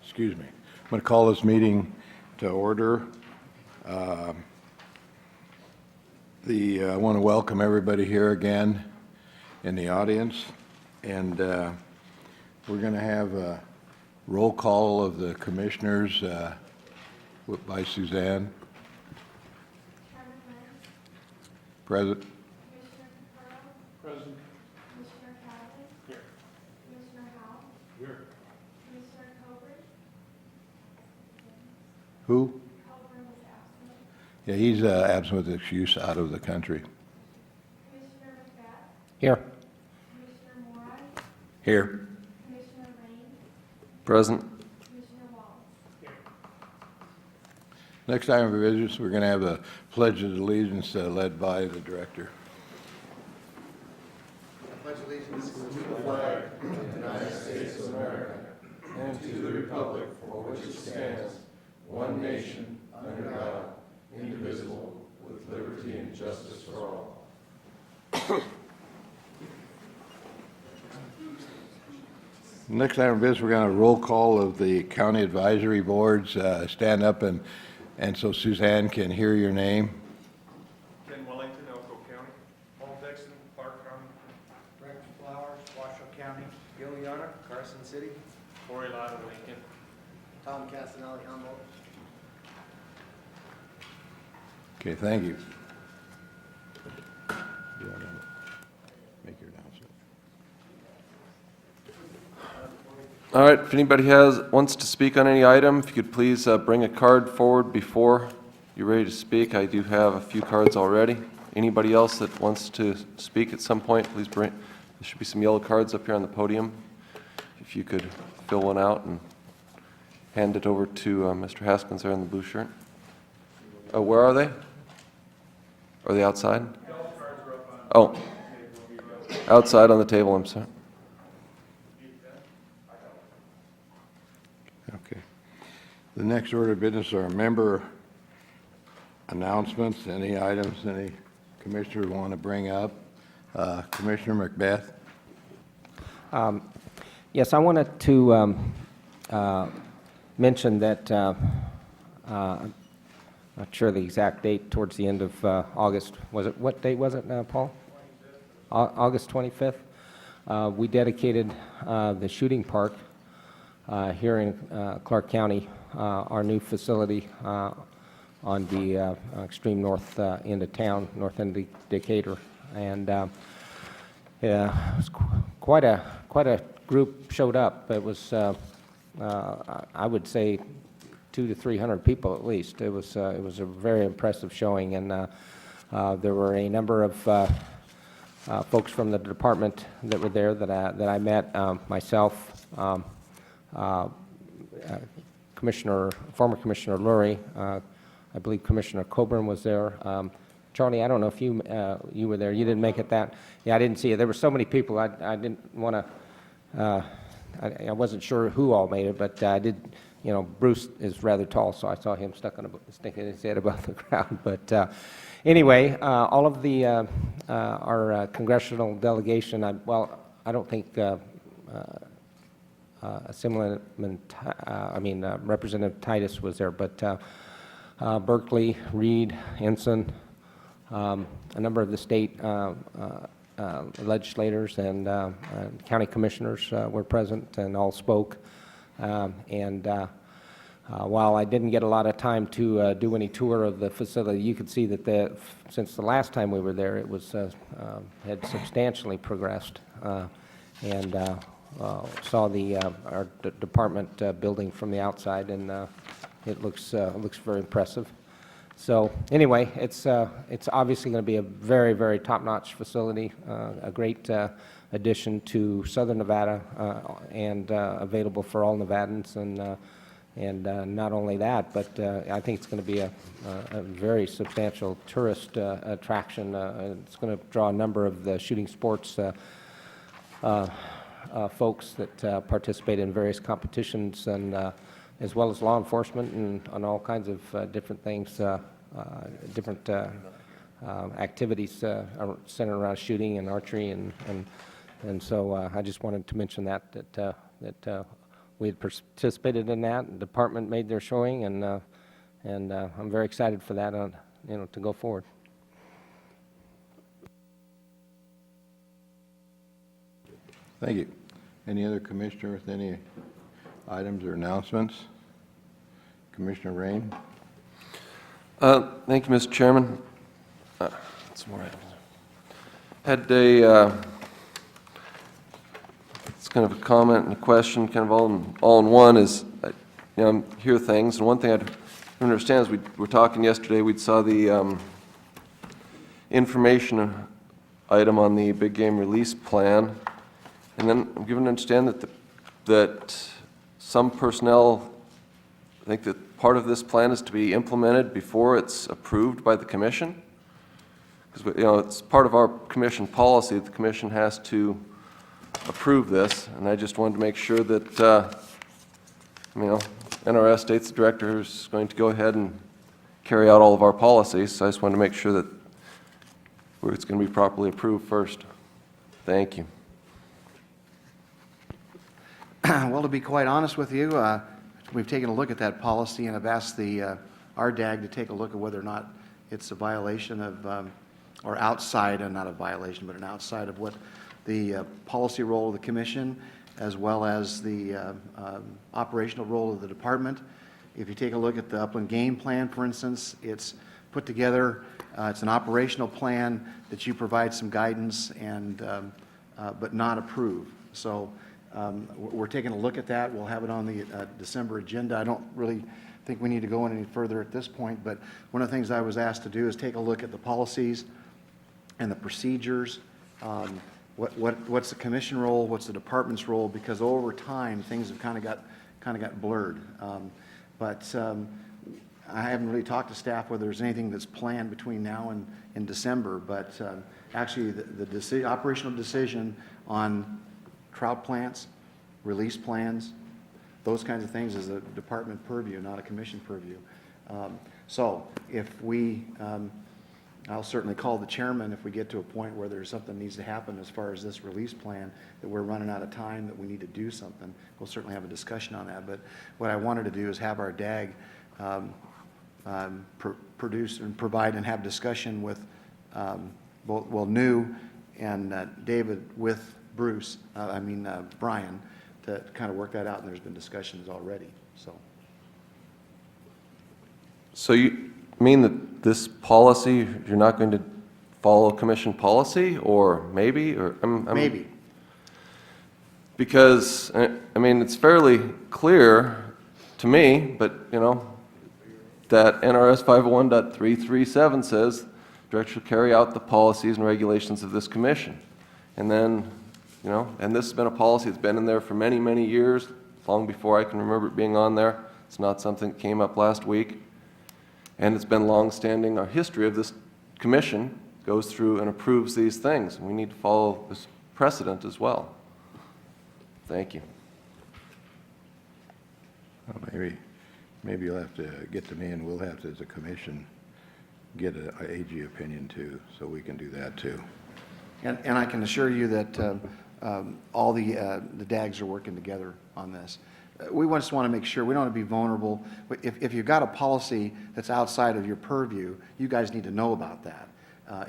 Excuse me. I'm going to call this meeting to order. I want to welcome everybody here again in the audience, and we're going to have a roll call of the commissioners by Suzanne. Present. Commissioner Capurro. Present. Commissioner Callaway. Here. Commissioner Howell. Here. Commissioner Coburn. Who? Coburn was absent. Yeah, he's absent with excuse out of the country. Commissioner McBeth. Here. Commissioner Morai. Here. Commissioner Rain. Present. Commissioner Wallace. Next item of business, we're going to have a pledge of allegiance led by the director. Pledge allegiance to the flag of the United States of America and to the republic for which it stands, one nation, under God, indivisible, with liberty and justice for all. Next item of business, we're going to roll call of the county advisory boards. Stand up and so Suzanne can hear your name. Ken Wellington, Elko County. Paul Dixon, Clark County. Rex Flowers, Washoe County. Gil Yoner, Carson City. Corey Lotta, Lincoln. Tom Castanelli, Humboldt. Okay, thank you. You want to make your announcement? All right, if anybody wants to speak on any item, if you could please bring a card forward before you're ready to speak. I do have a few cards already. Anybody else that wants to speak at some point, please bring. There should be some yellow cards up here on the podium. If you could fill one out and hand it over to Mr. Haskins there in the blue shirt. Oh, where are they? Are they outside? Oh, outside on the table, I'm sorry. Okay. The next order of business are member announcements. Any items any commissioner want to bring up? Commissioner McBeth? Yes, I wanted to mention that, I'm not sure the exact date, towards the end of August. Was it, what date was it, Paul? 25th. August 25th. We dedicated the shooting park here in Clark County, our new facility on the extreme north end of town, north end of Decatur. And yeah, it was quite a group showed up. It was, I would say, 200 to 300 people at least. It was a very impressive showing, and there were a number of folks from the department that were there that I met. Myself, former Commissioner Lurie, I believe Commissioner Coburn was there. Charlie, I don't know if you were there. You didn't make it that. Yeah, I didn't see it. There were so many people. I didn't want to. I wasn't sure who all made it, but I did. You know, Bruce is rather tall, so I saw him sticking his head above the crowd. But anyway, all of the our congressional delegation. I don't think Representative Titus was there, but Berkeley, Reed, Ensign, a number of the state legislators and county commissioners were present and all spoke. While I didn't get a lot of time to do any tour of the facility, you could see that since the last time we were there, it was had substantially progressed, and saw our department building from the outside, and it looks very impressive. So anyway, it's obviously going to be a very, very top-notch facility, a great addition to Southern Nevada, and available for all Nevadans, and not only that, but I think it's going to be a very substantial tourist attraction. It's going to draw a number of the shooting sports folks that participate in various competitions, and as well as law enforcement and on all kinds of different things, different activities centered around shooting and archery, and so I just wanted to mention that we had participated in that. The department made their showing, and I'm very excited for that, to go forward. Thank you. Any other commissioner with any items or announcements? Commissioner Rain? Thank you, Mr. Chairman. Some more items. Had a, it's kind of a comment and a question, kind of all in one, is, I hear things, and one thing I don't understand is we were talking yesterday, we saw the information item on the big game release plan, and then I'm given to understand that some personnel think that part of this plan is to be implemented before it's approved by the commission. Because, it's part of our commission policy that the commission has to approve this, and I just wanted to make sure that, NRS states the director is going to go ahead and carry out all of our policies, so I just wanted to make sure that it's going to be properly approved first. Thank you. Well, to be quite honest with you, we've taken a look at that policy and have asked the RDAG to take a look at whether or not it's a violation of, or outside, and not a violation, but an outside of what the policy role of the commission, as well as the operational role of the department. If you take a look at the Upland Game Plan, for instance, it's put together, it's an operational plan that you provide some guidance and, but not approve. So we're taking a look at that. We'll have it on the December agenda. I don't really think we need to go any further at this point, but one of the things I was asked to do is take a look at the policies and the procedures. What's the commission role? What's the department's role? Because over time, things have kind of got blurred. But I haven't really talked to staff whether there's anything that's planned between now and December. But actually, the operational decision on trout plants, release plans, those kinds of things is a department purview, not a commission purview. So if we, I'll certainly call the chairman if we get to a point where there's something that needs to happen as far as this release plan, that we're running out of time, that we need to do something. We'll certainly have a discussion on that. But what I wanted to do is have our DAG produce and provide and have discussion with both, well, New and David with Bruce, Brian, to kind of work that out, and there's been discussions already, so. So you mean that this policy, you're not going to follow commission policy, or maybe, or? Maybe. Because, it's fairly clear to me, but, that NRS 501.337 says, director shall carry out the policies and regulations of this commission. And then, and this has been a policy that's been in there for many, many years, long before I can remember it being on there. It's not something that came up last week. And it's been long-standing. Our history of this commission goes through and approves these things. And we need to follow this precedent as well. Thank you. Well, maybe you'll have to get to me, and we'll have to, as a commission, get an AG opinion too, so we can do that too. And I can assure you that all the DAGs are working together on this. We just want to make sure we don't want to be vulnerable. If you've got a policy that's outside of your purview, you guys need to know about that.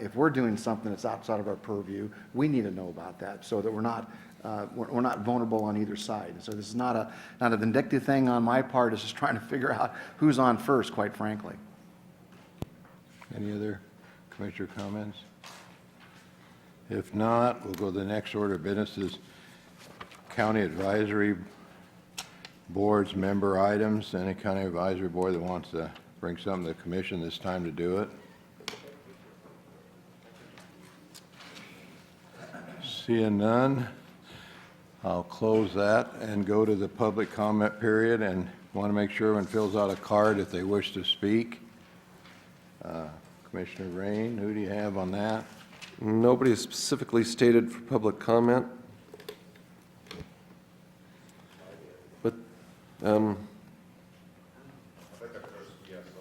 If we're doing something that's outside of our purview, we need to know about that so that we're not vulnerable on either side. So this is not a vindictive thing on my part. It's just trying to figure out who's on first, quite frankly. Any other commissioner comments? If not, we'll go to the next order of business. County Advisory Board's member items. Any county advisory board that wants to bring something to the commission, this time to do it. Seeing none, I'll close that and go to the public comment period, and want to make sure everyone fills out a card if they wish to speak. Commissioner Rain, who do you have on that? Nobody is specifically stated for public comment. But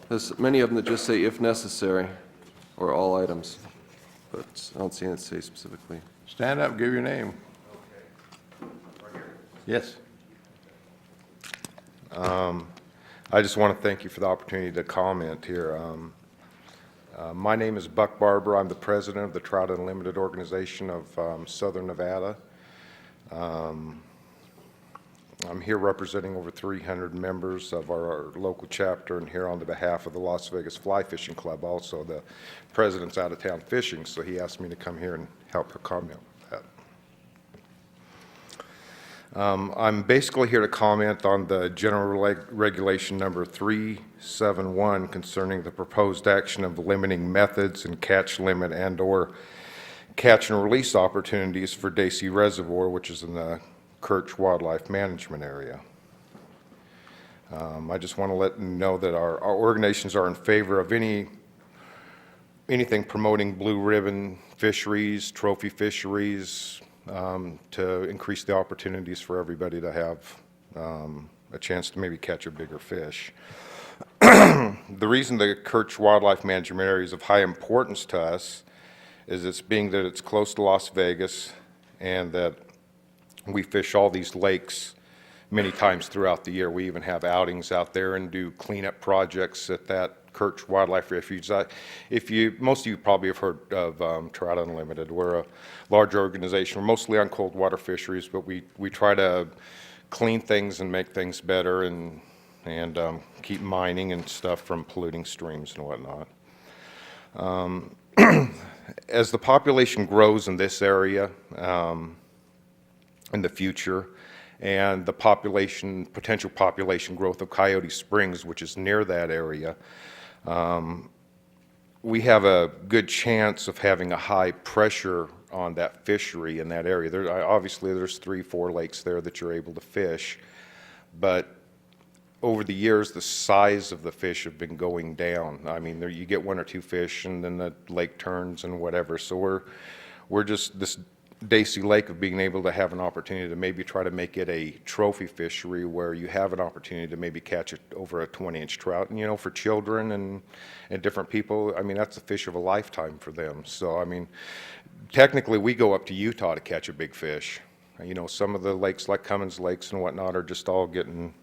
there's many of them that just say if necessary, or all items. But I don't see it say specifically. Stand up, give your name. Yes. I just want to thank you for the opportunity to comment here. My name is Buck Barber. I'm the president of the Trout Unlimited organization of Southern Nevada. I'm here representing over 300 members of our local chapter and here on the behalf of the Las Vegas Fly Fishing Club. Also, the president's out of town fishing, so he asked me to come here and help her comment with that. I'm basically here to comment on the general regulation number 371 concerning the proposed action of limiting methods and catch limit and/or catch and release opportunities for Dacey Reservoir, which is in the Kirch Wildlife Management Area. I just want to let you know that our organizations are in favor of anything promoting blue ribbon fisheries, trophy fisheries, to increase the opportunities for everybody to have a chance to maybe catch a bigger fish. The reason the Kirch Wildlife Management Area is of high importance to us is that it's close to Las Vegas and that we fish all these lakes many times throughout the year. We even have outings out there and do cleanup projects at that Kirch Wildlife Refuge. Most of you probably have heard of Trout Unlimited. We're a large organization. We're mostly on cold water fisheries, but we try to clean things and make things better and keep mining and stuff from polluting streams and whatnot. As the population grows in this area in the future, and the potential population growth of Coyote Springs, which is near that area, we have a good chance of having a high pressure on that fishery in that area. Obviously, there's 3-4 lakes there that you're able to fish, but over the years, the size of the fish have been going down. I mean, you get 1 or 2 fish, and then the lake turns and whatever. So we're just this Dacey Lake of being able to have an opportunity to maybe try to make it a trophy fishery where you have an opportunity to maybe catch it over a 20-inch trout. And, for children and different people, I mean, that's a fish of a lifetime for them. So, I mean, technically, we go up to Utah to catch a big fish. Some of the lakes like Cummins Lakes and whatnot are just all getting,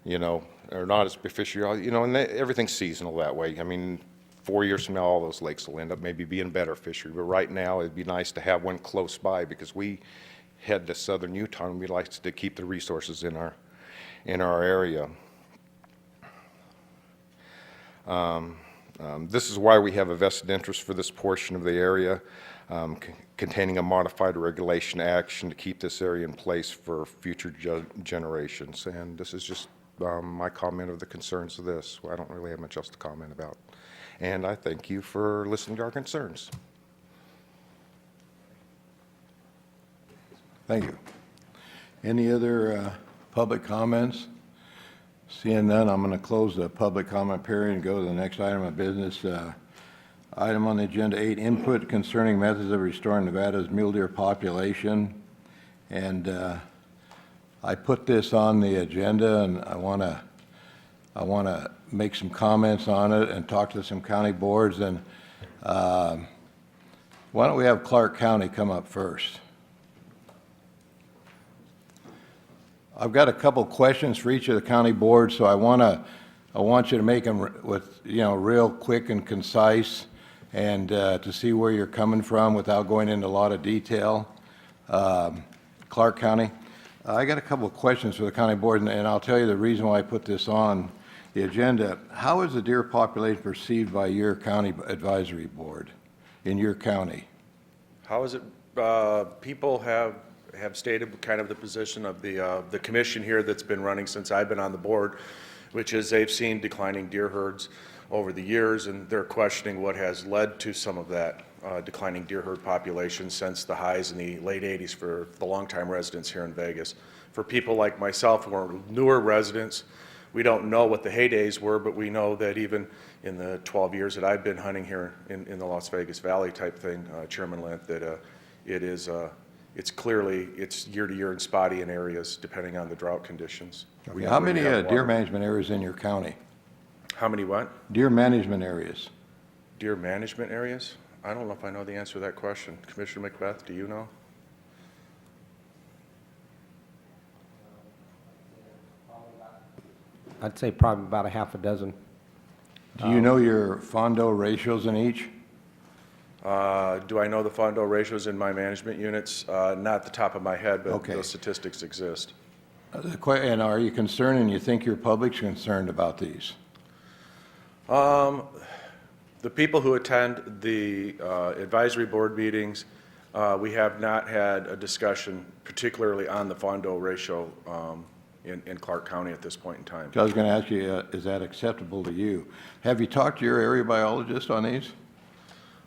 are not as big fishy, and everything's seasonal that way. I mean, 4 years from now, all those lakes will end up maybe being better fishery. But right now, it'd be nice to have one close by because we head to southern Utah and we like to keep the resources in our area. This is why we have a vested interest for this portion of the area, containing a modified regulation action to keep this area in place for future generations. And this is just my comment of the concerns of this. I don't really have much else to comment about. And I thank you for listening to our concerns. Thank you. Any other public comments? Seeing none, I'm going to close the public comment period and go to the next item of business. Item on the agenda 8, input concerning methods of restoring Nevada's mule deer population. And I put this on the agenda, and I want to make some comments on it and talk to some county boards. And why don't we have Clark County come up first? I've got a couple questions for each of the county boards, so I want you to make them with real quick and concise, and to see where you're coming from without going into a lot of detail. Clark County, I got a couple of questions for the county board, and I'll tell you the reason why I put this on the agenda. How is the deer population perceived by your county advisory board in your county? How is it? People have stated kind of the position of the commission here that's been running since I've been on the board, which is they've seen declining deer herds over the years, and they're questioning what has led to some of that declining deer herd population since the highs in the late 80s for the longtime residents here in Vegas. For people like myself who are newer residents, we don't know what the heydays were, but we know that even in the 12 years that I've been hunting here in the Las Vegas Valley type thing, Chairman Lent, that it's clearly year to year and spotty in areas depending on the drought conditions. Okay. How many deer management areas in your county? How many what? Deer management areas. Deer management areas? I don't know if I know the answer to that question. Commissioner Macbeth, do you know? I'd say probably about a half a dozen. Do you know your Fondo ratios in each? Do I know the Fondo ratios in my management units? Not at the top of my head, but Okay. those statistics exist. And are you concerned, and you think your public's concerned about these? The people who attend the advisory board meetings, we have not had a discussion particularly on the Fondo ratio in Clark County at this point in time. I was going to ask you, is that acceptable to you? Have you talked to your area biologist on these?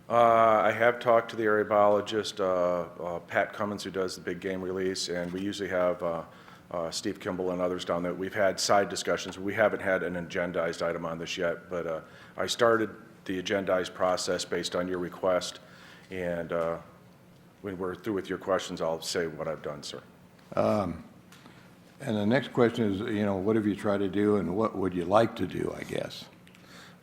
I have talked to the area biologist, Pat Cummins, who does the big game release, and we usually have Steve Kimball and others down there. We've had side discussions. We haven't had an agendized item on this yet, but I started the agendized process based on your request, and when we're through with your questions, I'll say what I've done, sir. And the next question is, what have you tried to do, and what would you like to do, I guess?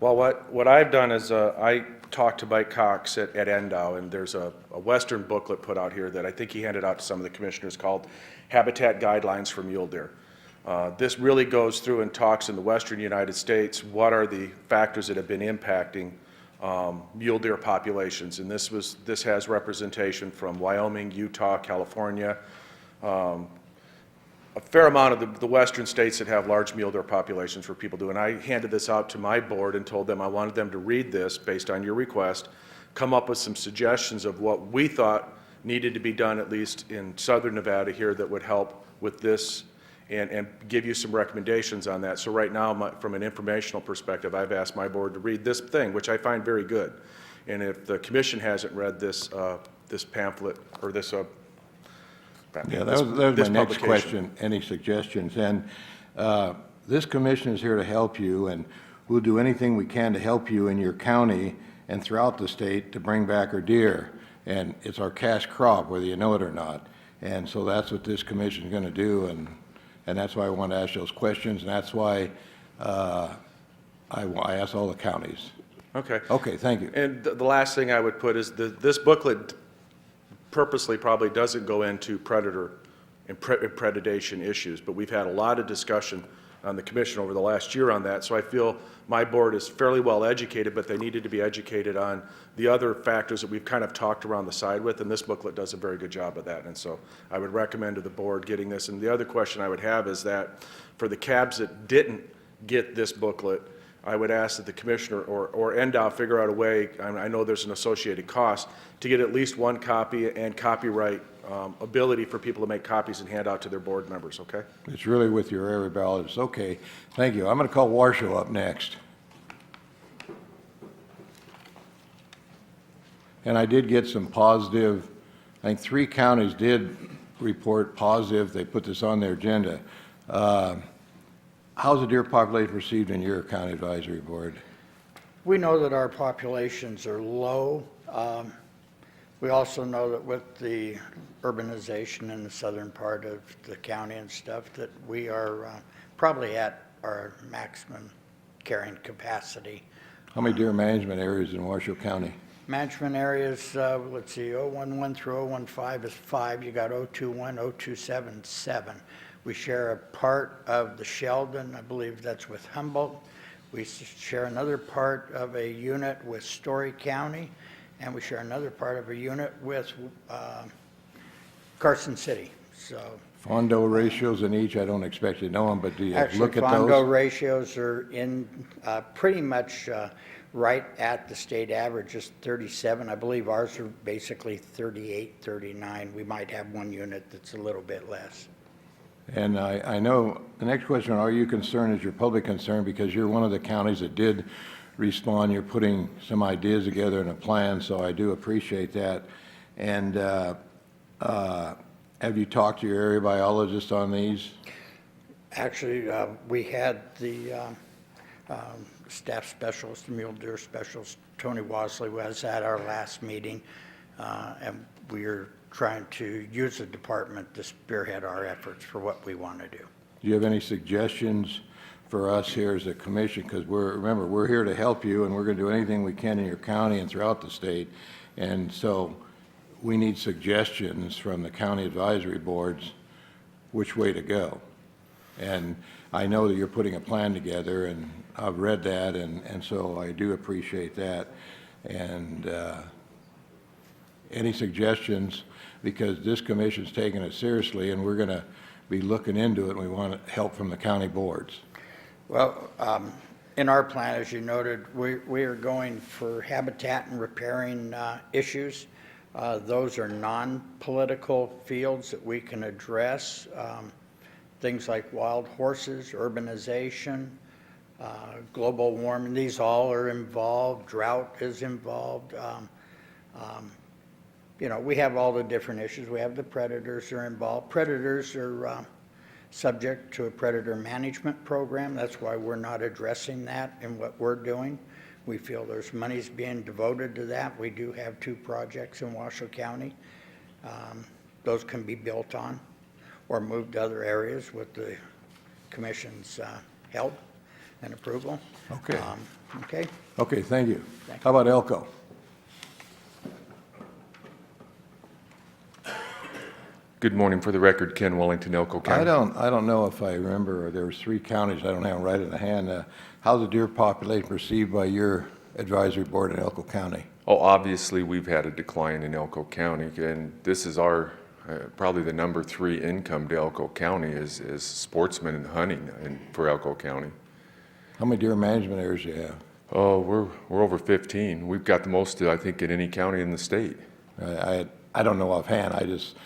Well, what I've done is I talked to Mike Cox at NDOW, and there's a Western booklet put out here that I think he handed out to some of the commissioners called Habitat Guidelines for Mule Deer. This really goes through and talks in the western United States, what are the factors that have been impacting mule deer populations. And this has representation from Wyoming, Utah, California, a fair amount of the western states that have large mule deer populations for people do. And I handed this out to my board and told them I wanted them to read this based on your request, come up with some suggestions of what we thought needed to be done, at least in southern Nevada here, that would help with this and give you some recommendations on that. So right now, from an informational perspective, I've asked my board to read this thing, which I find very good. And if the commission hasn't read this this pamphlet or this Yeah, that was this my next publication. question. Any suggestions? And this commission is here to help you, and we'll do anything we can to help you in your county and throughout the state to bring back our deer. And it's our cash crop, whether you know it or not. And so that's what this commission is going to do, and that's why I want to ask those questions, and that's why I asked all the counties. Okay. Okay, thank you. And the last thing I would put is this booklet purposely probably doesn't go into predator and predation issues, but we've had a lot of discussion on the commission over the last year on that, so I feel my board is fairly well educated, but they needed to be educated on the other factors that we've kind of talked around the side with, and this booklet does a very good job of that, and so I would recommend to the board getting this. And the other question I would have is that for the cabs that didn't get this booklet, I would ask that the commissioner or NDOW figure out a way, I know there's an associated cost, to get at least one copy and copyright ability for people to make copies and hand out to their board members, okay? It's really with your area biologist. Okay, thank you. I'm going to call Washoe up next. And I did get some positive, I think 3 counties did report positive. They put this on their agenda. How's the deer population perceived in your county advisory board? We know that our populations are low. We also know that with the urbanization in the southern part of the county and stuff, that we are probably at our maximum carrying capacity. How many deer management areas in Washoe County? Management areas, let's see, 011 through 015 is 5. You got 021, 027, 7. We share a part of the Sheldon, I believe that's with Humboldt. We share another part of a unit with Story County, and we share another part of a unit with Carson City. So Fondo ratios in each, I don't expect you to know them, but do you actually, look at Fondo those? ratios are in pretty much right at the state average, just 37. I believe ours are basically 38, 39. We might have one unit that's a little bit less. And I know, the next question, are you concerned, is your public concern, because you're one of the counties that did respond, you're putting some ideas together in a plan, so I do appreciate that. And have you talked to your area biologist on these? Actually, we had the staff specialist, the mule deer specialist, Tony Wasley, was at our last meeting, and we're trying to use the department to spearhead our efforts for what we want to do. Do you have any suggestions for us here as a commission? Because remember, we're here to help you, and we're going to do anything we can in your county and throughout the state. And so we need suggestions from the county advisory boards which way to go. And I know that you're putting a plan together, and I've read that, and so I do appreciate that. And any suggestions, because this commission's taking it seriously, and we're going to be looking into it, and we want help from the county boards. Well, in our plan, as you noted, we are going for habitat and repairing issues. Those are non-political fields that we can address. Things like wild horses, urbanization, global warming, these all are involved. Drought is involved. You know, we have all the different issues. We have the predators are involved. Predators are subject to a predator management program. That's why we're not addressing that in what we're doing. We feel there's monies being devoted to that. We do have 2 projects in Washoe County. Those can be built on or moved to other areas with the commission's help and approval. Okay. Okay. Okay, thank you. Thank you. How about Elko? Good morning. For the record, Ken Wellington, Elko County. I don't know if I remember, there was 3 counties, I don't have them right in the hand. How's the deer population perceived by your advisory board in Elko County? Oh, obviously, we've had a decline in Elko County, and this is our, probably the number 3 income to Elko County is sportsmen and hunting for Elko County. How many deer management areas do you have? Oh, we're over 15. We've got the most, I think, in any county in the state. I don't know offhand, I just,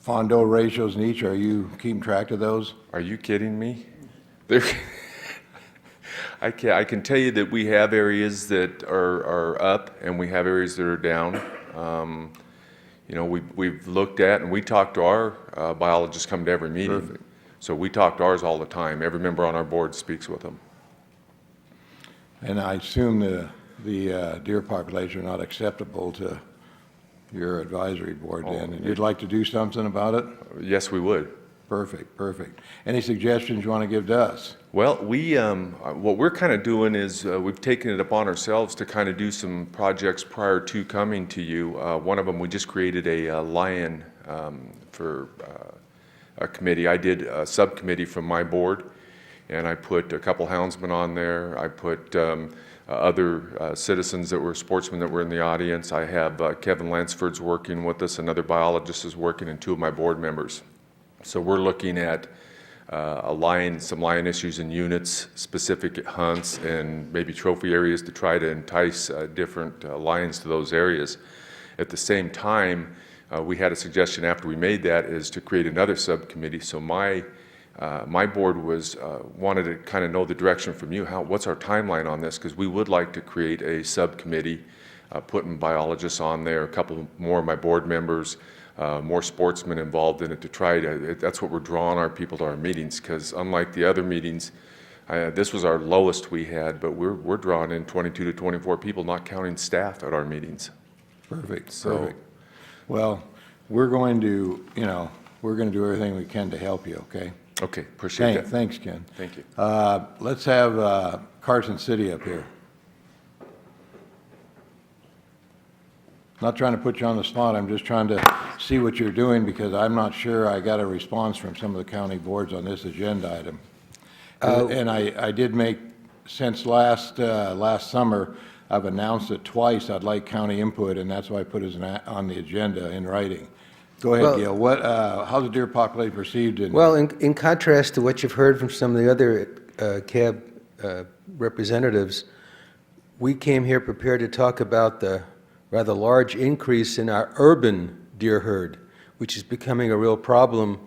Fondo ratios in each, are you keeping track of those? Are you kidding me? There, I can tell you that we have areas that are up and we have areas that are down. You know, we've looked at, and we talk to our biologists come to every meeting. Perfect. So we talk to ours all the time. Every member on our board speaks with them. And I assume the deer population are not acceptable to your advisory board then, and you'd like to do something about it? Yes, we would. Perfect, perfect. Any suggestions you want to give to us? Well, what we're kind of doing is we've taken it upon ourselves to kind of do some projects prior to coming to you. One of them, we just created a lion for a committee. I did a subcommittee from my board, and I put a couple houndsmen on there. I put other citizens that were sportsmen that were in the audience. I have Kevin Lansford's working with us, another biologist is working, and 2 of my board members. So we're looking at some lion issues in units, specific hunts, and maybe trophy areas to try to entice different lions to those areas. At the same time, we had a suggestion after we made that is to create another subcommittee. So my board wanted to kind of know the direction from you. What's our timeline on this? Because we would like to create a subcommittee, putting biologists on there, a couple more of my board members, more sportsmen involved in it to try to, that's what we're drawing our people to our meetings, because unlike the other meetings, this was our lowest we had, but we're drawing in 22 to 24 people, not counting staff at our meetings. Perfect, So- perfect. Well, we're going to do everything we can to help you, okay? Okay, appreciate that. Thanks, Ken. Thank you. Let's have Carson City up here. Not trying to put you on the spot, I'm just trying to see what you're doing, because I'm not sure I got a response from some of the county boards on this agenda item. And I did make, since last summer, I've announced it twice, I'd like county input, and that's why I put it on the agenda in writing. Go ahead, Well- Gil. How's the deer population perceived in? Well, in contrast to what you've heard from some of the other CAB representatives, we came here prepared to talk about the rather large increase in our urban deer herd, which is becoming a real problem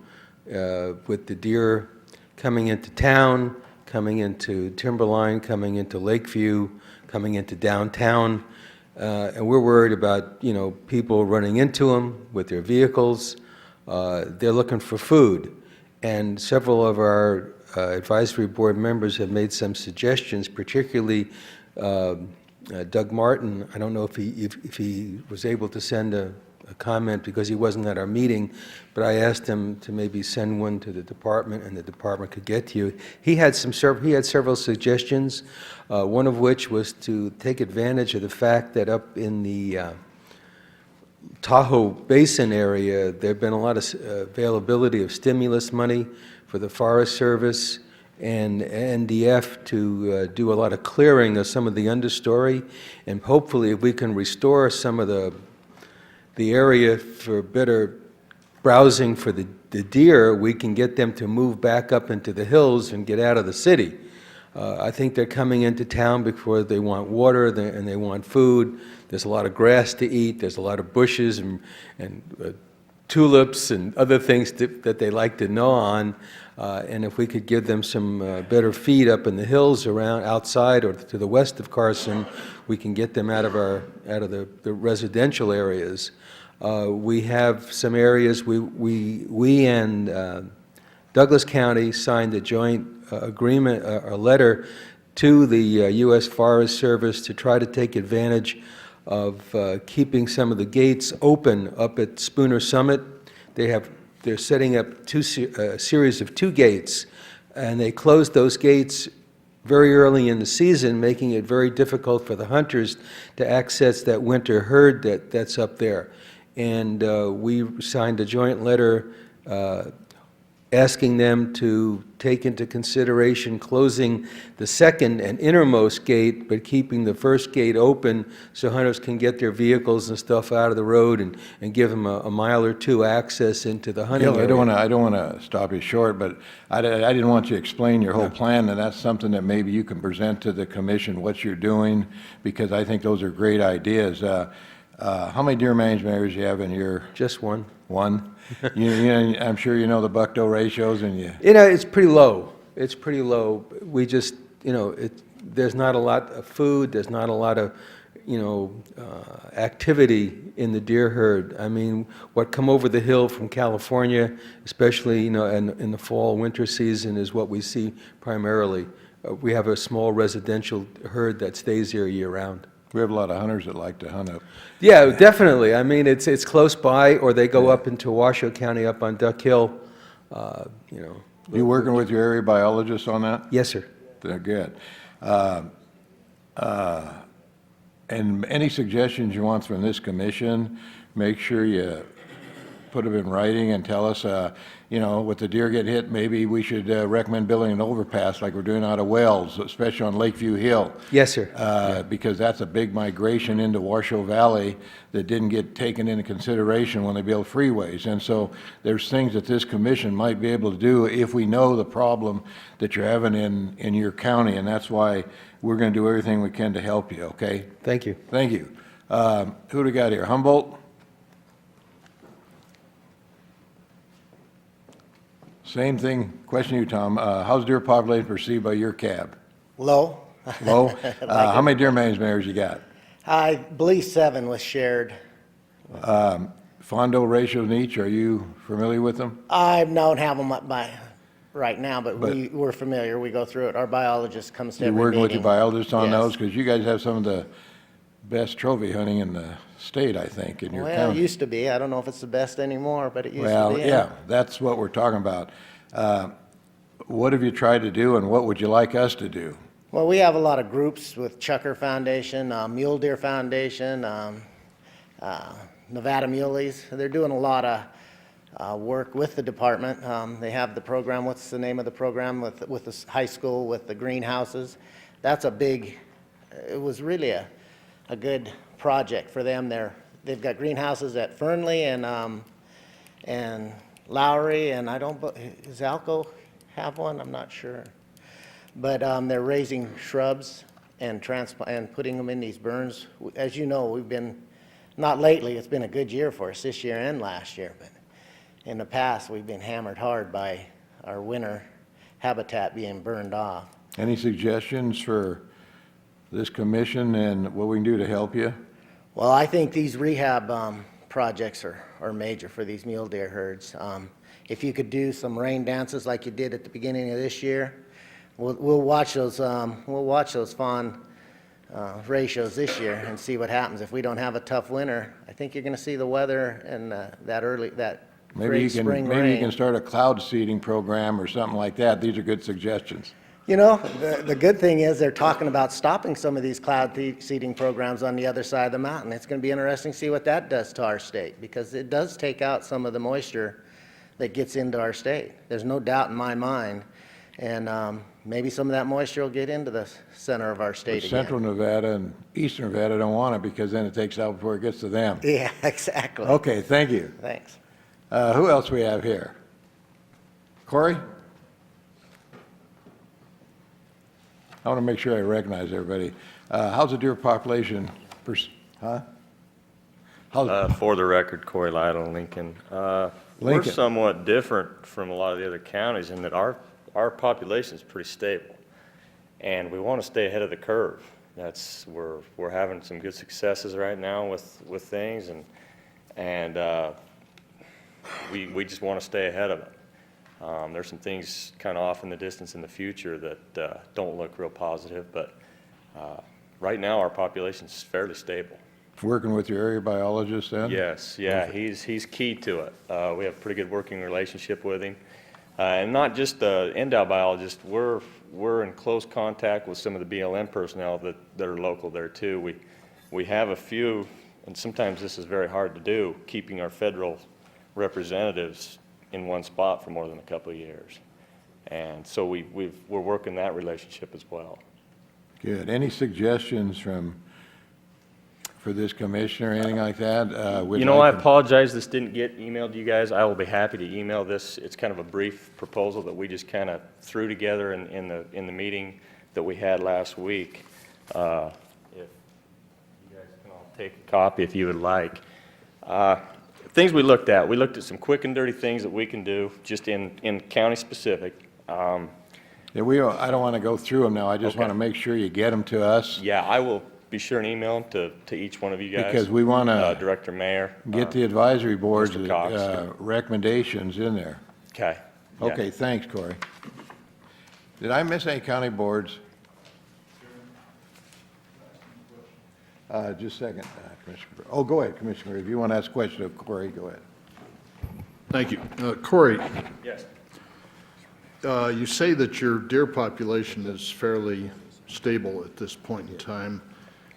with the deer coming into town, coming into Timberline, coming into Lakeview, coming into downtown. And we're worried about, people running into them with their vehicles. They're looking for food. And several of our advisory board members have made some suggestions, particularly Doug Martin. I don't know if he was able to send a comment because he wasn't at our meeting, but I asked him to maybe send one to the department, and the department could get to you. He had several suggestions, one of which was to take advantage of the fact that up in the Tahoe Basin area, there've been a lot of availability of stimulus money for the Forest Service and NDF to do a lot of clearing of some of the understory, and hopefully if we can restore some of the area for better browsing for the deer, we can get them to move back up into the hills and get out of the city. I think they're coming into town because they want water and they want food. There's a lot of grass to eat. There's a lot of bushes and tulips and other things that they like to gnaw on. And if we could give them some better feed up in the hills around outside or to the west of Carson, we can get them out of the residential areas. We have some areas we and Douglas County signed a joint agreement, a letter to the U.S. Forest Service to try to take advantage of keeping some of the gates open up at Spooner Summit. They're setting up a series of 2 gates, and they closed those gates very early in the season, making it very difficult for the hunters to access that winter herd that's up there. And we signed a joint letter asking them to take into consideration closing the second and innermost gate, but keeping the first gate open so hunters can get their vehicles and stuff out of the road and give them a mile or 2 access into the hunting area. I don't want to stop you short, but I didn't want you to explain your whole plan, and that's something that maybe you can present to the commission, what you're doing, because I think those are great ideas. How many deer management areas do you have in your? Just one. One? I'm sure you know the buck-doe ratios, and you. It's pretty low. It's pretty low. We just, there's not a lot of food. There's not a lot of, activity in the deer herd. I mean, what come over the hill from California, especially, in the fall, winter season, is what we see primarily. We have a small residential herd that stays here year-round. We have a lot of hunters that like to hunt up. Yeah, definitely. I mean, it's close by, or they go up into Washoe County, up on Duck Hill. You working with your area biologists on that? Yes, sir. They're good. And any suggestions you want from this commission, make sure you put them in writing and tell us, with the deer getting hit, maybe we should recommend building an overpass like we're doing out of Wells, especially on Lakeview Hill. Yes, sir. Because that's a big migration into Washoe Valley that didn't get taken into consideration when they built freeways. And so there's things that this commission might be able to do if we know the problem that you're having in your county, and that's why we're going to do everything we can to help you, okay? Thank you. Thank you. Who do we got here? Humboldt? Same thing, question to you, Tom. How's deer population perceived by your cab? Low. Low? How many deer management areas you got? I believe 7 was shared. Fawn-doe ratios in each, are you familiar with them? I don't have them up by right now, but we're familiar. We go through it. Our biologist comes to You're every working with your meeting. biologists on Yes. those? Because you guys have some of the best trophy hunting in the state, I think, in your Well, it county. used to be. I don't know if it's the best anymore, but it used Well, to be. yeah, that's what we're talking about. What have you tried to do, and what would you like us to do? Well, we have a lot of groups with Chucker Foundation, Mule Deer Foundation, Nevada Muleys. They're doing a lot of work with the department. They have the program, what's the name of the program with the high school, with the greenhouses? That's a big, it was really a good project for them there. They've got greenhouses at Fernley and Lowry, and does Alco have one? I'm not sure. But they're raising shrubs and putting them in these burns. As you know, we've been, not lately, it's been a good year for us this year and last year, but in the past, we've been hammered hard by our winter habitat being burned off. Any suggestions for this commission and what we can do to help you? Well, I think these rehab projects are major for these mule deer herds. If you could do some rain dances like you did at the beginning of this year, we'll watch those fawn ratios this year and see what happens. If we don't have a tough winter, I think you're going to see the weather and that Maybe great you spring can, rain. maybe you can start a cloud seeding program or something like that. These are good suggestions. You know, the good thing is they're talking about stopping some of these cloud seeding programs on the other side of the mountain. It's going to be interesting to see what that does to our state, because it does take out some of the moisture that gets into our state. There's no doubt in my mind. And maybe some of that moisture will get into the center of our state But again. Central Nevada and Eastern Nevada don't want it because then it takes out before it gets to them. Yeah, exactly. Okay, thank you. Thanks. Who else we have here? Corey? I want to make sure I recognize everybody. How's the deer population? Huh? For the record, Corey Lytle, Lincoln. We're Lincoln. somewhat different from a lot of the other counties in that our population is pretty stable, and we want to stay ahead of the curve. We're having some good successes right now with things, and we just want to stay ahead of it. There's some things kind of off in the distance in the future that don't look real positive, but right now our population is fairly stable. Working with your area biologist then? Yes, yeah, he's key to it. We have a pretty good working relationship with him. And not just the endow biologist, we're in close contact with some of the BLM personnel that are local there too. We have a few, and sometimes this is very hard to do, keeping our federal representatives in one spot for more than a couple of years. And so we're working that relationship as well. Good. Any suggestions for this commissioner, anything like that? You know, I apologize this didn't get emailed to you guys. I will be happy to email this. It's kind of a brief proposal that we just kind of threw together in the meeting that we had last week. If you guys can all take a copy if you would like. Things we looked at some quick and dirty things that we can do just in county specific. Yeah, I don't want to go through them now. I just want to make sure you get them to us. Yeah, I will be sure and email them to each one of you guys. Because we want to Director Mayor. get the advisory board's Mr. Cox. recommendations in there. Okay. Yeah. Okay, thanks, Corey. Did I miss any county boards? Just a second, Commissioner. Oh, go ahead, Commissioner. If you want to ask a question of Corey, go ahead. Thank you. Corey, Yes. you say that your deer population is fairly stable at this point in time.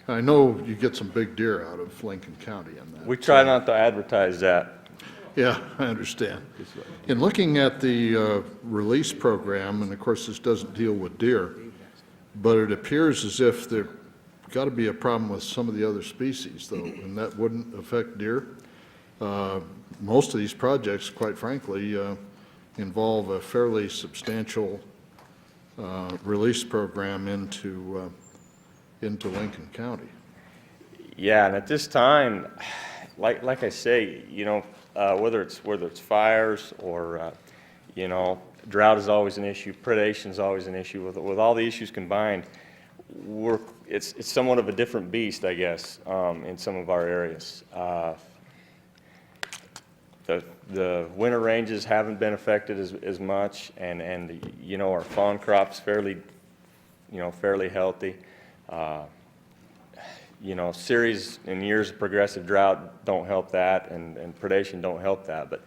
I know you get some big deer out of Lincoln County in that. We try not to advertise that. Yeah, I understand. In looking at the release program, and of course this doesn't deal with deer, but it appears as if there got to be a problem with some of the other species though, and that wouldn't affect deer. Most of these projects, quite frankly, involve a fairly substantial release program into Lincoln County. Yeah, and at this time, like I say, you know, whether it's fires or you know, drought is always an issue, predation is always an issue. With all the issues combined, it's somewhat of a different beast, I guess, in some of our areas. The winter ranges haven't been affected as much, and you know, our fawn crop's fairly healthy. You know, series and years of progressive drought don't help that, and predation don't help that. But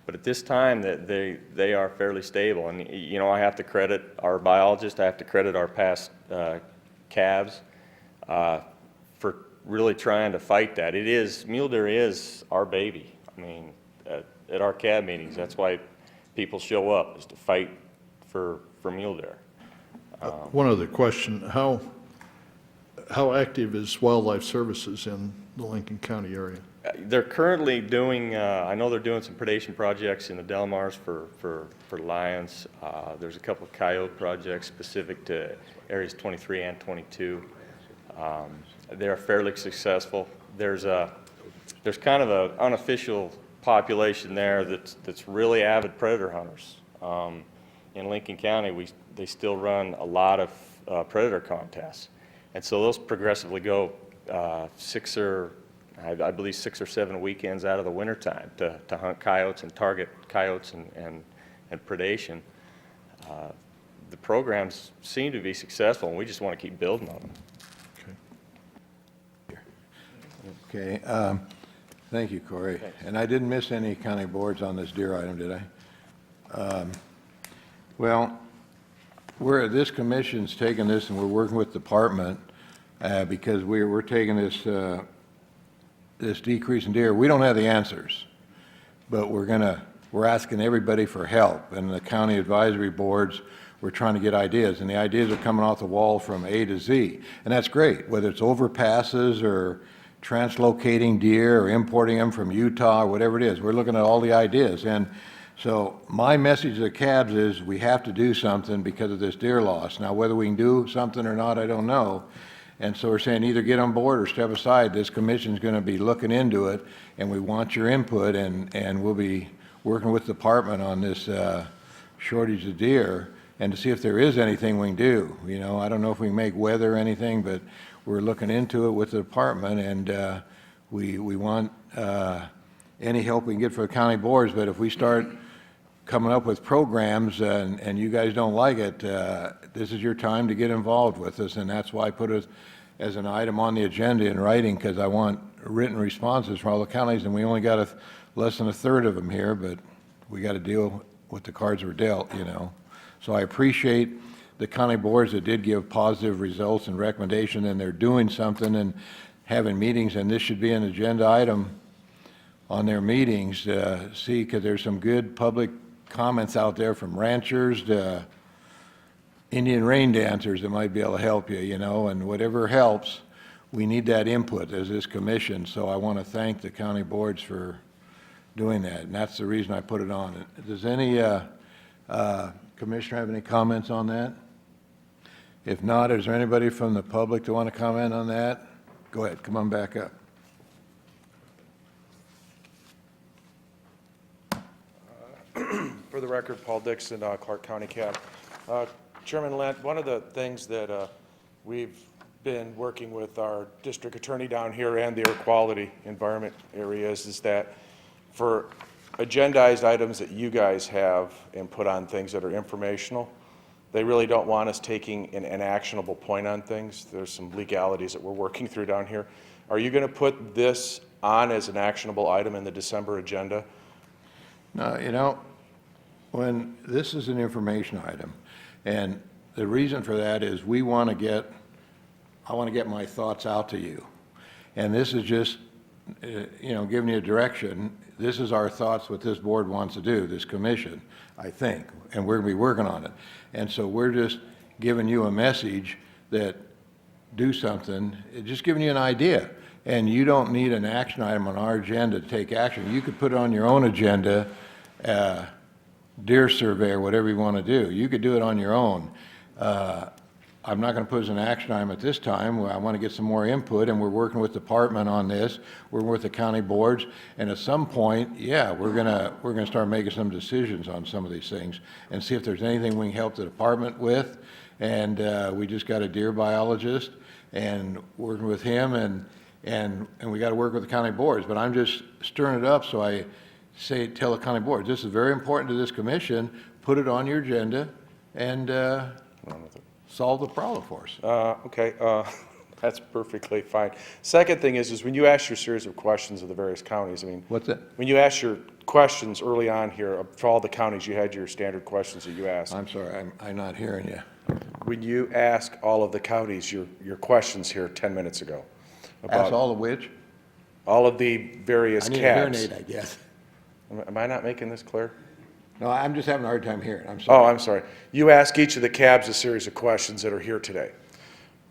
at this time, that they are fairly stable, and you know, I have to credit our biologists. I have to credit our past calves for really trying to fight that. Mule deer is our baby. I mean, at our cab meetings, that's why people show up, is to fight for mule deer. One other question, how active is Wildlife Services in the Lincoln County area? They're currently doing, I know they're doing some predation projects in the Delmars for lions. There's a couple of coyote projects specific to areas 23 and 22. They're fairly successful. There's kind of an unofficial population there that's really avid predator hunters. In Lincoln County, they still run a lot of predator contests. And so those progressively go I believe 6 or 7 weekends out of the wintertime to hunt coyotes and target coyotes and predation. The programs seem to be successful, and we just want to keep building on them. Okay, thank you, Corey. And I didn't miss any county boards on this deer item, did I? Well, this commission's taking this and we're working with the department, because we're taking this, this decrease in deer. We don't have the answers, but we're asking everybody for help. And the county advisory boards, we're trying to get ideas, and the ideas are coming off the wall from A to Z. And that's great, whether it's overpasses or translocating deer or importing them from Utah or whatever it is. We're looking at all the ideas. And so my message to the cabs is we have to do something because of this deer loss. Now, whether we can do something or not, I don't know. And so we're saying either get on board or step aside. This commission's going to be looking into it, and we want your input, and we'll be working with the department on this shortage of deer and to see if there is anything we can do. You know, I don't know if we can make weather or anything, but we're looking into it with the department, and we want any help we can get for the county boards. But if we start coming up with programs and you guys don't like it, this is your time to get involved with us, and that's why I put it as an item on the agenda in writing, because I want written responses from all the counties, and we only got less than a third of them here, but we got to deal with the cards we're dealt, you know. So I appreciate the county boards that did give positive results and recommendation, and they're doing something and having meetings, and this should be an agenda item on their meetings to see, because there's some good public comments out there from ranchers to Indian rain dancers that might be able to help you, you know, and whatever helps, we need that input as this commission. So I want to thank the county boards for doing that, and that's the reason I put it on. Does any commissioner have any comments on that? If not, is there anybody from the public that want to comment on that? Go ahead, come on back up. For the record, Paul Dixon, Clark County Cap. Chairman Lent, one of the things that we've been working with our district attorney down here and the air quality environment areas is that for agendized items that you guys have and put on things that are informational, they really don't want us taking an actionable point on things. There's some legalities that we're working through down here. Are you going to put this on as an actionable item in the December agenda? No, you know, when this is an information item, and the reason for that is I want to get my thoughts out to you. And this is just, you know, giving you a direction. This is our thoughts, what this board wants to do, this commission, I think, and we're going to be working on it. And so we're just giving you a message that do something, just giving you an idea. And you don't need an action item on our agenda to take action. You could put it on your own agenda, deer survey or whatever you want to do. You could do it on your own. I'm not going to put it as an action item at this time. I want to get some more input, and we're working with the department on this. We're working with the county boards, and at some point, yeah, we're gonna start making some decisions on some of these things and see if there's anything we can help the department with. And we just got a deer biologist, and working with him, and we got to work with the county boards. But I'm just stirring it up, so I tell the county boards, this is very important to this commission. Put it on your agenda and solve the problem for us. Okay, that's perfectly fine. Second thing is when you ask your series of questions of the various counties, I mean. What's that? When you ask your questions early on here, for all the counties, you had your standard questions that you asked. I'm sorry, I'm not hearing you. When you ask all of the counties your questions here 10 minutes ago. Ask all of which? All of the various I need a cabs. hearing aid, I guess. Am I not making this clear? No, I'm just having a hard time hearing. I'm sorry. Oh, I'm sorry. You ask each of the cabs a series of questions that are here today.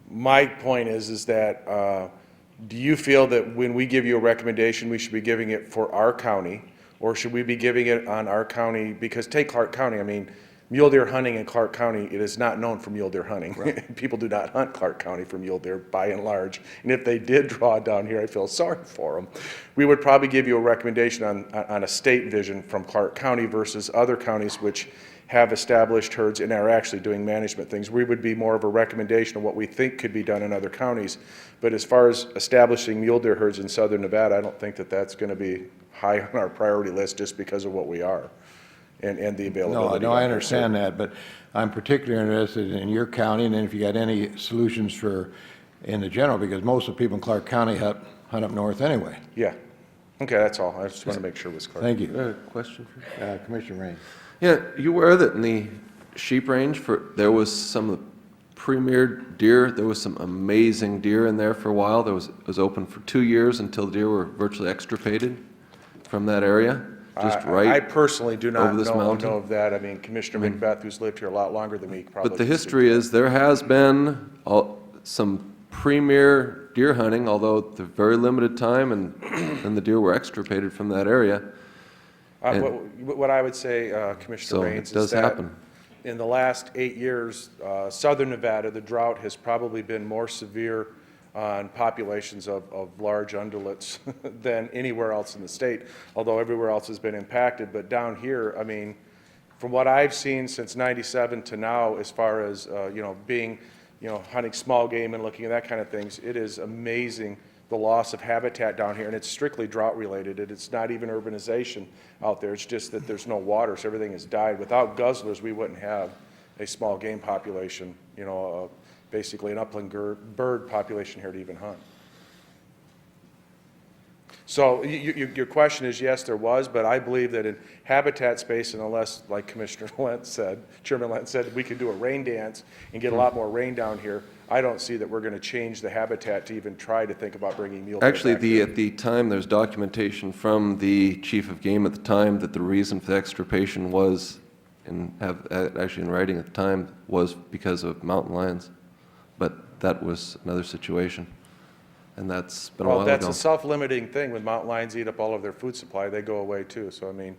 My point is that do you feel that when we give you a recommendation, we should be giving it for our county, or should we be giving it on our county? Because take Clark County, I mean, mule deer hunting in Clark County, it is not known for mule deer hunting. Right. People do not hunt Clark County for mule deer by and large. And if they did draw down here, I feel sorry for them. We would probably give you a recommendation on a state vision from Clark County versus other counties which have established herds and are actually doing management things. We would be more of a recommendation of what we think could be done in other counties. But as far as establishing mule deer herds in southern Nevada, I don't think that that's going to be high on our priority list just because of what we are. And the availability. No, I understand that, but I'm particularly interested in your county, and then if you got any solutions for in the general, because most of the people in Clark County hunt up north anyway. Yeah. Okay, that's all. I just want to make sure it was clear. Thank you. Question for Commissioner Rain. Yeah, you aware that in the sheep range, there was some premier deer. There was some amazing deer in there for a while. It was open for 2 years until the deer were virtually extirpated from that area, just I right personally do not over this know mountain. of that. I mean, Commissioner Macbeth, who's lived here a lot longer than me, probably. But the can speak history to is there has been some premier deer hunting, although at a very limited time, and then the deer were extirpated from that area. that. and- What I would say, Commissioner So it Raines, is does that happen. in the last 8 years, southern Nevada, the drought has probably been more severe on populations of large undulates than anywhere else in the state, although everywhere else has been impacted. But down here, I mean, from what I've seen since '97 to now, as far as, being, hunting small game and looking at that kind of things, it is amazing the loss of habitat down here, and it's strictly drought related. It's not even urbanization out there. It's just that there's no water, so everything has died. Without guzzlers, we wouldn't have a small game population, basically an upland bird population here to even hunt. So your question is, yes, there was, but I believe that in habitat space, and unless, like Commissioner Lentz said, Chairman Lentz said, we could do a rain dance and get a lot more rain down here, I don't see that we're going to change the habitat to even try to think about bringing mule deer Actually, back here. at the time, there's documentation from the chief of game at the time that the reason for the extirpation was, actually in writing at the time, was because of mountain lions. But that was another situation, and that's been a while Well, ago. that's a self-limiting thing. When mountain lions eat up all of their food supply, they go away too. So, I mean,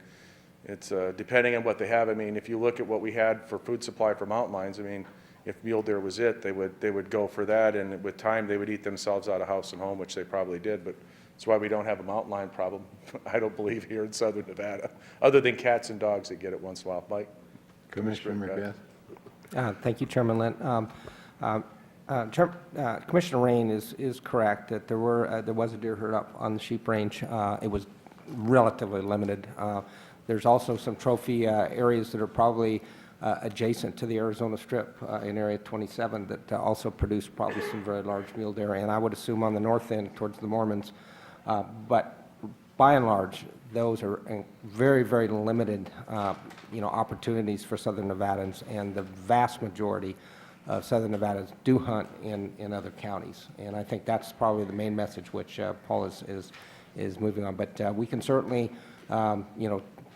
it's depending on what they have. I mean, if you look at what we had for food supply for mountain lions, I mean, if mule deer was it, they would go for that, and with time, they would eat themselves out of house and home, which they probably did. But that's why we don't have a mountain lion problem, I don't believe, here in southern Nevada, other than cats and dogs that get it once in a while. Mike? Commissioner Macbeth? Thank you, Chairman Lent. Commissioner Rain is correct that there was a deer herd up on the sheep range. It was relatively limited. There's also some trophy areas that are probably adjacent to the Arizona Strip in Area 27 that also produce probably some very large mule deer, and I would assume on the north end towards the Mormons. But by and large, those are very, very limited, opportunities for southern Nevadans, and the vast majority of southern Nevadans do hunt in other counties. And I think that's probably the main message which Paul is moving on. But we can certainly,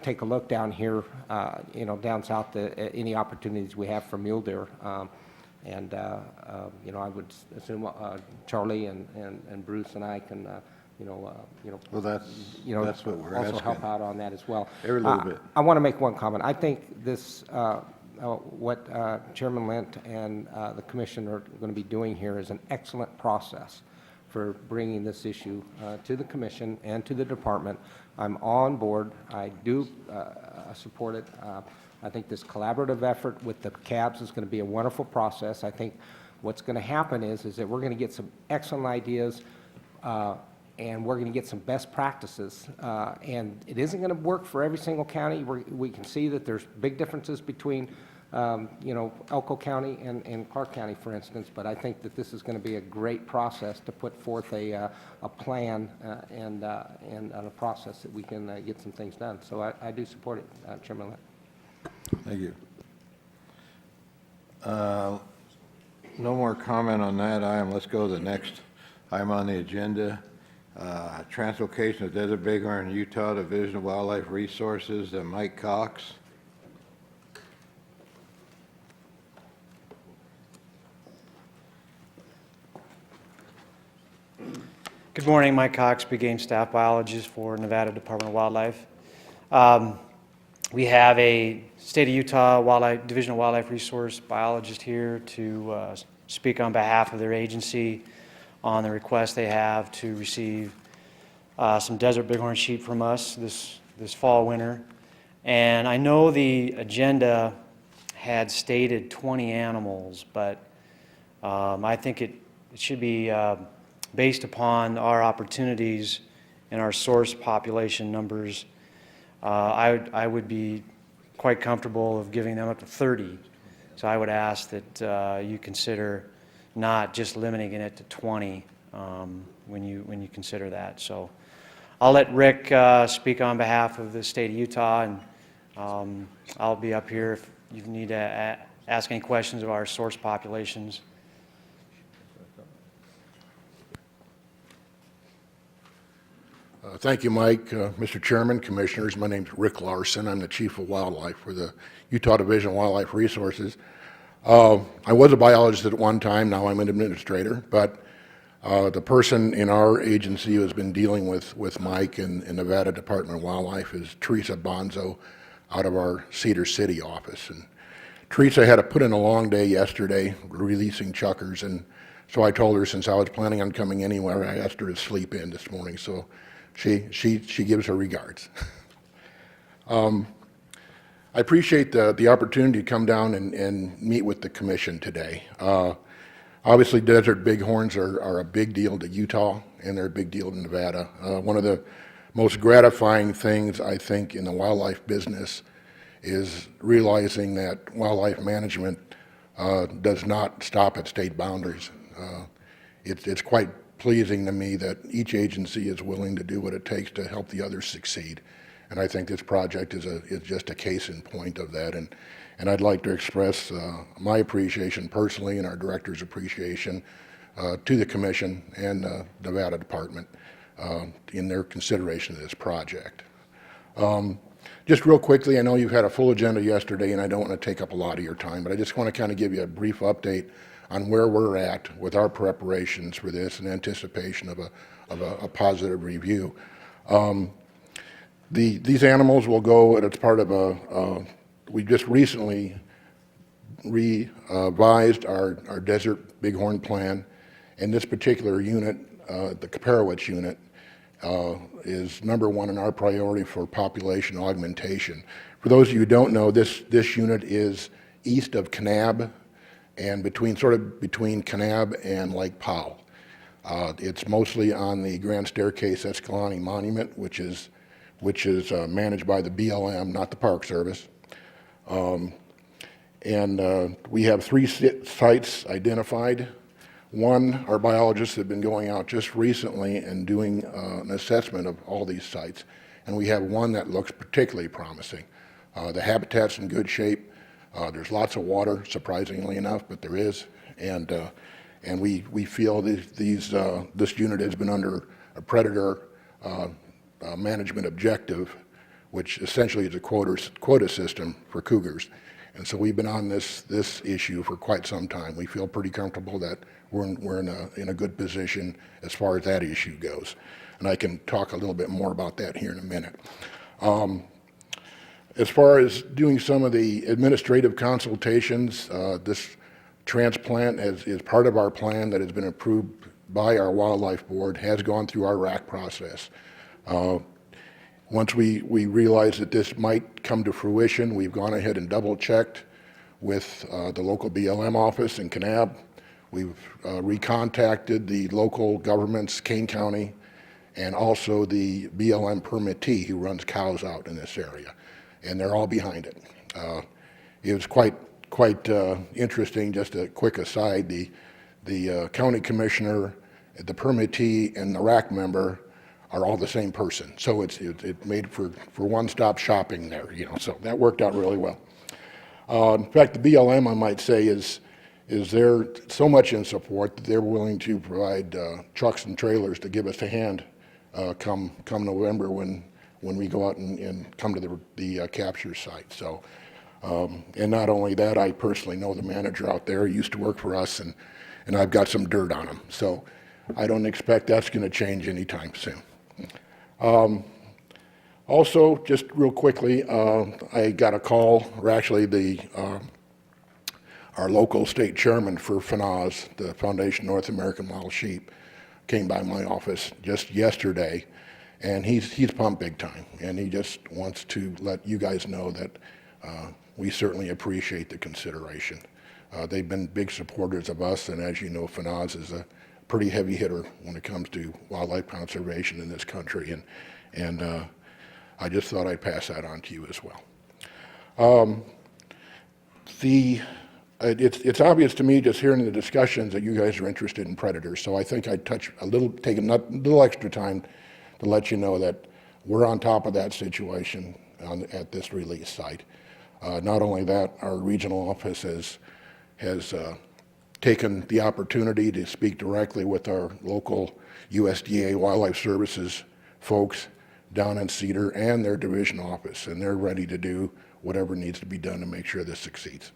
take a look down here, down south, any opportunities we have for mule deer. I would assume Charlie and Bruce and I can, Well, that's what we're also asking. help out on that as well. Every little bit. I want to make one comment. I think this, what Chairman Lent and the Commission are going to be doing here is an excellent process for bringing this issue to the Commission and to the Department. I'm on board. I do support it. I think this collaborative effort with the cabs is going to be a wonderful process. I think what's going to happen is that we're going to get some excellent ideas, and we're going to get some best practices. And it isn't going to work for every single county. We can see that there's big differences between, Elko County and Clark County, for instance. But I think that this is going to be a great process to put forth a plan and a process that we can get some things done. So I do support it, Chairman Lent. Thank you. No more comment on that item. Let's go to the next item on the agenda. Translocation of Desert Bighorn, Utah Division of Wildlife Resources, Mike Cox. Good morning, Mike Cox, Big Game Staff Biologist for Nevada Department of Wildlife. We have a State of Utah Division of Wildlife Resource Biologist here to speak on behalf of their agency on the request they have to receive some desert bighorn sheep from us this fall, winter. And I know the agenda had stated 20 animals, but I think it should be based upon our opportunities and our source population numbers. I would be quite comfortable of giving them up to 30. So I would ask that you consider not just limiting it to 20 when you consider that. So I'll let Rick speak on behalf of the state of Utah, and I'll be up here you need to ask any questions of our source populations. Thank you, Mike. Mr. Chairman, Commissioners, my name's Rick Larson. I'm the Chief of Wildlife for the Utah Division of Wildlife Resources. I was a biologist at one time, now I'm an administrator, but the person in our agency who has been dealing with Mike and Nevada Department of Wildlife is Teresa Bonzo out of our Cedar City office. And Teresa had to put in a long day yesterday releasing chukars, and so I told her since I was planning on coming anywhere, I asked her to sleep in this morning, so she gives her regards. I appreciate the opportunity to come down and meet with the commission today. Obviously, desert bighorns are a big deal to Utah, and they're a big deal to Nevada. One of the most gratifying things, I think, in the wildlife business is realizing that wildlife management does not stop at state boundaries. It's quite pleasing to me that each agency is willing to do what it takes to help the others succeed. And I think this project is just a case in point of that. And I'd like to express my appreciation personally and our director's appreciation to the commission and the Nevada Department in their consideration of this project. Just real quickly, I know you had a full agenda yesterday and I don't want to take up a lot of your time, but I just want to kind of give you a brief update on where we're at with our preparations for this in anticipation of a positive review. These animals will go, and it's part of we just recently revised our desert bighorn plan, and this particular unit, the Kaparowitz unit, is number one in our priority for population augmentation. For those of you who don't know, this unit is east of Kanab and between Kanab and Lake Powell. It's mostly on the Grand Staircase Escalante Monument, which is managed by the BLM, not the Park Service. We have 3 sites identified. One, our biologists have been going out just recently and doing an assessment of all these sites, and we have one that looks particularly promising. The habitat's in good shape. There's lots of water, surprisingly enough, but there is, and we feel this unit has been under a predator management objective, which essentially is a quota system for cougars. And so we've been on this issue for quite some time. We feel pretty comfortable that we're in a good position as far as that issue goes. And I can talk a little bit more about that here in a minute. As far as doing some of the administrative consultations, this transplant is part of our plan that has been approved by our wildlife board, has gone through our RAC process. Once we realized that this might come to fruition, we've gone ahead and double-checked with the local BLM office in Kanab. We've recontacted the local governments, Kane County, and also the BLM permittee who runs cows out in this area, and they're all behind it. It was quite interesting. Just a quick aside: the county commissioner, the permittee, and the RAC member are all the same person. So it made for one-stop shopping there, so that worked out really well. In fact, the BLM, I might say, is there so much in support that they're willing to provide trucks and trailers to give us a hand come November when we go out and come to the capture site. So, and not only that, I personally know the manager out there. He used to work for us, and I've got some dirt on him. So I don't expect that's going to change anytime soon. Also, just real quickly, I got a call, or actually our local state chairman for FNAS, the Foundation North American Wild Sheep, came by my office just yesterday, and he's pumped big time, and he just wants to let you guys know that we certainly appreciate the consideration. They've been big supporters of us, and as you know, FNAS is a pretty heavy hitter when it comes to wildlife conservation in this country, and I just thought I'd pass that on to you as well. It's obvious to me just hearing the discussions that you guys are interested in predators, so I think I'd take a little extra time to let you know that we're on top of that situation at this release site. Not only that, our regional office has taken the opportunity to speak directly with our local USDA Wildlife Services folks down in Cedar and their division office, and they're ready to do whatever needs to be done to make sure this succeeds.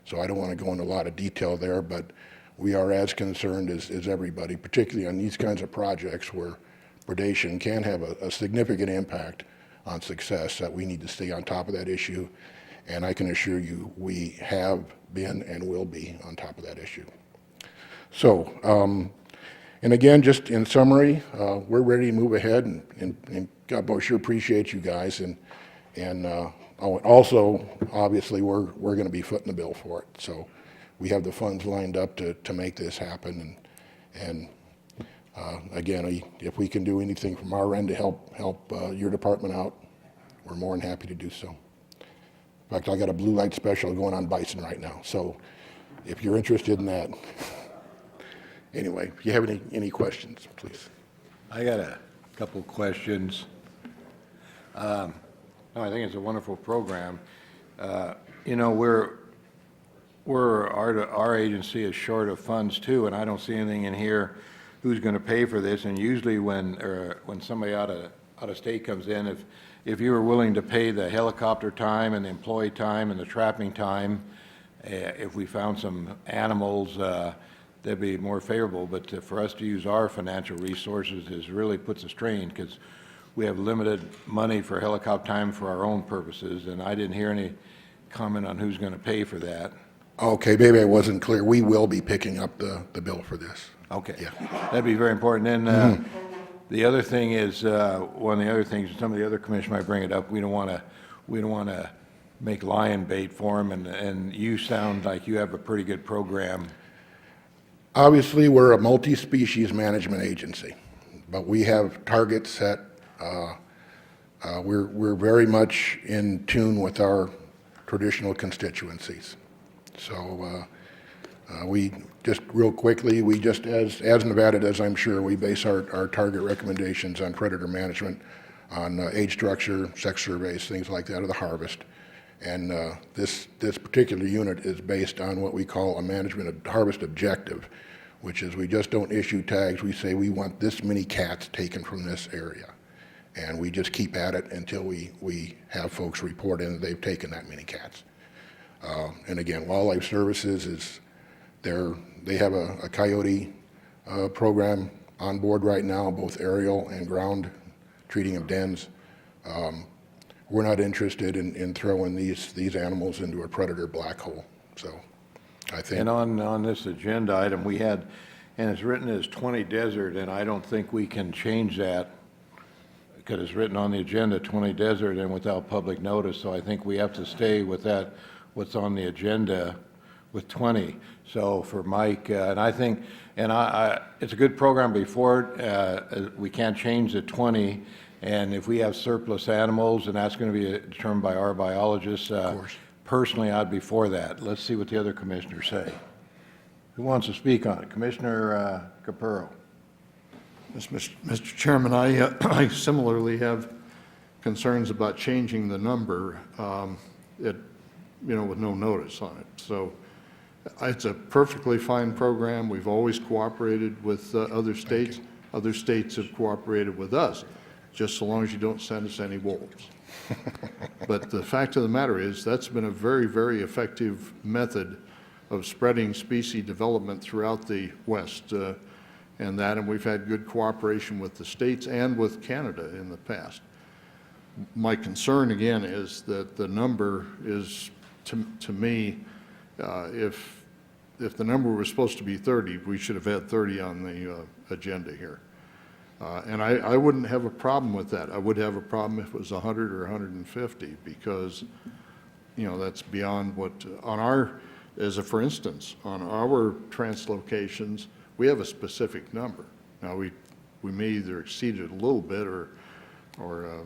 So I don't want to go into a lot of detail there, but we are as concerned as everybody, particularly on these kinds of projects where predation can have a significant impact on success, that we need to stay on top of that issue. And I can assure you, we have been and will be on top of that issue. So, and again, just in summary, we're ready to move ahead, and God, I sure appreciate you guys. And also, obviously, we're going to be footing the bill for it. So we have the funds lined up to make this happen. And again, if we can do anything from our end to help your department out, we're more than happy to do so. In fact, I got a blue light special going on bison right now. So if you're interested in that, anyway, if you have any questions, please. I got a couple questions. No, I think it's a wonderful program. You know, our agency is short of funds too, and I don't see anything in here who's going to pay for this. And usually when somebody out of state comes in, if you were willing to pay the helicopter time and the employee time and the trapping time, if we found some animals, that'd be more favorable. But for us to use our financial resources really puts a strain, because we have limited money for helicopter time for our own purposes, and I didn't hear any comment on who's going to pay for that. Okay, maybe I wasn't clear. We will be picking up the bill for this. Okay. Yeah. That'd be very important. And the other thing is, one of the other things, some of the other commissioners might bring it up, we don't want to make lion bait for them, and you sound like you have a pretty good program. Obviously, we're a multi-species management agency, but we have targets set. We're very much in tune with our traditional constituencies. So we just real quickly, we just, as Nevada does, I'm sure, we base our target recommendations on predator management, on age structure, sex surveys, things like that of the harvest. And this particular unit is based on what we call a management of harvest objective, which is we just don't issue tags. We say we want this many cats taken from this area. And we just keep at it until we have folks report in that they've taken that many cats. And again, Wildlife Services they have a coyote program on board right now, both aerial and ground treating of dens. We're not interested in throwing these animals into a predator black hole. So I think. And on this agenda item, we had, and it's written as 20 desert, and I don't think we can change that, because it's written on the agenda, 20 desert, and without public notice. So I think we have to stay with that, what's on the agenda with 20. So for Mike, and I think, and it's a good program before we can't change the 20. And if we have surplus animals, and that's going to be determined by our biologists, personally, I'd be for that. Let's see what the other commissioners say. Who wants to speak on it? Commissioner Capurro. Mr. Chairman, I similarly have concerns about changing the number, with no notice on it. So it's a perfectly fine program. We've always cooperated with other states. Other states have cooperated with us, just so long as you don't send us any wolves. But the fact of the matter is, that's been a very, very effective method of spreading species development throughout the West. And we've had good cooperation with the states and with Canada in the past. My concern, again, is that the number is, to me, if the number was supposed to be 30, we should have had 30 on the agenda here. And I wouldn't have a problem with that. I would have a problem if it was 100 or 150, because, that's beyond what, for instance, on our translocations, we have a specific number. Now, we may either exceed it a little bit or a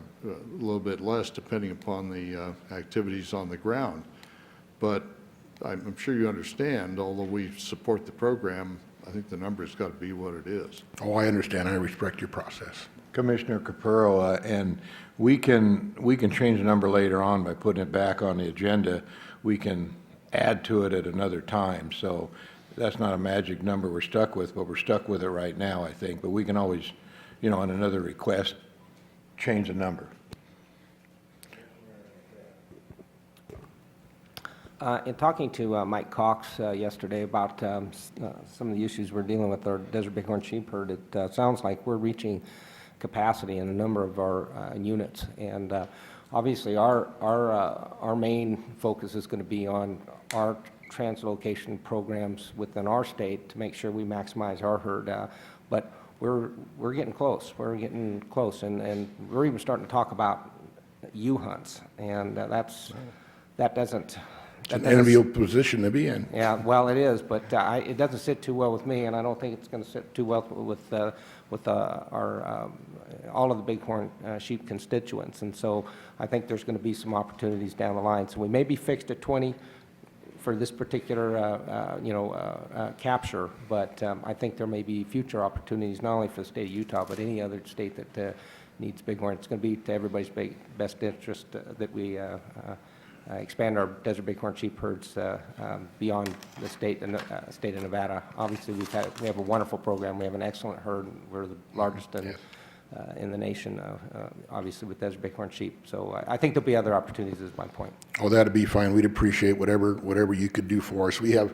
little bit less, depending upon the activities on the ground. But I'm sure you understand, although we support the program, I think the number's got to be what it is. Oh, I understand. I respect your process. Commissioner Capurro, and we can change the number later on by putting it back on the agenda. We can add to it at another time, so that's not a magic number we're stuck with, but we're stuck with it right now, I think. But we can always, on another request, change the number. In talking to Mike Cox yesterday about some of the issues we're dealing with our Desert Bighorn sheep herd, it sounds like we're reaching capacity in a number of our units. And obviously, our main focus is going to be on our translocation programs within our state to make sure we maximize our herd. But we're getting close. We're getting close, and we're even starting to talk about U-hunts, and that doesn't. It's an enviable position to be in. Yeah, well, it is, but it doesn't sit too well with me, and I don't think it's going to sit too well with our all of the bighorn sheep constituents. And so I think there's going to be some opportunities down the line. So we may be fixed at 20 for this particular capture, but I think there may be future opportunities not only for the state of Utah but any other state that needs bighorn. It's going to be to everybody's best interest that we expand our desert bighorn sheep herds beyond the state of Nevada. Obviously, we have a wonderful program. We have an excellent herd. We're the largest in the nation, obviously, with desert bighorn sheep. So I think there'll be other opportunities, is my point. Oh, that'd be fine. We'd appreciate whatever you could do for us. We have,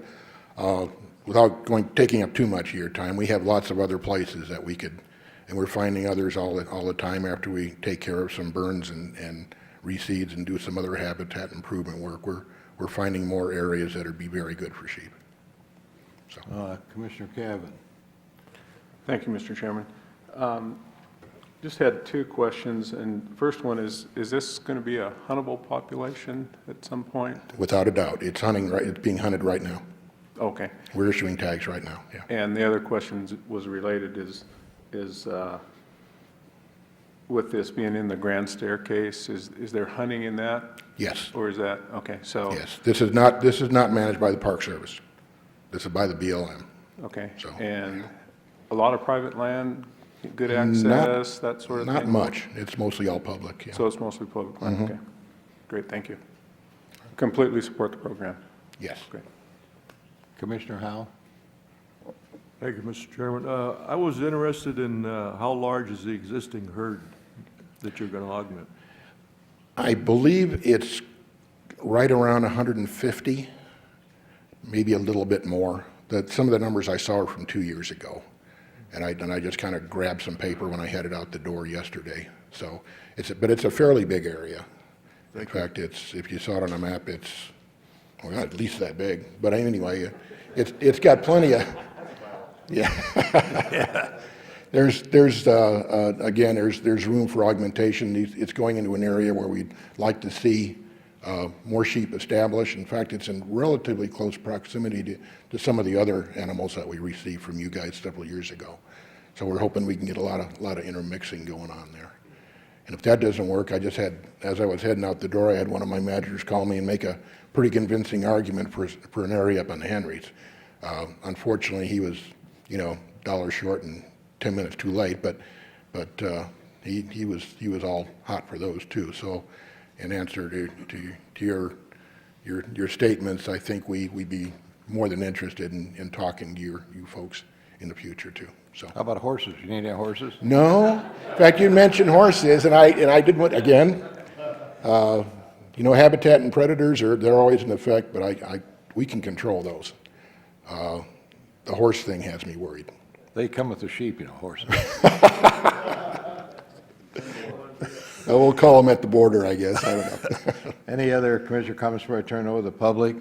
without taking up too much of your time, we have lots of other places that we could, and we're finding others all the time after we take care of some burns and reseeds and do some other habitat improvement work. We're finding more areas that would be very good for sheep. So, Commissioner Cavan. Thank you, Mr. Chairman. Just had two questions, and the first one is this going to be a huntable population at some point? without a doubt, it's being hunted right now. Okay. We're issuing tags right now, yeah. And the other question was related is with this being in the grand staircase, is there hunting in that? Yes. Or is that, okay, so. Yes, this is not managed by the Park Service. This is by the BLM. Okay, So, and a lot of private land, good access, that sort of thing? Not much. It's mostly all public, yeah. So it's mostly public land, okay. Great, thank you. Completely support the program. Yes. Great. Commissioner Howell. Thank you, Mr. Chairman. I was interested in how large is the existing herd that you're going to augment? I believe it's right around 150, maybe a little bit more. Some of the numbers I saw are from 2 years ago, and I just kind of grabbed some paper when I headed out the door yesterday. So but it's a fairly big area. In fact, if you saw it on a map, it's at least that big. But anyway, it's got plenty of. Yeah. There's room for augmentation. It's going into an area where we'd like to see more sheep established. In fact, it's in relatively close proximity to some of the other animals that we received from you guys several years ago. So we're hoping we can get a lot of intermixing going on there. And if that doesn't work, as I was heading out the door, I had one of my managers call me and make a pretty convincing argument for an area up on the Henrys. Unfortunately, he was, $1 short and 10 minutes too late, but he was all hot for those too. So, in answer to your statements, I think we'd be more than interested in talking to you folks in the future too. So. How about horses? You need any horses? No. In fact, you mentioned horses, and I did what again. Habitat and predators they're always in effect, but we can control those. The horse thing has me worried. They come with the sheep, horses. We'll call them at the border, I guess. I don't know. Any other commissioner comments before I turn it over to the public?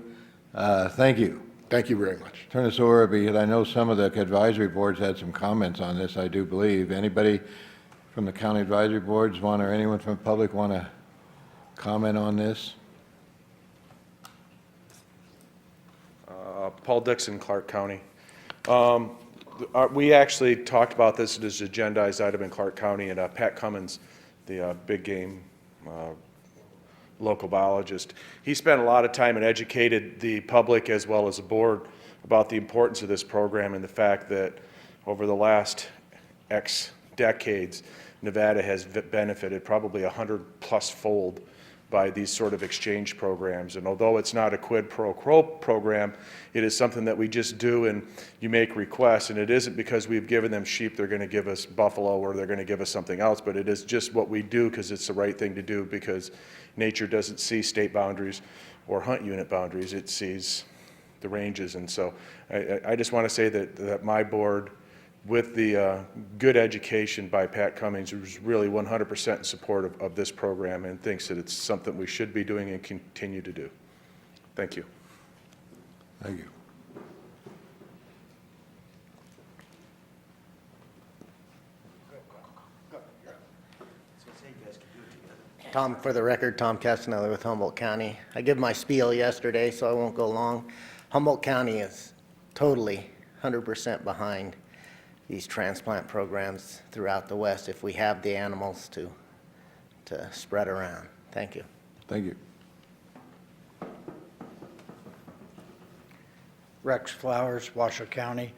Thank you. Thank you very much. Turn this over because I know some of the advisory boards had some comments on this, I do believe. Anybody from the county advisory boards or anyone from the public want to comment on this? Paul Dixon, Clark County. We actually talked about this as an agendized item in Clark County, and Pat Cummins, the big game local biologist, he spent a lot of time and educated the public as well as the board about the importance of this program and the fact that over the last X decades, Nevada has benefited probably 100+ fold by these sort of exchange programs. And although it's not a quid pro quo program, it is something that we just do, and you make requests, and it isn't because we've given them sheep, they're going to give us buffalo, or they're going to give us something else, but it is just what we do because it's the right thing to do, because nature doesn't see state boundaries or hunt unit boundaries, it sees the ranges. And so I just want to say that my board, with the good education by Pat Cummings, who's really 100% in support of this program and thinks that it's something we should be doing and continue to do. Thank you. Thank you. Tom, for the record, Tom Castanelli with Humboldt County. I gave my spiel yesterday, so I won't go long. Humboldt County is totally 100% behind these transplant programs throughout the West if we have the animals to spread around. Thank you. Thank you. Rex Flowers, Washoe County.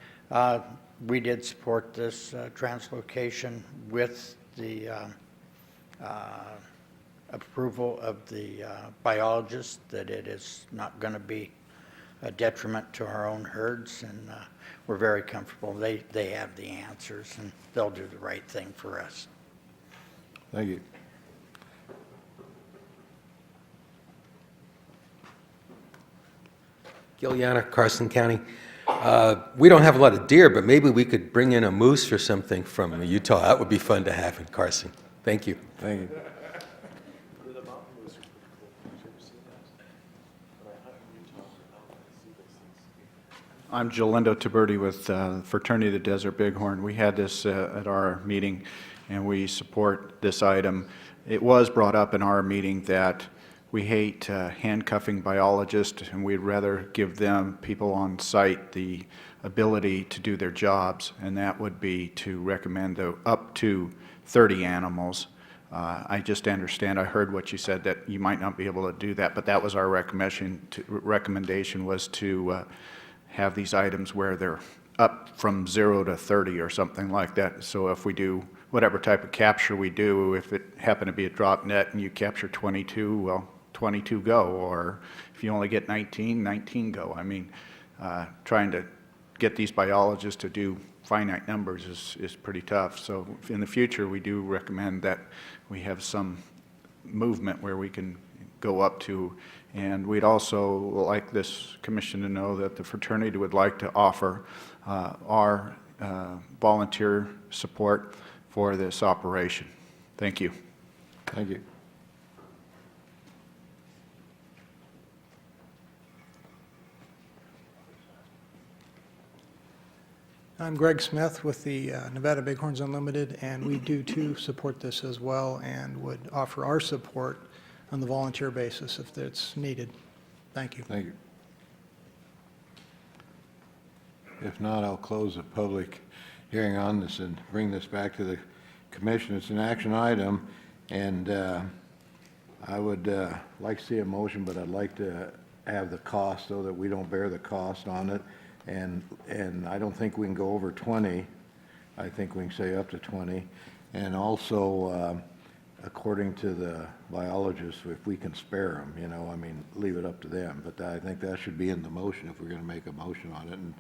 We did support this translocation with the approval of the biologist that it is not going to be a detriment to our own herds, and we're very comfortable. They have the answers, and they'll do the right thing for us. Thank you. Gil Yannick, Carson County. We don't have a lot of deer, but maybe we could bring in a moose or something from Utah. That would be fun to have in Carson. Thank you. Thank you. I'm Jolindo Tiberti with Fraternity of the Desert Bighorn. We had this at our meeting, and we support this item. It was brought up in our meeting that we hate handcuffing biologists, and we'd rather give them, people on site, the ability to do their jobs, and that would be to recommend up to 30 animals. I just understand, I heard what you said, that you might not be able to do that, but that was our recommendation was to have these items where they're up from 0 to 30 or something like that. So if we do whatever type of capture we do, if it happened to be a drop net and you capture 22, well, 22 go, or if you only get 19, 19 go. I mean, trying to get these biologists to do finite numbers is pretty tough. So in the future, we do recommend that we have some movement where we can go up to. And we'd also like this commission to know that the fraternity would like to offer our volunteer support for this operation. Thank you. Thank you. I'm Greg Smith with the Nevada Bighorns Unlimited, and we do too support this as well and would offer our support on the volunteer basis if it's needed. Thank you. Thank you. If not, I'll close the public hearing on this and bring this back to the commission. It's an action item, and I would like to see a motion, but I'd like to have the cost so that we don't bear the cost on it. And I don't think we can go over 20. I think we can say up to 20. And also, according to the biologists, if we can spare them, you know, I mean, leave it up to them. But I think that should be in the motion if we're going to make a motion on it. And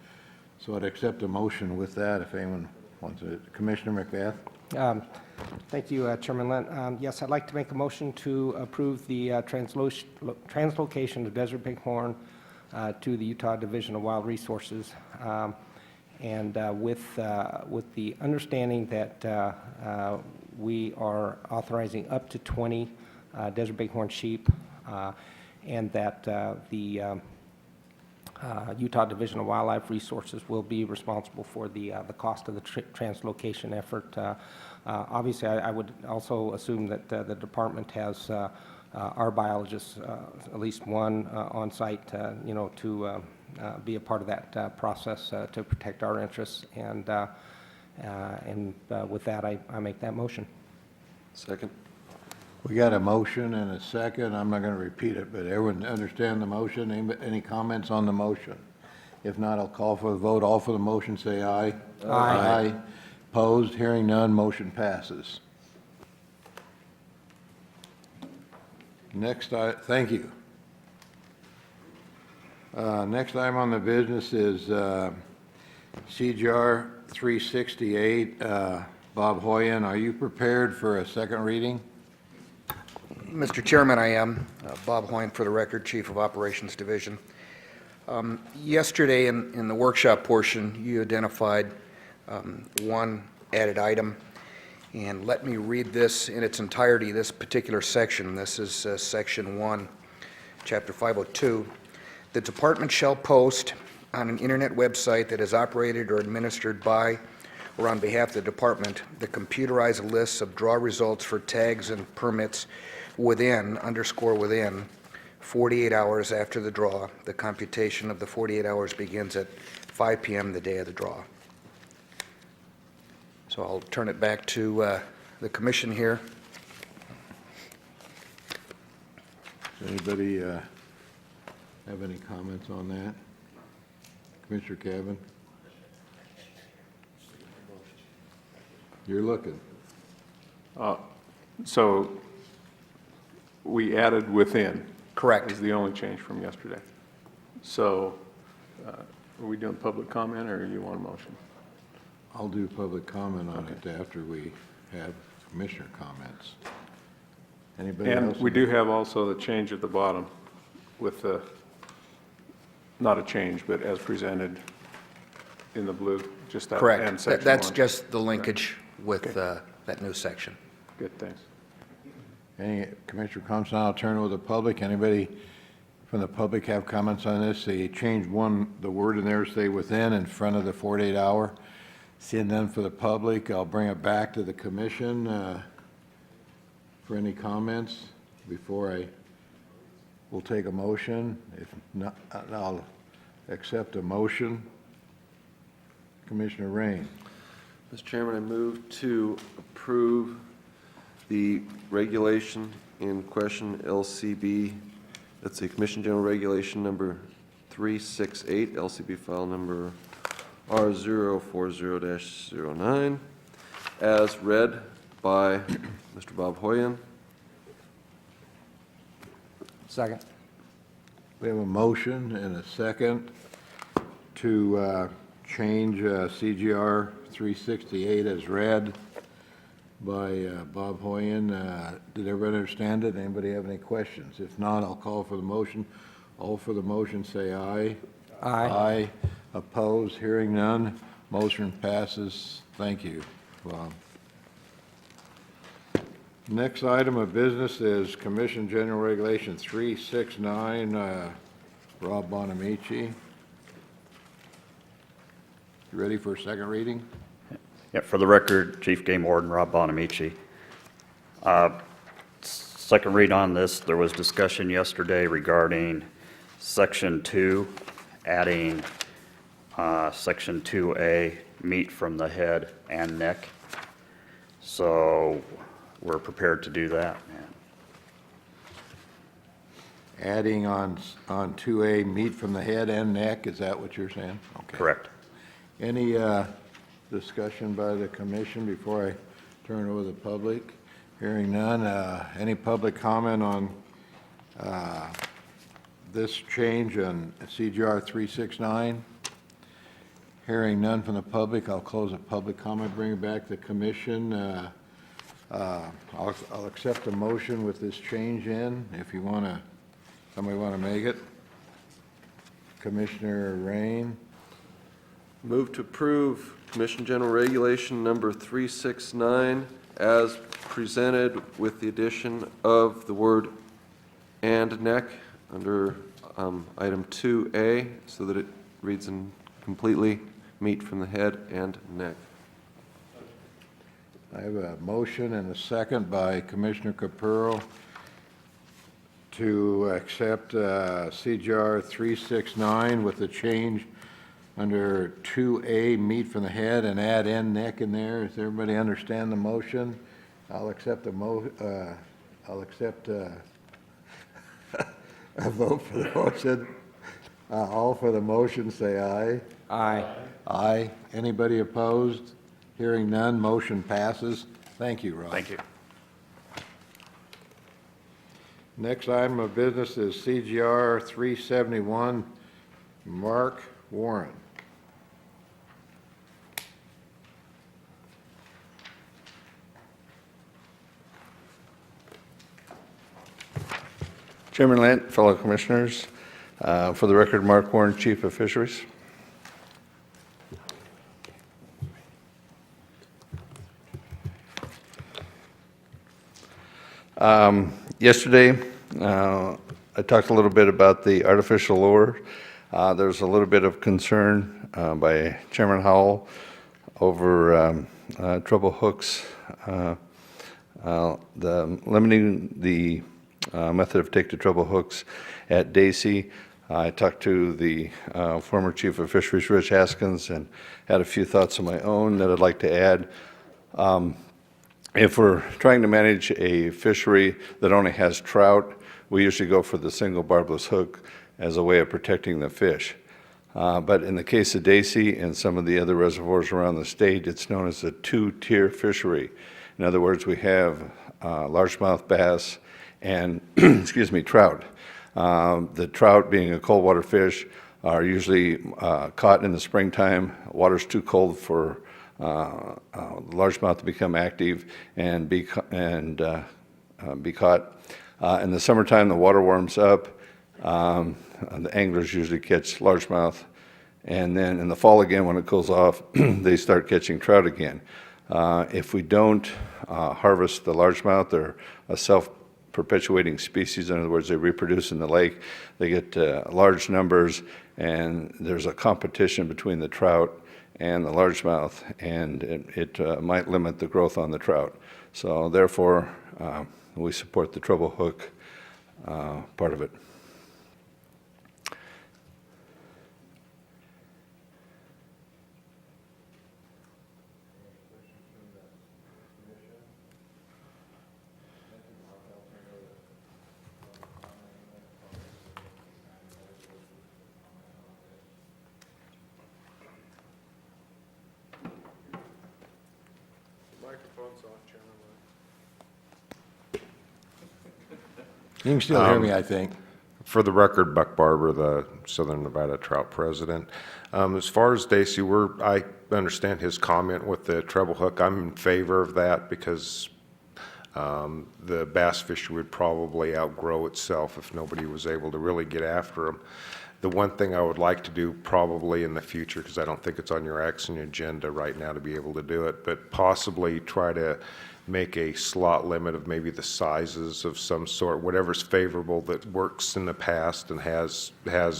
so I'd accept a motion with that if anyone wants it. Commissioner McBath? Thank you, Chairman Lent. Yes, I'd like to make a motion to approve the translocation of Desert Bighorn to the Utah Division of Wild Resources, and with the understanding that we are authorizing up to 20 Desert Bighorn sheep, and that the Utah Division of Wildlife Resources will be responsible for the cost of the translocation effort. Obviously, I would also assume that the department has our biologists, at least one on site, you know, to be a part of that process to protect our interests. And with that, I make that motion. Second. We got a motion and a second. I'm not going to repeat it, but everyone understand the motion? Any comments on the motion? If not, I'll call for the vote. All for the motion, say aye. Aye. Opposed? Hearing none, motion passes. Thank you. Next item on the business is CGR 368. Bob Hoyen, are you prepared for a second reading? Mr. Chairman, I am. Bob Hoyne, for the record, Chief of Operations Division. Yesterday, in the workshop portion, you identified one added item, and let me read this in its entirety, this particular section. This is Section 1, Chapter 502. The department shall post on an internet website that is operated or administered by or on behalf of the department the computerized lists of draw results for tags and permits within 48 hours after the draw. The computation of the 48 hours begins at 5 p.m. the day of the draw. So I'll turn it back to the commission here. Does anybody have any comments on that? Commissioner Cavan? You're looking. So we added within. Correct. Is the only change from yesterday. So are we doing public comment, or you want a motion? I'll do public comment on it after we have commissioner comments. Anybody else? And we do have also the change at the bottom with the, not a change, but as presented in the blue, just that. And Correct. section That's one. just the linkage with that new section. Good, thanks. Any commissioner comments? Now I'll turn it over to the public. Anybody from the public have comments on this? They changed the word in there, say within, in front of the 48-hour. Seeing none for the public, I'll bring it back to the commission for any comments before we'll take a motion. If not, I'll accept a motion. Commissioner Rain. Mr. Chairman, I move to approve the regulation in question, LCB, that's the Commission General Regulation number 368, LCB file number R040-09, as read by Mr. Bob Hoyen. Second. We have a motion and a second to change CGR 368 as read by Bob Hoyen. Did everybody understand it? Anybody have any questions? If not, I'll call for the motion. All for the motion say aye. Aye. Aye. Opposed? Hearing none. Motion passes. Thank you, Bob. Next item of business is Commission General Regulation 369, Rob Bonamici. You ready for a second reading? Yeah, for the record, Chief Game Warden Rob Bonamici. Second read on this, there was discussion yesterday regarding Section 2, adding Section 2A, meat from the head and neck. So we're prepared to do that. Adding on 2A, meat from the head and neck, is that what you're saying? Okay. Correct. Any discussion by the commission before I turn it over to the public? Hearing none. Any public comment on this change on CGR 369? Hearing none from the public, I'll close the public comment, bring it back to the commission. I'll accept a motion with this change in, if you want to, somebody want to make it? Commissioner Rain? Move to approve Commission General Regulation number 369 as presented with the addition of the word "and neck" under item 2A, so that it reads in completely, meat from the head and neck. I have a motion and a second by Commissioner Capurro to accept CGR 369 with the change under 2A, meat from the head, and add "and neck" in there. Does everybody understand the motion? I'll accept a vote for the motion. All for the motion, say aye. Aye. Aye. Anybody opposed? Hearing none, motion passes. Thank you, Rob. Thank you. Next item of business is CGR 371, Mark Warren. Chairman Lent, fellow commissioners, for the record, Mark Warren, Chief of Fisheries. Yesterday, I talked a little bit about the artificial lure. There's a little bit of concern by Chairman Howell over treble hooks, limiting the method of take to treble hooks at Dacey. I talked to the former Chief of Fisheries, Rich Haskins, and had a few thoughts of my own that I'd like to add. If we're trying to manage a fishery that only has trout, we usually go for the single barbless hook as a way of protecting the fish. But in the case of Dacey and some of the other reservoirs around the state, it's known as a two-tier fishery. In other words, we have largemouth bass and, excuse me, trout. The trout, being a cold water fish, are usually caught in the springtime. Water's too cold for largemouth to become active and be caught. In the summertime, the water warms up. The anglers usually catch largemouth, and then in the fall again, when it cools off, they start catching trout again. If we don't harvest the largemouth, they're a self-perpetuating species. In other words, they reproduce in the lake. They get large numbers, and there's a competition between the trout and the largemouth, and it might limit the growth on the trout. So therefore, we support the treble hook part of it. Microphone's off, Chairman Lent. You can still hear me, I think. For the record, Buck Barber, the Southern Nevada Trout President. As far as Dacey, I understand his comment with the treble hook. I'm in favor of that because the bass fishery would probably outgrow itself if nobody was able to really get after them. The one thing I would like to do probably in the future, because I don't think it's on your action agenda right now to be able to do it, but possibly try to make a slot limit of maybe the sizes of some sort, whatever's favorable that works in the past and has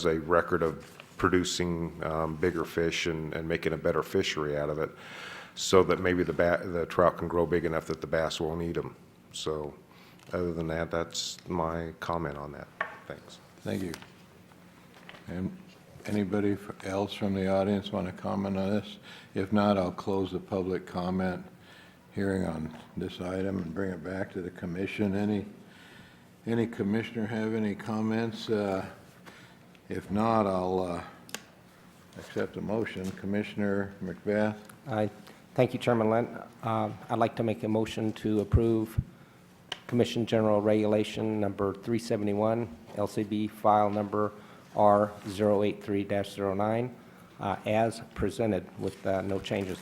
a record of producing bigger fish and making a better fishery out of it, so that maybe the trout can grow big enough that the bass won't eat them. So other than that, that's my comment on that. Thanks. Thank you. And anybody else from the audience want to comment on this? If not, I'll close the public comment hearing on this item and bring it back to the commission. Any commissioner have any comments? If not, I'll accept the motion. Commissioner Macbeth? Aye. Thank you, Chairman Lent. I'd like to make a motion to approve Commission General Regulation number 371, LCB file number R083-09, as presented with no changes.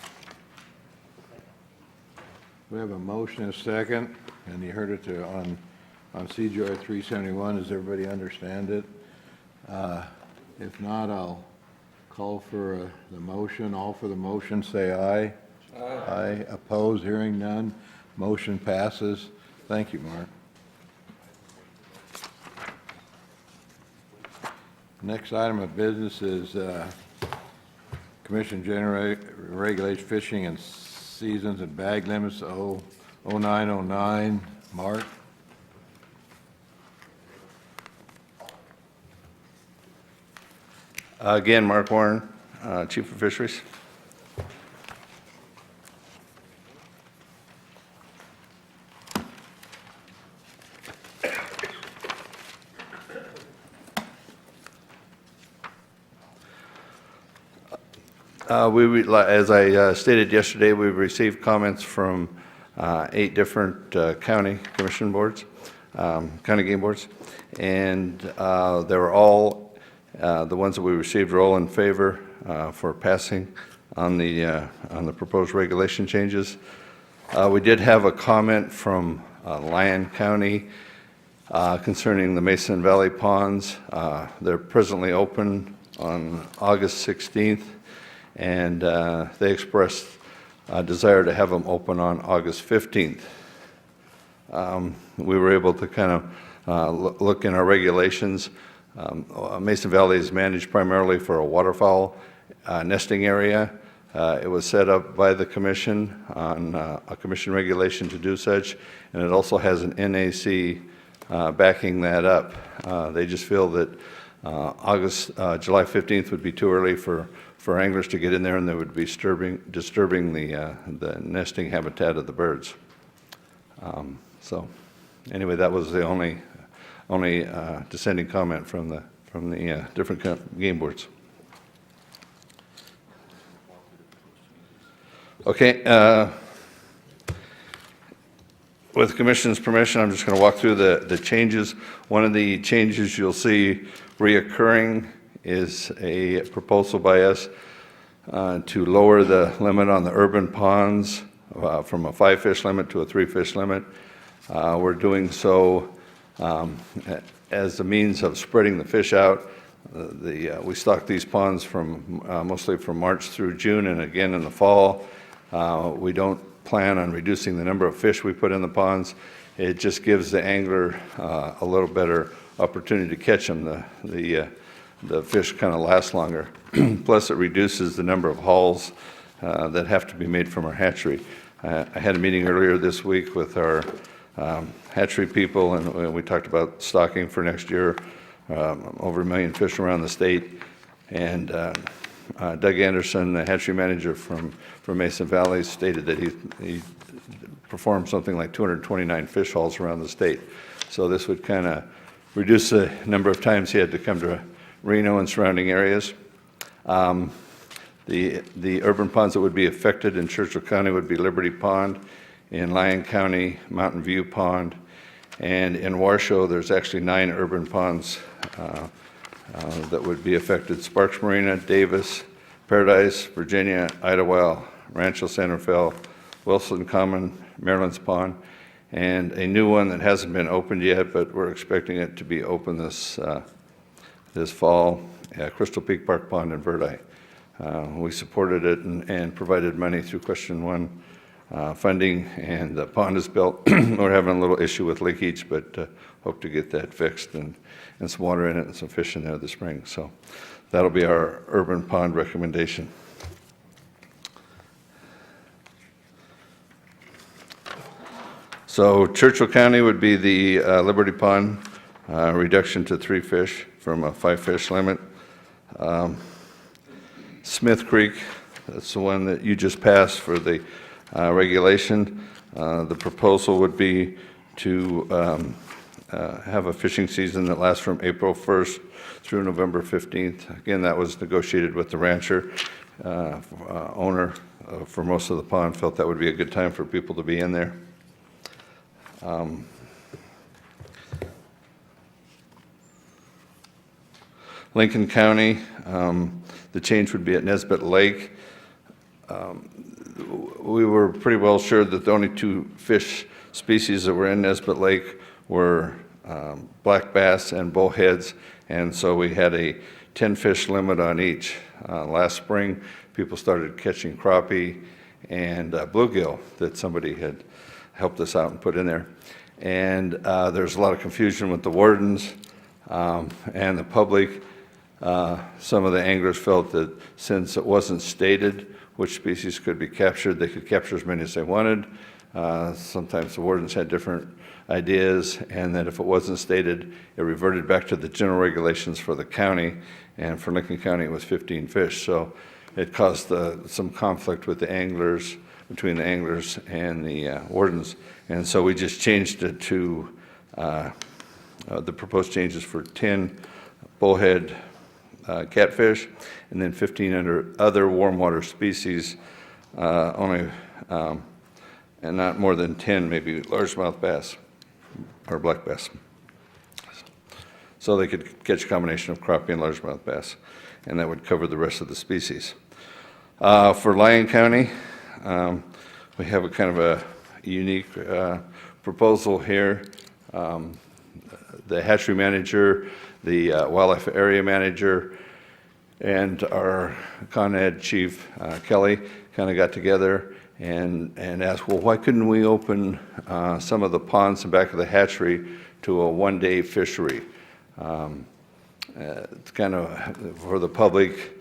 We have a motion and a second, and you heard it on CGR 371. Does everybody understand it? If not, I'll call for the motion. All for the motion, say aye. Aye. Aye. Opposed? Hearing none. Motion passes. Thank you, Mark. Next item of business is Commission Regulates Fishing and Seasons and Bag Limits 0909. Mark? Again, Mark Warren, Chief of Fisheries. As I stated yesterday, we've received comments from 8 different county commission boards. county game boards, and they were all, the ones that we received are all in favor for passing on the proposed regulation changes. We did have a comment from Lyon County concerning the Mason Valley ponds. They're presently open on August 16th, and they expressed a desire to have them open on August 15th. We were able to kind of look in our regulations. Mason Valley is managed primarily for a waterfowl nesting area. It was set up by the commission on a commission regulation to do such, and it also has an NAC backing that up. They just feel that July 15th would be too early for anglers to get in there, and they would be disturbing the nesting habitat of the birds. So anyway, that was the only dissenting comment from the different game boards. Okay, with the commission's permission, I'm just going to walk through the changes. One of the changes you'll see reoccurring is a proposal by us to lower the limit on the urban ponds from a 5-fish limit to a 3-fish limit. We're doing so as a means of spreading the fish out. We stock these ponds from mostly from March through June and again in the fall. We don't plan on reducing the number of fish we put in the ponds. It just gives the angler a little better opportunity to catch them. The fish kind of last longer. Plus, it reduces the number of hauls that have to be made from our hatchery. I had a meeting earlier this week with our hatchery people, and we talked about stocking for next year, over 1 million fish around the state. And Doug Anderson, the hatchery manager from Mason Valley, stated that he performed something like 229 fish hauls around the state. So this would kind of reduce the number of times he had to come to Reno and surrounding areas. The urban ponds that would be affected in Churchill County would be Liberty Pond, in Lyon County, Mountain View Pond, and in Washoe, there's actually 9 urban ponds that would be affected: Sparks Marina, Davis, Paradise, Virginia, Idlewild, Rancho San Rafael, Wilson Common, Maryland's Pond, and a new one that hasn't been opened yet, but we're expecting it to be open this fall, Crystal Peak Park Pond in Verdi. We supported it and provided money through Question 1 funding, and the pond is built. We're having a little issue with leakage, but hope to get that fixed and some water in it and some fish in there this spring. So that'll be our urban pond recommendation. So Churchill County would be the Liberty Pond reduction to 3 fish from a 5-fish limit. Smith Creek, that's the one that you just passed for the regulation. The proposal would be to have a fishing season that lasts from April 1st through November 15th. Again, that was negotiated with the rancher. Owner for most of the pond felt that would be a good time for people to be in there. Lincoln County, the change would be at Nesbitt Lake. We were pretty well sure that the only 2 fish species that were in Nesbitt Lake were black bass and bullheads, and so we had a 10-fish limit on each. Last spring, people started catching crappie and bluegill that somebody had helped us out and put in there. And there's a lot of confusion with the wardens and the public. Some of the anglers felt that since it wasn't stated which species could be captured, they could capture as many as they wanted. Sometimes the wardens had different ideas, and that if it wasn't stated, it reverted back to the general regulations for the county, and for Lincoln County it was 15 fish. So it caused some conflict with the anglers, between the anglers and the wardens, and so we just changed it to the proposed changes for 10 bullhead catfish, and then 15 under other warm water species, only and not more than 10, maybe largemouth bass. or black bass. So they could catch a combination of crappie and largemouth bass, and that would cover the rest of the species. For Lyon County, we have a kind of a unique proposal here. The hatchery manager, the wildlife area manager, and our Con Ed chief, Kelly, kind of got together and asked, well, why couldn't we open some of the ponds in back of the hatchery to a one-day fishery? It's kind of for the public,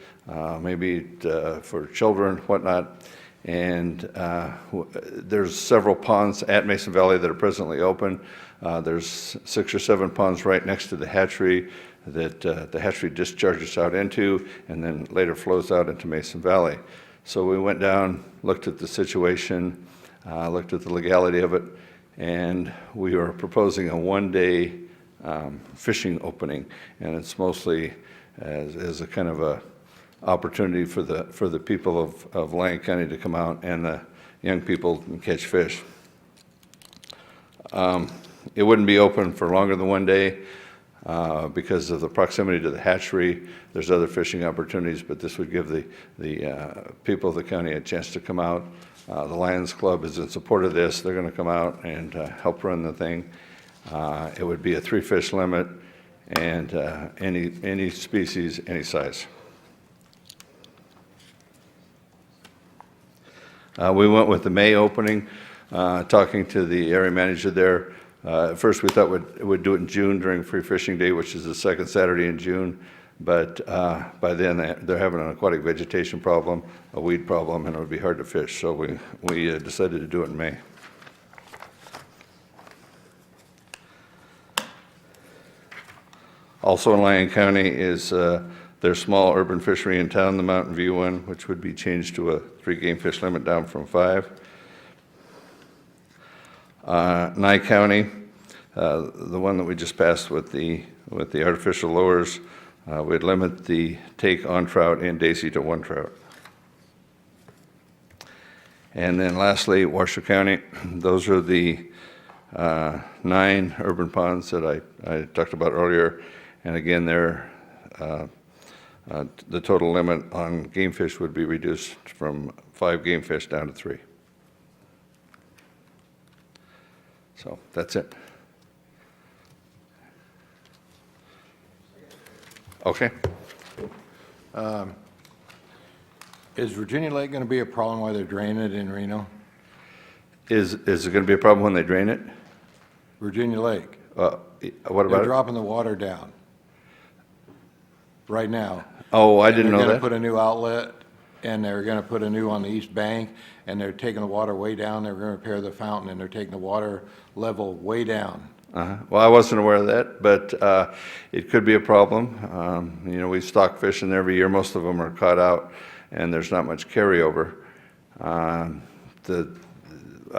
maybe for children, whatnot. And there's several ponds at Mason Valley that are presently open. There's 6 or 7 ponds right next to the hatchery that the hatchery discharges out into and then later flows out into Mason Valley. So we went down, looked at the situation, looked at the legality of it, and we are proposing a one-day fishing opening, and it's mostly as a kind of a opportunity for the people of Lyon County to come out and the young people can catch fish. It wouldn't be open for longer than one day because of the proximity to the hatchery. There's other fishing opportunities, but this would give the people of the county a chance to come out. The Lions Club is in support of this. They're going to come out and help run the thing. It would be a 3-fish limit and any species, any size. We went with the May opening, talking to the area manager there. At first we thought it would do it in June during Free Fishing Day, which is the second Saturday in June. But by then they're having an aquatic vegetation problem, a weed problem, and it would be hard to fish. So we decided to do it in May. Also in Lyon County is their small urban fishery in town, the Mountain View one, which would be changed to a 3 game fish limit down from 5. Nye County, the one that we just passed with the artificial lures, we'd limit the take on trout and daisy to 1 trout. And then lastly, Washoe County, those are the 9 urban ponds that I talked about earlier. And again, they're the total limit on game fish would be reduced from 5 game fish down to 3. So that's it. Okay. Is Virginia Lake going to be a problem while they're draining it in Reno? Is it going to be a problem when they drain it? Virginia Lake. What They're about it? dropping the water down right now. Oh, I didn't know They're going that. to put a new outlet, and they're going to put a new on the east bank, and they're taking the water way down. They're going to repair the fountain, and they're taking the water level way down. Well, I wasn't aware of that, but it could be a problem. You know, we stock fish in there every year. Most of them are caught out, and there's not much carryover. I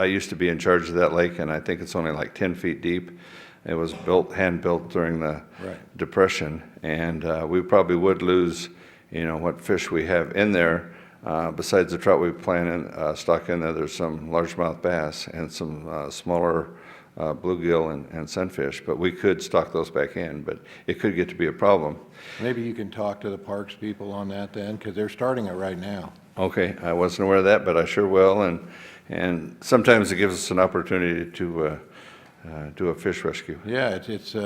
used to be in charge of that lake, and I think it's only like 10 feet deep. It was hand-built during the Depression, and we probably would lose, you know, what fish we have in there. Besides the trout we stock in there, there's some largemouth bass and some smaller bluegill and sunfish, but we could stock those back in, but it could get to be a problem. Maybe you can talk to the parks people on that then, because they're starting it right now. Okay, I wasn't aware of that, but I sure will, and sometimes it gives us an opportunity to do a fish rescue. Yeah, it's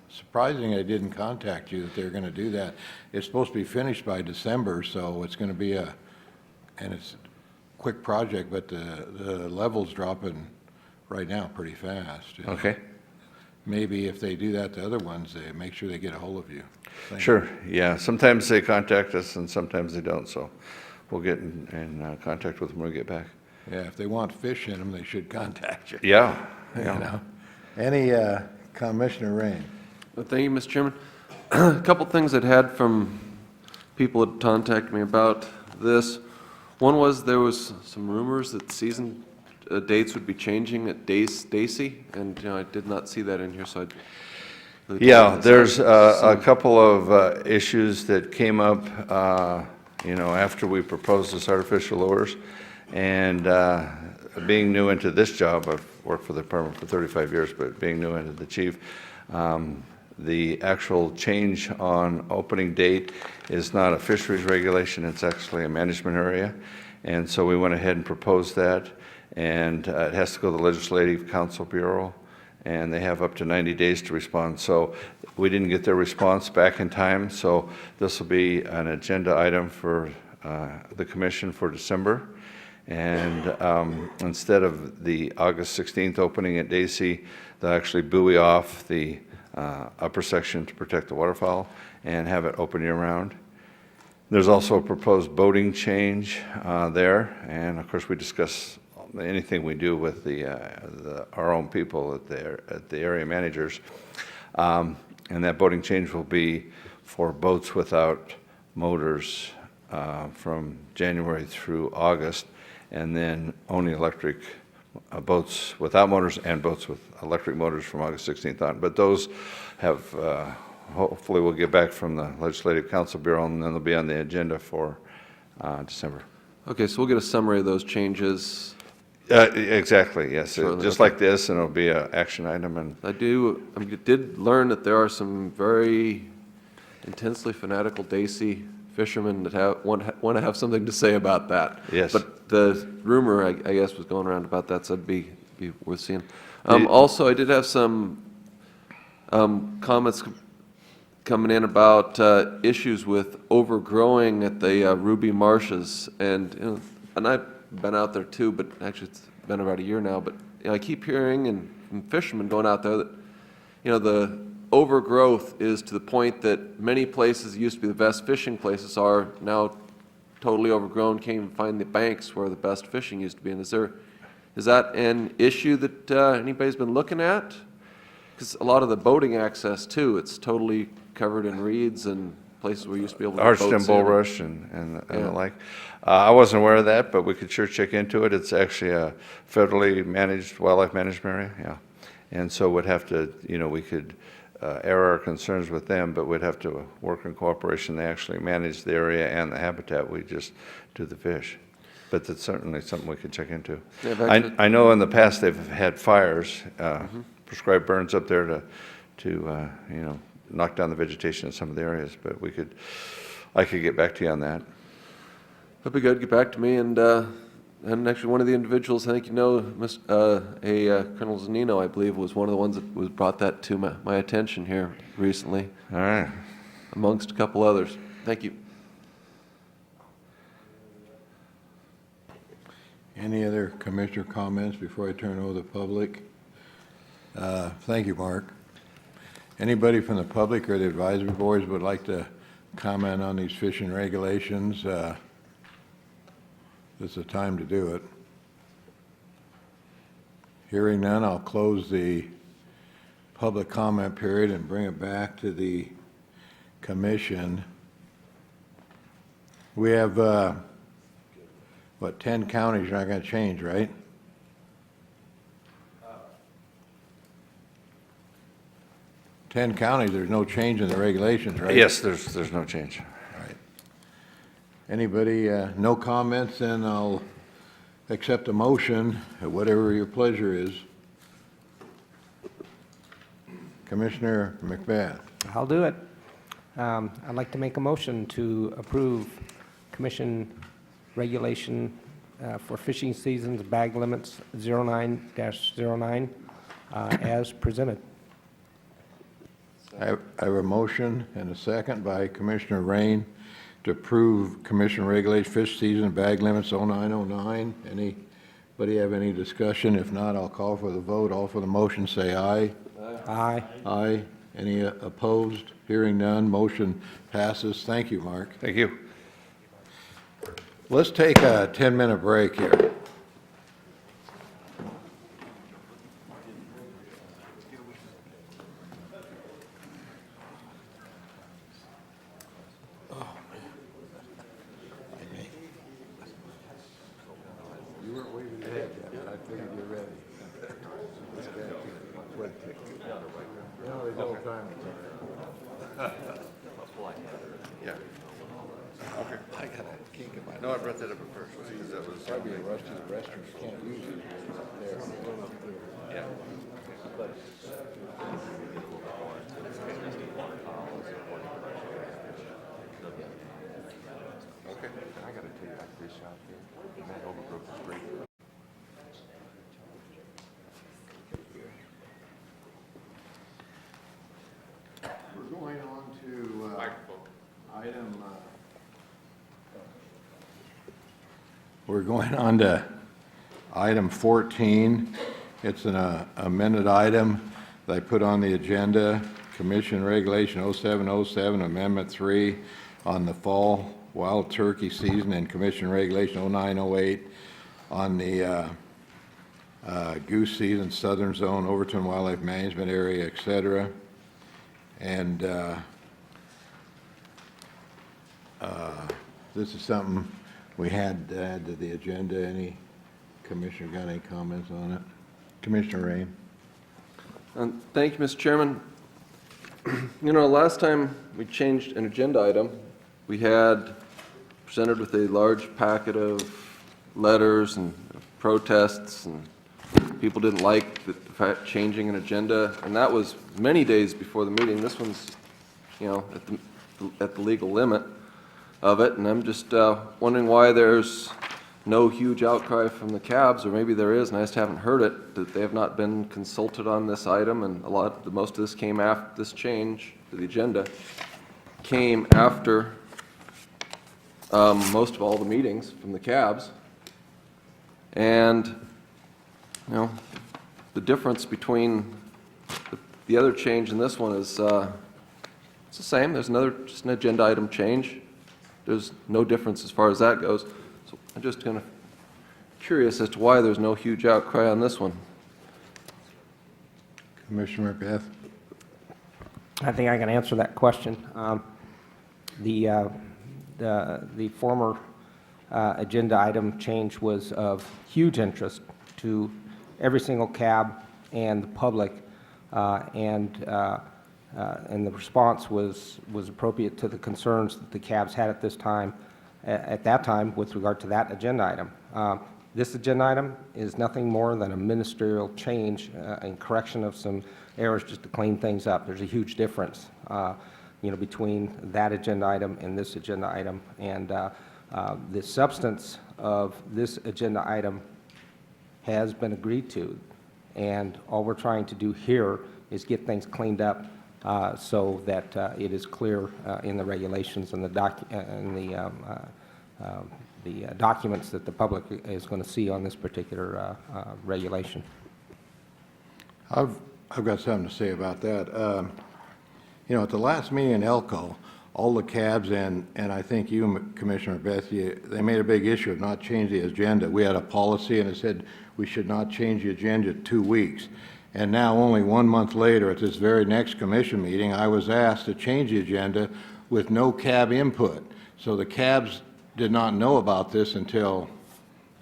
surprising they didn't contact you that they're going to do that. It's supposed to be finished by December, so it's going to be and it's a quick project, but the level's dropping right now pretty fast. You know. Okay. Maybe if they do that to other ones, they make sure they get a hold of you. Sure, yeah. Sometimes they contact us and sometimes they don't, so we'll get in contact with them when we get back. Yeah, if they want fish in them, they should contact you. Yeah. You know. Any, Commissioner Rain? Thank you, Mr. Chairman. A couple things I'd had from people that contacted me about this. One was there was some rumors that season dates would be changing at Daisy, and you know, I did not see that in here, so I'd... Yeah, there's a couple of issues that came up, you know, after we proposed this artificial lures, and being new into this job, worked for the department for 35 years, but being new into the chief, the actual change on opening date is not a fisheries regulation, it's actually a management area. And so we went ahead and proposed that, and it has to go to the Legislative Council Bureau, and they have up to 90 days to respond. So we didn't get their response back in time, so this will be an agenda item for the commission for December. And instead of the August 16th opening at Dacey, they'll actually buoy off the upper section to protect the waterfowl and have it open year-round. There's also a proposed boating change there, and of course we discuss anything we do with our own people at the area managers. And that boating change will be for boats without motors from January through August, and then only electric boats without motors and boats with electric motors from August 16th on. But those have, hopefully we'll get back from the Legislative Council Bureau, and then they'll be on the agenda for December. Okay, so we'll get a summary of those changes. Exactly, yes. Shortly, Just okay. like this, and it'll be an action item. And I did learn that there are some very intensely fanatical Dacey fishermen that want to have something to say about that. Yes. But the rumor, I guess, was going around about that, so it'd be worth seeing. Also, I did have some comments coming in about issues with overgrowing at the Ruby Marshes, and I've been out there too, but actually it's been about a year now. But I keep hearing from fishermen going out there that the overgrowth is to the point that many places that used to be the best fishing places are now totally overgrown. Can't even find the banks where the best fishing used to be. And is that an issue that anybody's been looking at? Because a lot of the boating access too, it's totally covered in reeds and places where you used to be able to Arched boat and sailing. bulrush and the like. I wasn't aware of that, but we could sure check into it. It's actually a federally managed wildlife management area, yeah. And so we'd have to, we could air our concerns with them, but we'd have to work in cooperation. They actually manage the area and the habitat. We just do the fish. But that's certainly something we could check into. Yeah, I know in the past they've had fires, prescribed burns up there to knock down the vegetation in some of the areas, but I could get back to you on that. That'd be good. Get back to me, and actually one of the individuals, I think Colonel Zanino, I believe, was one of the ones that brought that to my attention here recently. All right. Amongst a couple others. Thank you. Any other commissioner comments before I turn over to the public? Thank you, Mark. Anybody from the public or the advisory boards would like to comment on these fishing regulations? This is the time to do it. Hearing none, I'll close the public comment period and bring it back to the commission. We have, 10 counties you're not going to change, right? Ten counties, there's no change in the regulations, right? Yes, there's no change. Right. Anybody, no comments, then I'll accept a motion, whatever your pleasure is. Commissioner McBath. I'll do it. I'd like to make a motion to approve Commission regulation for fishing seasons bag limits 09-09 as presented. I have a motion and a second by Commissioner Rain to approve Commission regulation fish season bag limits 0909. Anybody have any discussion? If not, I'll call for the vote. All for the motion say aye. Aye. Aye. Any opposed? Hearing none, motion passes. Thank you, Mark. Thank you. Let's take a 10-minute break here. You weren't waving your head yet, but I figured you're ready. No, there's no time. Yeah. Okay. I got it. can't get my... No, I brought that up at first, because that was... Probably a rusty restrooms, can't use it there. Yeah. Okay. I gotta tell you, like this out there, Matt Overbrook is great. We're going on to, item, we're going on to item 14. It's an amended item that I put on the agenda, Commission Regulation 0707, Amendment 3 on the fall wild turkey season, and Commission Regulation 0908 on the goose season, Southern Zone, Overton Wildlife Management Area, et cetera. And this is something we had to add to the agenda. Any commissioner got any comments on it? Commissioner Rain. Thank you, Mr. Chairman. You know, last time we changed an agenda item, we had presented with a large packet of letters and protests, and people didn't like the fact changing an agenda, and that was many days before the meeting. This one's, you know, at the legal limit of it, and I'm just wondering why there's no huge outcry from the cabs, or maybe there is, and I just haven't heard it, that they have not been consulted on this item, and most of this came after this change to the agenda came after most of all the meetings from the cabs. And, you know, the difference between the other change and this one is it's the same. There's just an agenda item change. There's no difference as far as that goes. So I'm just kind of curious as to why there's no huge outcry on this one. Commissioner Beth. I think I can answer that question. The former agenda item change was of huge interest to every single cab and the public, and the response was appropriate to the concerns that the cabs had at this time, at that time, with regard to that agenda item. This agenda item is nothing more than a ministerial change and correction of some errors just to clean things up. There's a huge difference, you know, between that agenda item and this agenda item, and the substance of this agenda item has been agreed to, and all we're trying to do here is get things cleaned up so that it is clear in the regulations and the documents that the public is going to see on this particular regulation. I've got something to say about that. You know, at the last meeting in Elko, all the cabs and I think you, Commissioner Beth, they made a big issue of not changing the agenda. We had a policy and it said we should not change the agenda 2 weeks. And now, only 1 month later, at this very next commission meeting, I was asked to change the agenda with no cab input. So the cabs did not know about this until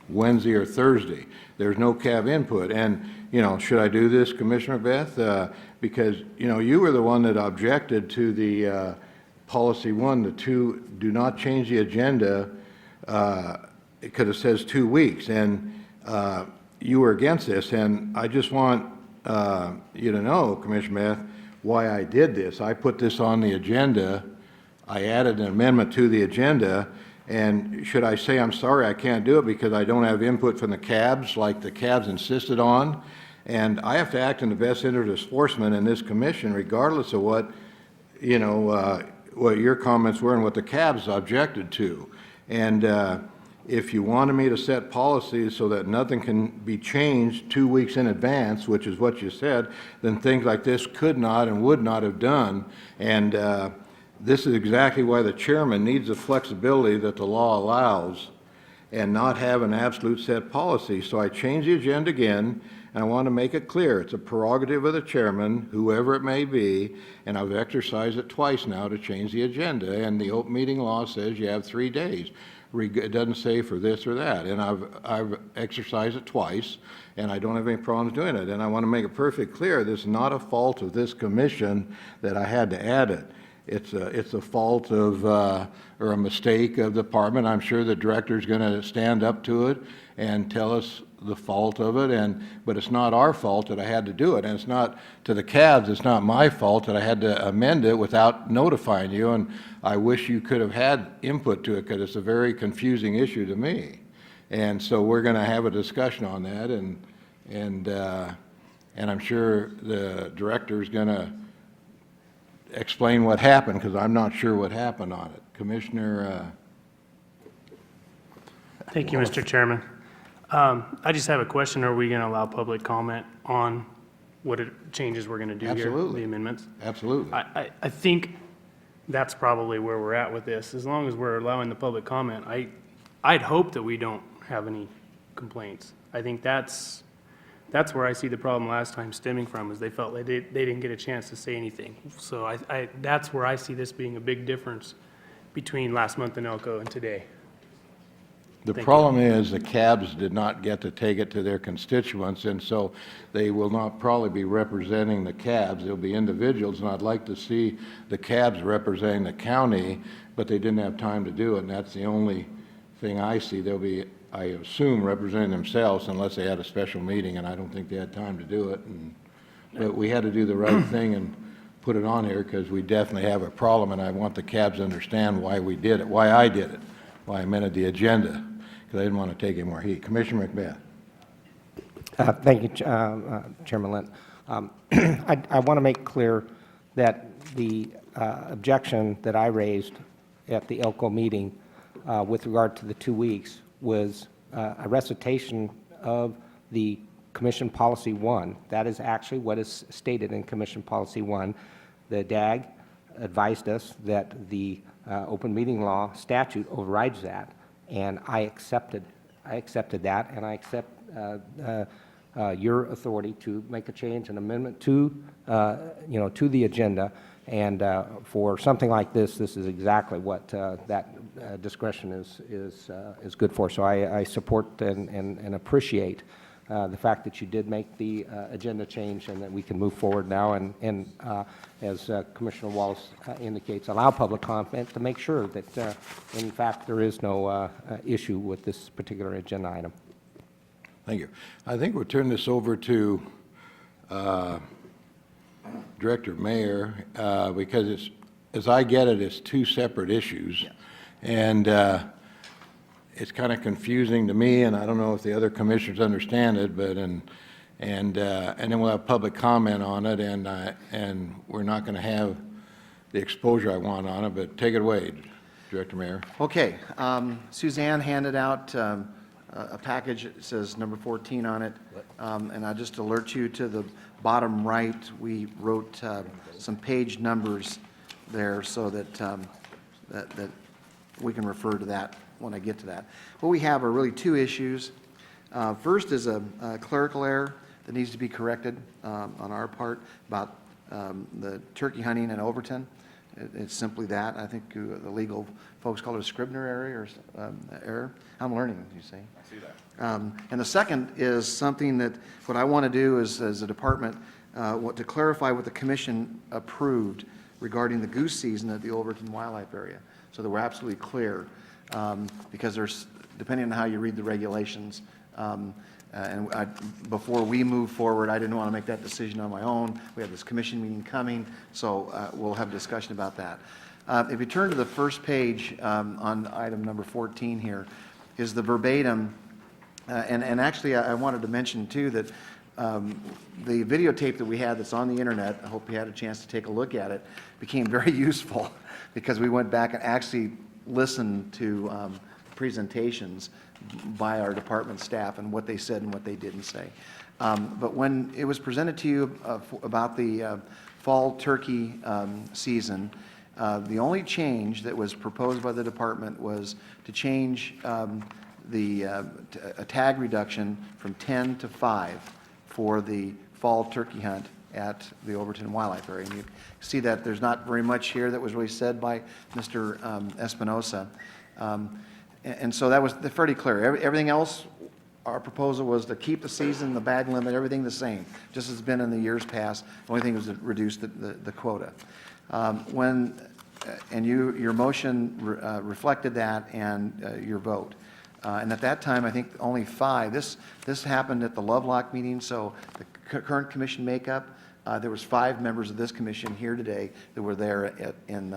Wednesday or Thursday. There's no cab input. And, you know, should I do this, Commissioner Beth? Because, you know, you were the one that objected to the policy 1, the 2, do not change the agenda, because it says 2 weeks. And you were against this. And I just want you to know, Commissioner Beth, why I did this. I put this on the agenda. I added an amendment to the agenda. And should I say I'm sorry I can't do it because I don't have input from the cabs like the cabs insisted on? And I have to act in the best interest of sportsmen in this commission regardless of what, you know, what your comments were and what the cabs objected to. And if you wanted me to set policies so that nothing can be changed 2 weeks in advance, which is what you said, then things like this could not and would not have done. And this is exactly why the chairman needs the flexibility that the law allows and not have an absolute set policy. So I changed the agenda again, and I want to make it clear. It's a prerogative of the chairman, whoever it may be, and I've exercised it twice now to change the agenda. And the open meeting law says you have 3 days. It doesn't say for this or that. And I've exercised it twice, and I don't have any problems doing it. And I want to make it perfectly clear, this is not a fault of this commission that I had to add it. it's a fault of, or a mistake of the department. I'm sure the director's going to stand up to it and tell us the fault of it, but it's not our fault that I had to do it, and it's not to the cabs, it's not my fault that I had to amend it without notifying you, and I wish you could have had input to it, because it's a very confusing issue to me. And so we're going to have a discussion on that, and I'm sure the director's going to explain what happened, because I'm not sure what happened on it. Commissioner Thank you, Mr. Chairman. I just have a question. Are we going to allow public comment on what changes we're going to do here? Absolutely. The amendments? Absolutely. I think that's probably where we're at with this. As long as we're allowing the public comment, I'd hope that we don't have any complaints. I think that's where I see the problem last time stemming from, is they felt like they didn't get a chance to say anything. So that's where I see this being a big difference between last month in Elko and today. The problem is the cabs did not get to take it to their constituents, and so they will not probably be representing the cabs. They'll be individuals, and I'd like to see the cabs representing the county, but they didn't have time to do it, and that's the only thing I see. They'll be, I assume, representing themselves unless they had a special meeting, and I don't think they had time to do it. But we had to do the right thing and put it on here, because we definitely have a problem, and I want the cabs to understand why we did it, why I did it, why I amended the agenda. I didn't want to take any more heat. Commissioner McBeth. Thank you, Chairman Lent. I want to make clear that the objection that I raised at the Elko meeting with regard to the 2 weeks was a recitation of the Commission Policy 1. That is actually what is stated in Commission Policy 1. The DAG advised us that the open meeting law statute overrides that. And I accepted that, and I accept your authority to make a change, an amendment to, to the agenda. And for something like this is exactly what that discretion is good for. So I support and appreciate the fact that you did make the agenda change, and that we can move forward now, and as Commissioner Wallace indicates, allow public comment to make sure that, in fact, there is no issue with this particular agenda item. Thank you. I think we'll turn this over to Director Mayer, because it's, as I get it, it's two separate issues. And it's kind of confusing to me, and I don't know if the other commissioners understand it, but and then we'll have public comment on it, and we're not going to have the exposure I want on it. But take it away, Director Mayer. Okay. Suzanne handed out a package. It says number 14 on it, and I just alert you to the bottom right. We wrote some page numbers there so that that we can refer to that when I get to that. What we have are really two issues. First is a clerical error that needs to be corrected on our part about the turkey hunting in Overton. It's simply that. I think the legal folks call it a Scribner error. I'm learning, you see. I see that. And the second is something that what I want to do is, as a department, to clarify what the commission approved regarding the goose season at the Overton Wildlife Area, so that we're absolutely clear. Because there's, depending on how you read the regulations, before we move forward, I didn't want to make that decision on my own. We have this commission meeting coming, so we'll have a discussion about that. If you turn to the first page on item number 14 here, is the verbatim, and actually I wanted to mention too that the videotape that we had that's on the internet, I hope you had a chance to take a look at it, became very useful because we went back and actually listen to presentations by our department staff and what they said and what they didn't say. But when it was presented to you about the fall turkey season, the only change that was proposed by the department was to change a tag reduction from 10 to 5 for the fall turkey hunt at the Overton Wildlife Area. And you see that there's not very much here that was really said by Mr. Espinosa. And so that was fairly clear. Everything else, our proposal was to keep the season, the bag limit, everything the same, just as it's been in the years past. The only thing was to reduce the quota. When and your motion reflected that and your vote. And at that time, I think only 5, this happened at the Lovelock meeting, so the current commission makeup, there was 5 members of this commission here today that were there in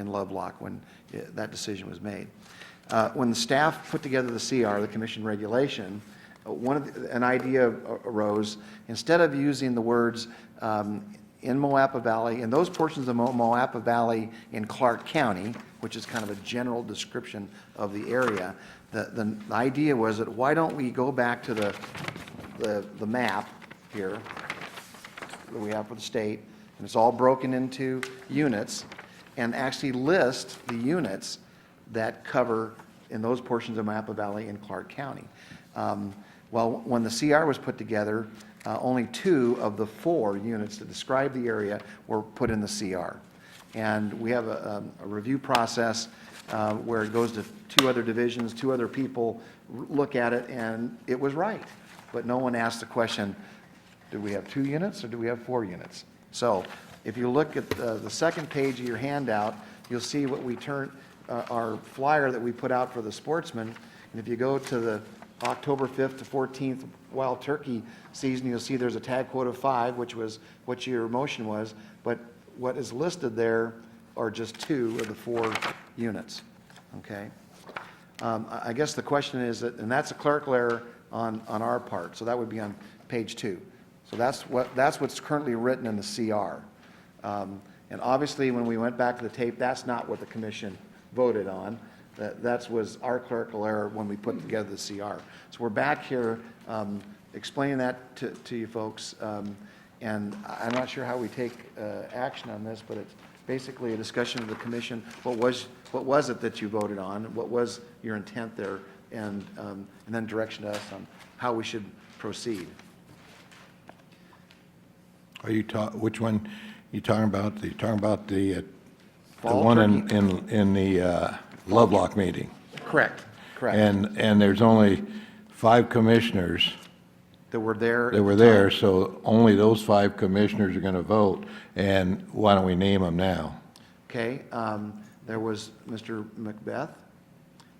Lovelock when that decision was made. When the staff put together the CR, the commission regulation, an idea arose. Instead of using the words in Moapa Valley, in those portions of Moapa Valley in Clark County, which is kind of a general description of the area, the idea was that why don't we go back to the map here that we have for the state, and it's all broken into units, and actually list the units that cover in those portions of Moapa Valley in Clark County. Well, when the CR was put together, only 2 of the 4 units that describe the area were put in the CR. And we have a review process where it goes to 2 other divisions, 2 other people look at it, and it was right. But no one asked the question, do we have 2 units or do we have 4 units? So if you look at the second page of your handout, you'll see what we our flyer that we put out for the sportsmen. And if you go to the October 5th to 14th wild turkey season, you'll see there's a tag quote of 5, which was what your motion was, but what is listed there are just 2 of the 4 units, okay? I guess the question is that, and that's a clerical error on our part, so that would be on page 2. So that's what's currently written in the CR. And obviously, when we went back to the tape, that's not what the commission voted on. That was our clerical error when we put together the CR. So we're back here explaining that to you folks, and I'm not sure how we take action on this, but it's basically a discussion of the commission. What was it that you voted on? What was your intent there? And then direction to us on how we should proceed. Are you which one you talking about? You're talking about the Fall one turkey. in the Lovelock meeting? Correct, correct. And there's only 5 commissioners That were there. that were there, so only those 5 commissioners are going to vote, and why don't we name them now? Okay, there was Mr. Macbeth,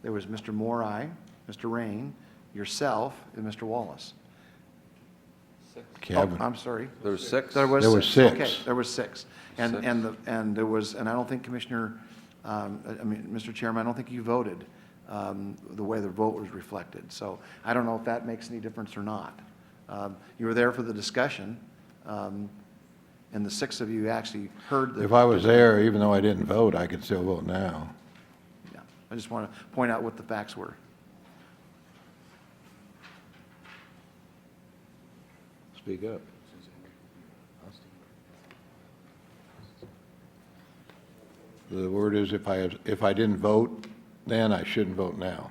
there was Mr. Morai, Mr. Rain, yourself, and Mr. Wallace. Kevin. Oh, I'm sorry. There was 6? There was 6. Okay, there was 6. And there was, and I don't think Commissioner, Mr. Chairman, I don't think you voted the way the vote was reflected. So I don't know if that makes any difference or not. You were there for the discussion, and the 6 of you actually heard the. If I was there, even though I didn't vote, I could still vote now. Yeah, I just want to point out what the facts were. Speak up. The word is if I didn't vote then, I shouldn't vote now.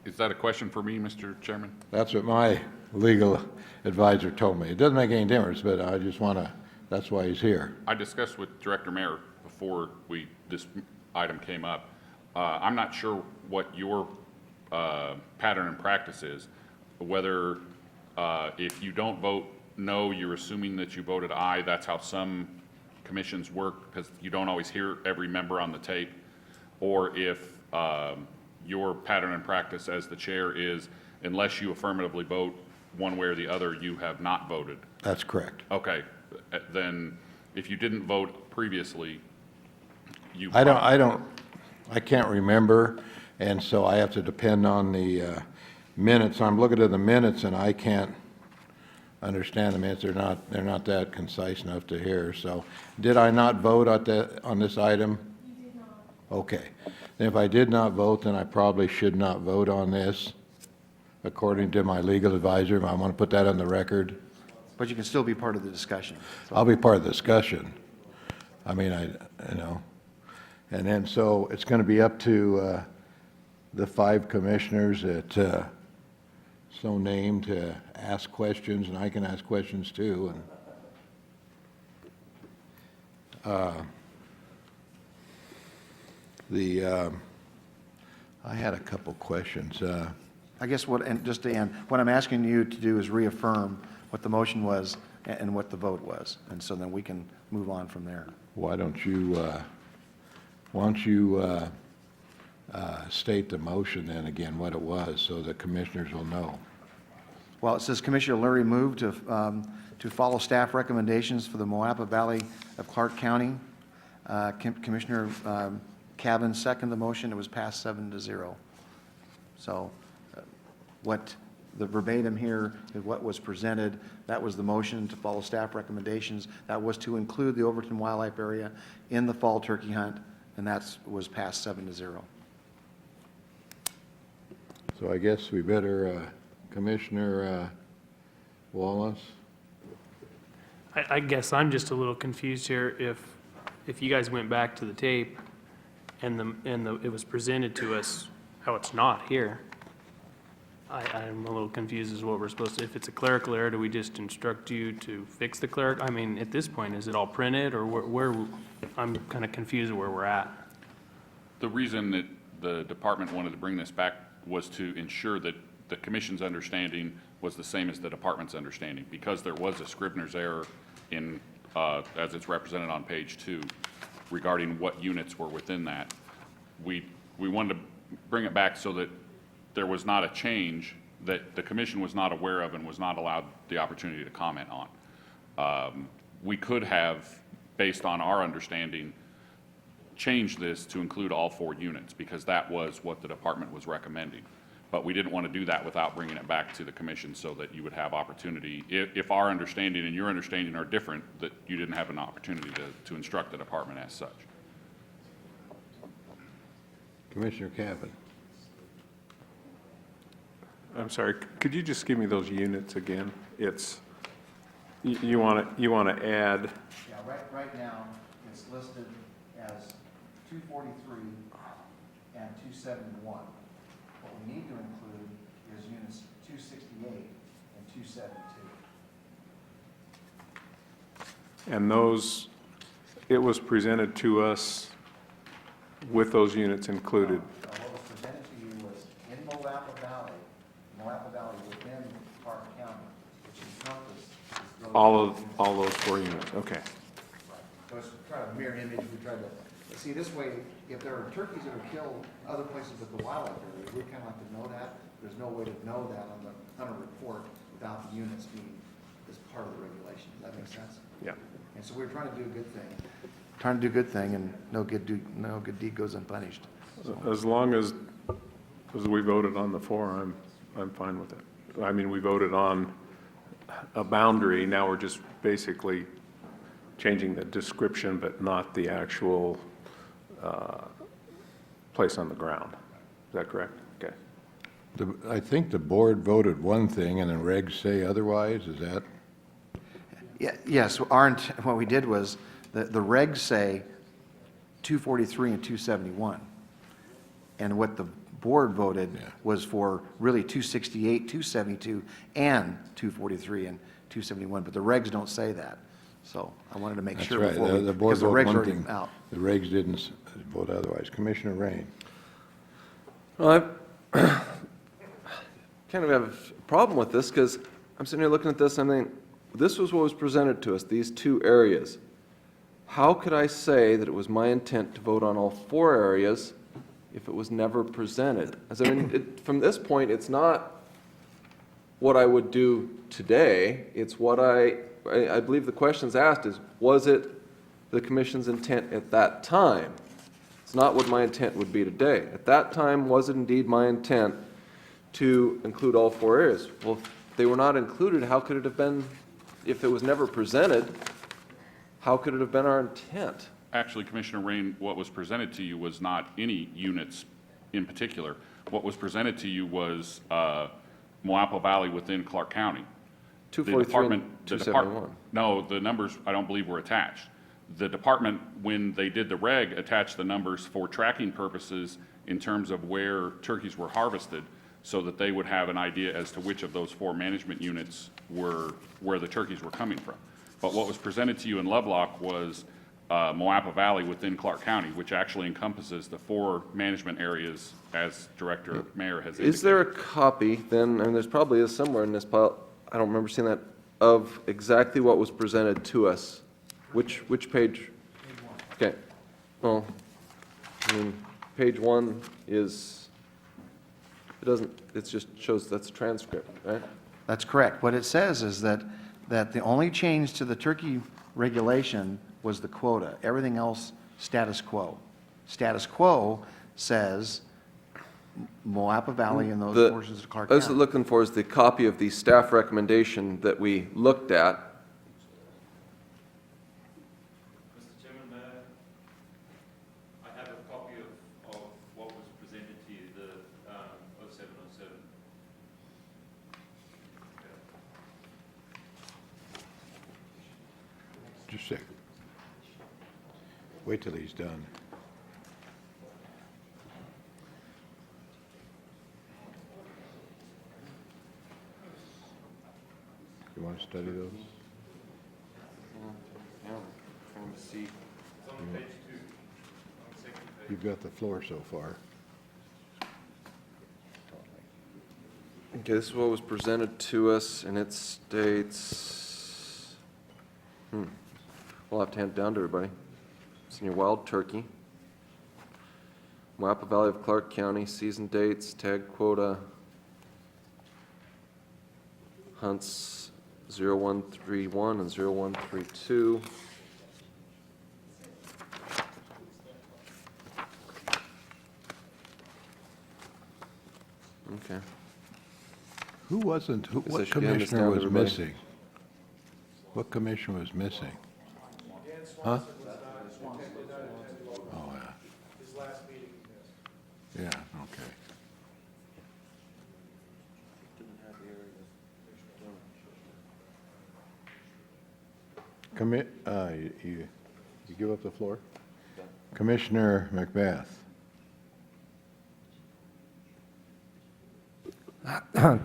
Is that a question for me, Mr. Chairman? That's what my legal advisor told me. It doesn't make any difference, but I just want to, that's why he's here. I discussed with Director Mayer before this item came up. I'm not sure what your pattern and practice is, whether if you don't vote no, you're assuming that you voted aye. That's how some commissions work, because you don't always hear every member on the tape, or if your pattern and practice as the chair is, unless you affirmatively vote one way or the other, you have not voted. That's correct. Okay, then if you didn't vote previously, you. I can't remember, and so I have to depend on the minutes. I'm looking at the minutes, and I can't understand the minutes. They're not that concise enough to hear. So, did I not vote on this item? You did not. Okay. And if I did not vote, then I probably should not vote on this, according to my legal advisor. I want to put that on the record. But you can still be part of the discussion. So. I'll be part of the discussion. I mean, and then so it's going to be up to the 5 commissioners that so named to ask questions, and I can ask questions too. And I had a couple questions. I guess and just to end, what I'm asking you to do is reaffirm what the motion was and what the vote was. And so then we can move on from there. Why don't you state the motion then again, what it was, so the commissioners will know? Well, it says Commissioner Lurie moved to follow staff recommendations for the Moapa Valley of Clark County. Commissioner Cavan seconded the motion. It was passed 7-0. So what the verbatim here is what was presented. That was the motion to follow staff recommendations. That was to include the Overton Wildlife Area in the fall turkey hunt, and that was passed 7-0. So I guess we better, Commissioner Wallace? I guess I'm just a little confused here. If you guys went back to the tape and it was presented to us, how it's not here, I'm a little confused as to what we're supposed to, if it's a clerical error, do we just instruct you to fix the cleric? I mean, at this point, is it all printed, or where I'm kind of confused where we're at. The reason that the department wanted to bring this back was to ensure that the commission's understanding was the same as the department's understanding, because there was a Scribner's error in, as it's represented on page 2, regarding what units were within that. We wanted to bring it back so that there was not a change that the commission was not aware of and was not allowed the opportunity to comment on. We could have, based on our understanding, changed this to include all 4 units, because that was what the department was recommending. But we didn't want to do that without bringing it back to the commission so that you would have opportunity, if our understanding and your understanding are different, that you didn't have an opportunity to instruct the department as such. Commissioner Cavan? I'm sorry, could you just give me those units again? It's, you want to add, Yeah, right now, it's listed as 243 and 271. What we need to include is units 268 and 272. and those, it was presented to us with those units included. What was presented to you was in Moapa Valley within Clark County, which encompassed All those 4 units, okay. So it's trying to mirror image, we tried to, see this way, if there are turkeys that are killed other places with the wildlife area, we kind of like to know that. There's no way to know that on the hunter report without the units being as part of the regulation. Does that make sense? Yeah. And so we're trying to do a good thing. Trying to do a good thing, and no good deed goes unpunished. So. As long as we voted on the 4, I'm fine with it. I mean, we voted on a boundary, now we're just basically changing the description, but not the actual place on the ground. Is that correct? Okay. I think the board voted one thing and the regs say otherwise, is that? Yeah, yes, what we did was, the regs say 243 and 271. And what the board voted was for really 268, 272, and 243 and 271, but the regs don't say that. So I wanted to make That's sure right. before The board because the voted regs are one already thing. out. The regs didn't vote otherwise. Commissioner Rain? Well, I kind of have a problem with this, because I'm sitting here looking at this and I'm thinking, this was what was presented to us, these 2 areas. How could I say that it was my intent to vote on all 4 areas if it was never presented? As I mean, from this point, it's not what I would do today, it's what I believe the question's asked is, was it the commission's intent at that time? It's not what my intent would be today. At that time, was it indeed my intent to include all 4 areas? Well, if they were not included, how could it have been, if it was never presented, how could it have been our intent? Actually, Commissioner Rain, what was presented to you was not any units in particular. What was presented to you was Moapa Valley within Clark County. 243 and 271. No, the numbers, I don't believe, were attached. The department, when they did the reg, attached the numbers for tracking purposes in terms of where turkeys were harvested, so that they would have an idea as to which of those 4 management units were where the turkeys were coming from. But what was presented to you in Lovelock was Moapa Valley within Clark County, which actually encompasses the 4 management areas as Director Mayer has indicated. Is there a copy then, and there's probably is somewhere in this pile, I don't remember seeing that of exactly what was presented to us. Which page? Okay. Well, I mean, page 1 is, it just shows that's a transcript, right? That's correct. What it says is that the only change to the turkey regulation was the quota. Everything else, status quo. Status quo says Moapa Valley and those portions of Clark I was County. looking for is the copy of the staff recommendation that we looked at. Mr. Chairman, I have a copy of what was presented to you, the 0707. Just a second. Wait till he's done. You want to study those? Yeah, trying to see. It's on page 2, on the second page. You've got the floor so far. Okay, this is what was presented to us, and it states, we'll have to hand it down to everybody. It's in your wild turkey. Moapa Valley of Clark County, season dates, tag quota, hunts 0131 and 0132. Okay. Who wasn't, Guess I what should hand this commissioner down to was everybody. missing? What commissioner was missing? Huh? Oh, yeah. His last meeting, Yeah, okay. You give up the floor? Commissioner Macbeth.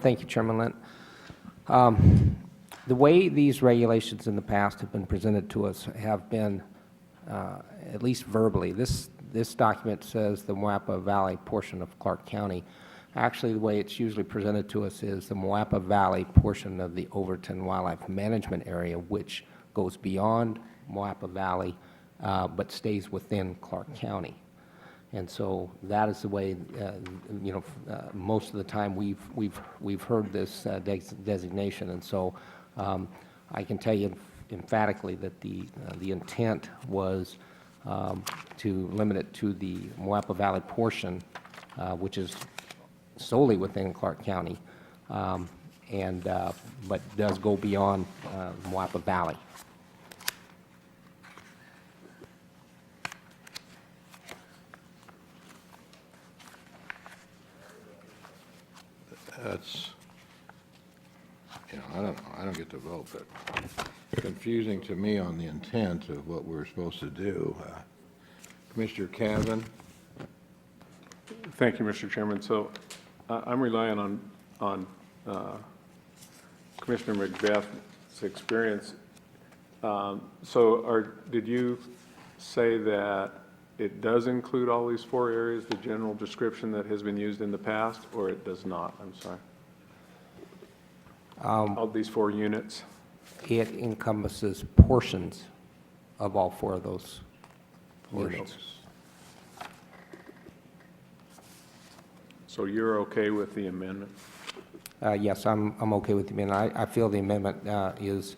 Thank you, Chairman Lent. The way these regulations in the past have been presented to us have been, at least verbally, this document says the Moapa Valley portion of Clark County. Actually, the way it's usually presented to us is the Moapa Valley portion of the Overton Wildlife Management Area, which goes beyond Moapa Valley, but stays within Clark County. And so that is the way, most of the time we've heard this designation. And so I can tell you emphatically that the intent was to limit it to the Moapa Valley portion, which is solely within Clark County, but does go beyond Moapa Valley. That's, I don't get to vote, but confusing to me on the intent of what we're supposed to do. Commissioner Cavan? Thank you, Mr. Chairman. So I'm relying on Commissioner Macbeth's experience. Did you say that it does include all these 4 areas, the general description that has been used in the past, or it does not? I'm sorry. All these 4 units? It encompasses portions of all 4 of those units. So you're okay with the amendment? Yes, I'm okay with the amendment. I feel the amendment is,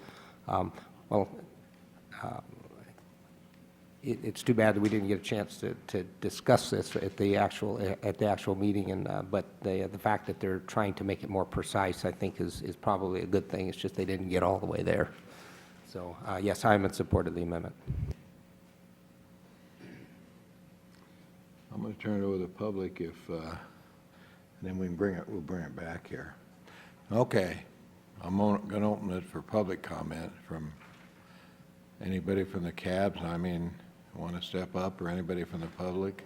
it's too bad that we didn't get a chance to discuss this at the actual meeting, but the fact that they're trying to make it more precise, I think, is probably a good thing. It's just they didn't get all the way there. So, yes, I am in support of the amendment. I'm going to turn it over to the public and then we'll bring it back here. Okay, I'm going to open it for public comment from anybody from the cabs. Want to step up, or anybody from the public?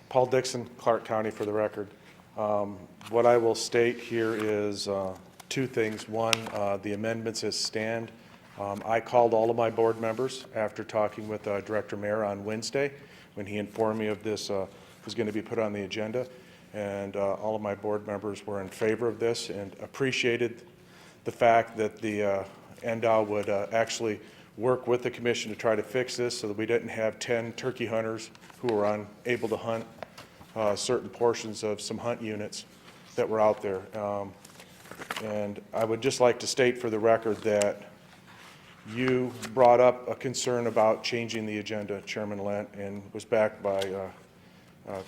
Paul Dixon, Clark County, for the record. What I will state here is 2 things. One, the amendments as stand I called all of my board members after talking with Director Mayer on Wednesday, when he informed me of this was going to be put on the agenda, and all of my board members were in favor of this and appreciated the fact that the NDOW would actually work with the commission to try to fix this so that we didn't have 10 turkey hunters who were unable to hunt certain portions of some hunt units that were out there. And I would just like to state for the record that you brought up a concern about changing the agenda, Chairman Lent, and was backed by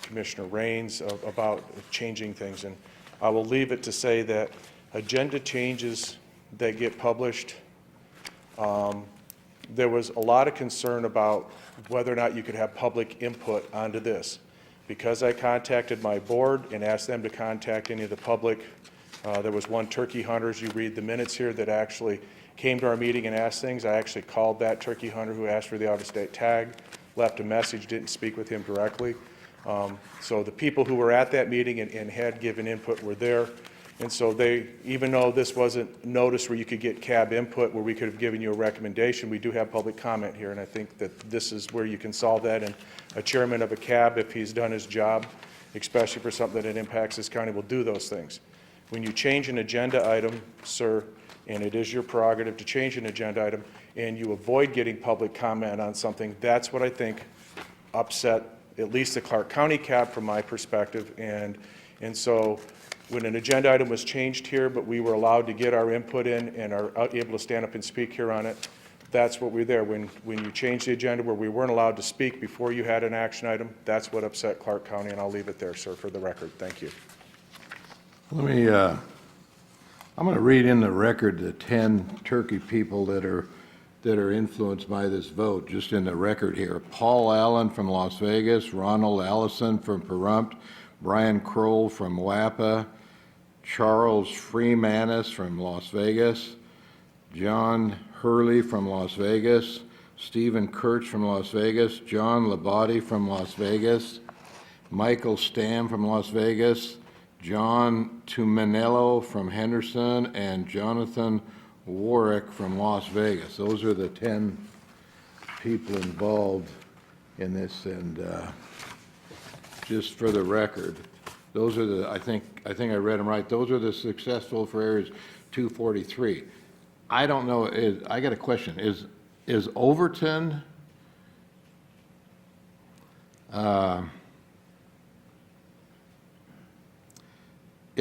Commissioner Raines about changing things. And I will leave it to say that agenda changes that get published, there was a lot of concern about whether or not you could have public input onto this. Because I contacted my board and asked them to contact any of the public, there was one turkey hunter, as you read the minutes here, that actually came to our meeting and asked things. I actually called that turkey hunter who asked for the out-of-state tag, left a message, didn't speak with him directly. So the people who were at that meeting and had given input were there. And so they, even though this wasn't noticed where you could get CAB input, where we could have given you a recommendation, we do have public comment here, and I think that this is where you can solve that. And a chairman of a CAB, if he's done his job, especially for something that impacts this county, will do those things. When you change an agenda item, sir, and it is your prerogative to change an agenda item, and you avoid getting public comment on something, that's what I think upset at least the Clark County CAB from my perspective. And so when an agenda item was changed here, but we were allowed to get our input in and are able to stand up and speak here on it, that's what we're there. When you change the agenda where we weren't allowed to speak before you had an action item, that's what upset Clark County, and I'll leave it there, sir, for the record. Thank you. Let me, I'm going to read in the record the 10 turkey people that are influenced by this vote, just in the record here. Paul Allen from Las Vegas, Ronald Allison from Pahrump, Brian Kroll from WAPA, Charles Freemanis from Las Vegas, John Hurley from Las Vegas, Stephen Kurtz from Las Vegas, John Labate from Las Vegas, Michael Stamm from Las Vegas, John Tuminello from Henderson, and Jonathan Warwick from Las Vegas. Those are the 10 people involved in this, and just for the record, those are the, I think I read them right, those are the successful for areas 243. I don't know, I got a question. Is Overton,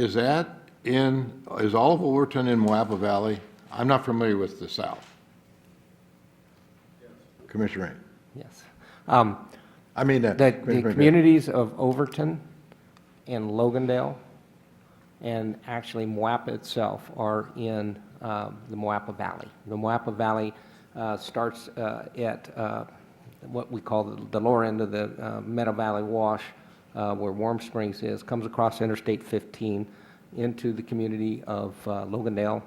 is all of Overton in Moapa Valley? I'm not familiar with the South. Yes. Commissioner Rain. Yes. I mean, The communities of Overton and Logandale and actually Moapa itself are in the Moapa Valley. The Moapa Valley starts at what we call the lower end of the Meadow Valley Wash, where Warm Springs is, comes across Interstate 15 into the community of Logandale,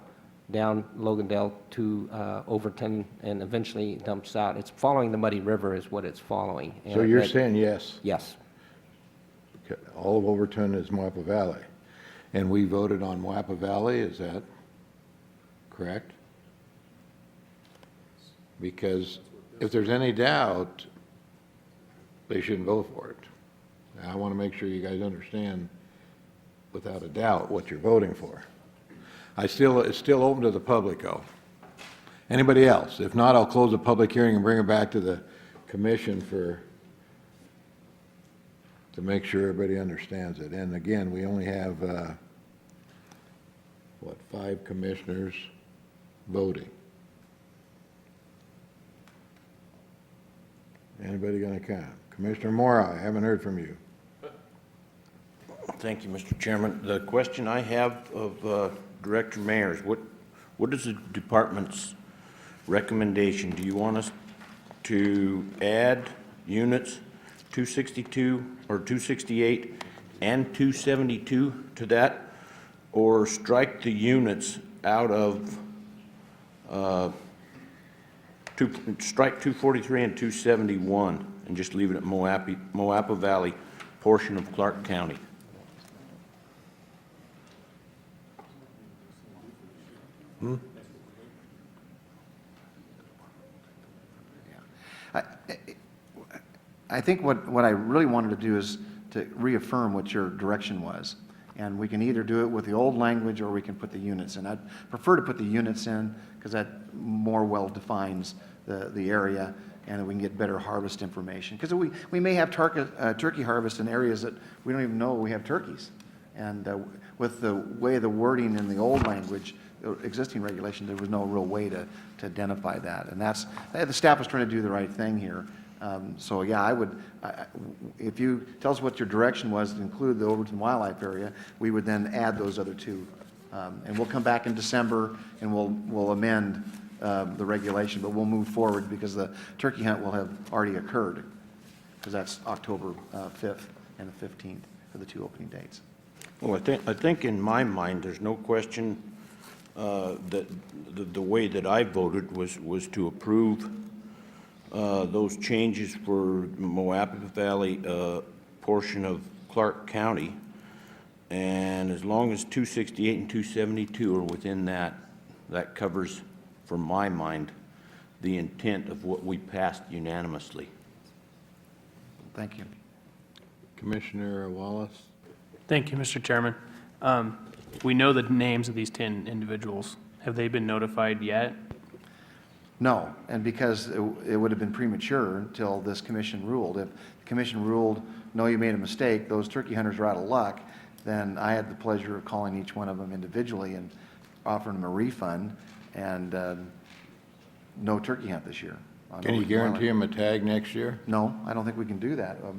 down Logandale to Overton, and eventually dumps out. It's following the Muddy River is what it's following. So you're saying yes? Yes. Okay. All of Overton is Moapa Valley. And we voted on Moapa Valley, is that correct? Because if there's any doubt, they shouldn't vote for it. I want to make sure you guys understand without a doubt what you're voting for. It's still open to the public, though. Anybody else? If not, I'll close the public hearing and bring it back to the commission to make sure everybody understands it. And again, we only have, 5 commissioners voting. Anybody going to count? Commissioner Mora, I haven't heard from you. Thank you, Mr. Chairman. The question I have of Director Mayer is what is the department's recommendation? Do you want us to add units 262 or 268 and 272 to that, or strike the units out of strike 243 and 271 and just leave it at Moapa Valley portion of Clark County? I think what I really wanted to do is to reaffirm what your direction was. And we can either do it with the old language or we can put the units in. I'd prefer to put the units in because that more well defines the area and we can get better harvest information. Because we may have turkey harvest in areas that we don't even know we have turkeys. And with the way the wording in the old language, existing regulation, there was no real way to identify that. And the staff was trying to do the right thing here. So yeah, if you tell us what your direction was to include the Overton Wildlife Area, we would then add those other two. And we'll come back in December and we'll amend the regulation, but we'll move forward because the turkey hunt will have already occurred, because that's October 5th and the 15th for the two opening dates. Well, I think in my mind, there's no question that the way that I voted was to approve those changes for Moapa Valley portion of Clark County. And as long as 268 and 272 are within that, that covers, from my mind, the intent of what we passed unanimously. Thank you. Commissioner Wallace? Thank you, Mr. Chairman. We know the names of these 10 individuals. Have they been notified yet? No, and because it would have been premature until this commission ruled. If the commission ruled, no, you made a mistake, those turkey hunters are out of luck, then I had the pleasure of calling each one of them individually and offering them a refund and no turkey hunt this year. Can you guarantee them a tag next year? No, I don't think we can do that. I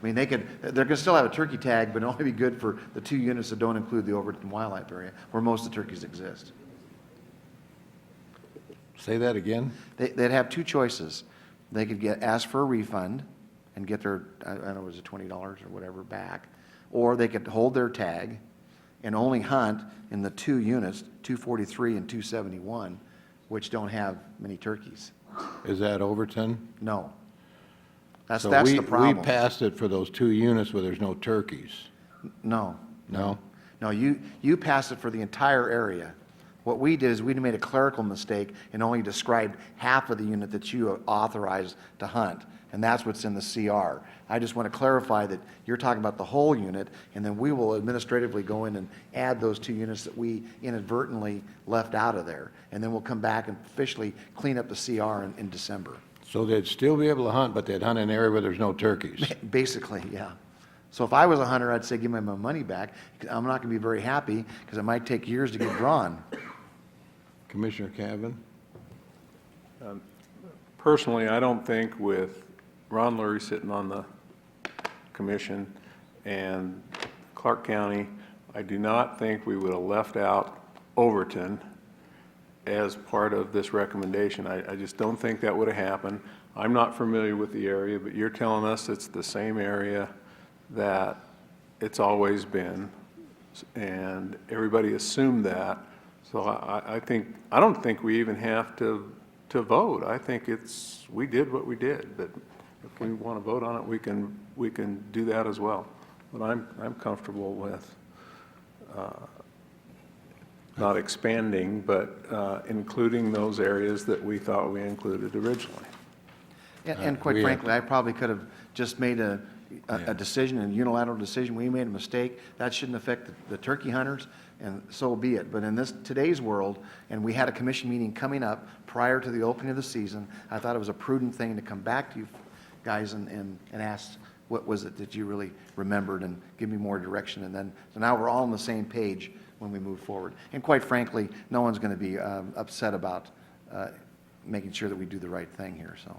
mean, they're going to still have a turkey tag, but it'll only be good for the two units that don't include the Overton Wildlife Area, where most of the turkeys exist. Say that again? They'd have two choices. They could ask for a refund and get their, I don't know, was it $20 or whatever back, or they could hold their tag and only hunt in the two units, 243 and 271, which don't have many turkeys. Is that Overton? No. That's So the problem. we passed it for those two units where there's no turkeys. No. No? No, you passed it for the entire area. What we did is we made a clerical mistake and only described half of the unit that you authorized to hunt, and that's what's in the CR. I just want to clarify that you're talking about the whole unit, and then we will administratively go in and add those two units that we inadvertently left out of there, and then we'll come back and officially clean up the CR in December. So they'd still be able to hunt, but they'd hunt in an area where there's no turkeys. Basically, yeah. So if I was a hunter, I'd say give me my money back. I'm not going to be very happy because it might take years to get drawn. Commissioner Cavan? Personally, I don't think with Ron Lurie sitting on the commission and Clark County, I do not think we would have left out Overton as part of this recommendation. I just don't think that would have happened. I'm not familiar with the area, but you're telling us it's the same area that it's always been, and everybody assumed that. So I don't think we even have to vote. I think we did what we did, but if we want to vote on it, we can do that as well. But I'm comfortable with not expanding, but including those areas that we thought we included originally. And quite frankly, I probably could have just made a decision, a unilateral decision. We made a mistake. That shouldn't affect the turkey hunters, and so be it. But in today's world, and we had a commission meeting coming up prior to the opening of the season, I thought it was a prudent thing to come back to you guys and ask what was it that you really remembered and give me more direction. And then, so now we're all on the same page when we move forward. And quite frankly, no one's going to be upset about making sure that we do the right thing here. So.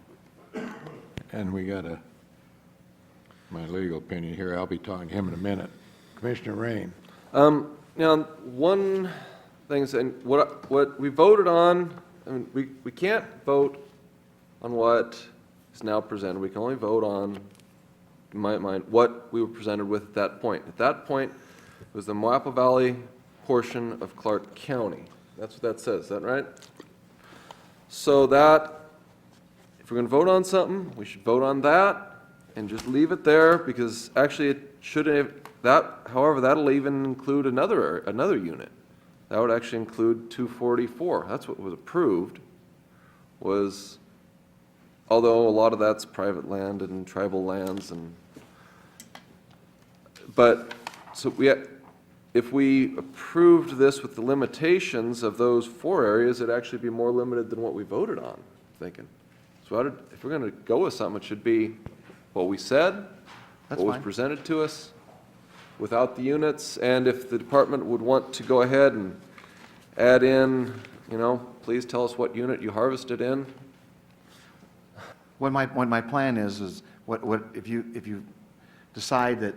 And we got my legal opinion here. I'll be talking to him in a minute. Commissioner Rain. Now, one thing is, and what we voted on, I mean, we can't vote on what is now presented. We can only vote on, in my mind, what we were presented with at that point. At that point, it was the Moapa Valley portion of Clark County. That's what that says. Is that right? So that, if we're going to vote on something, we should vote on that and just leave it there, because actually it shouldn't have, however, that'll even include another unit. That would actually include 244. That's what was approved, was although a lot of that's private land and tribal lands but, so if we approved this with the limitations of those 4 areas, it'd actually be more limited than what we voted on, I'm thinking. So if we're gonna go with something, it should be what we said, That's what was fine. presented to us, without the units, and if the department would want to go ahead and add in, please tell us what unit you harvested in. What my plan is if you decide that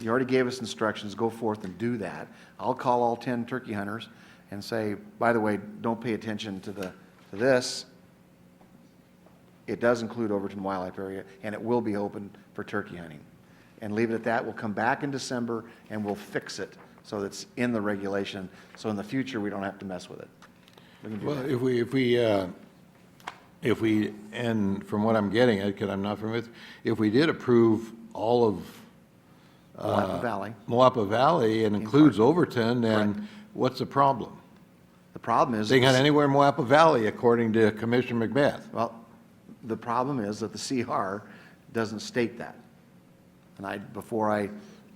you already gave us instructions, go forth and do that, I'll call all 10 turkey hunters and say, by the way, don't pay attention to this. It does include Overton Wildlife Area, and it will be open for turkey hunting. And leave it at that. We'll come back in December and we'll fix it so that it's in the regulation, so in the future we don't have to mess with it. We can do Well, that. if we, and from what I'm getting at, because I'm not familiar, if we did approve all of Moapa Valley. Moapa Valley and includes Overton, then what's the problem? The problem is. They can hunt anywhere in Moapa Valley, according to Commissioner Macbeth. Well, the problem is that the CR doesn't state that. And before I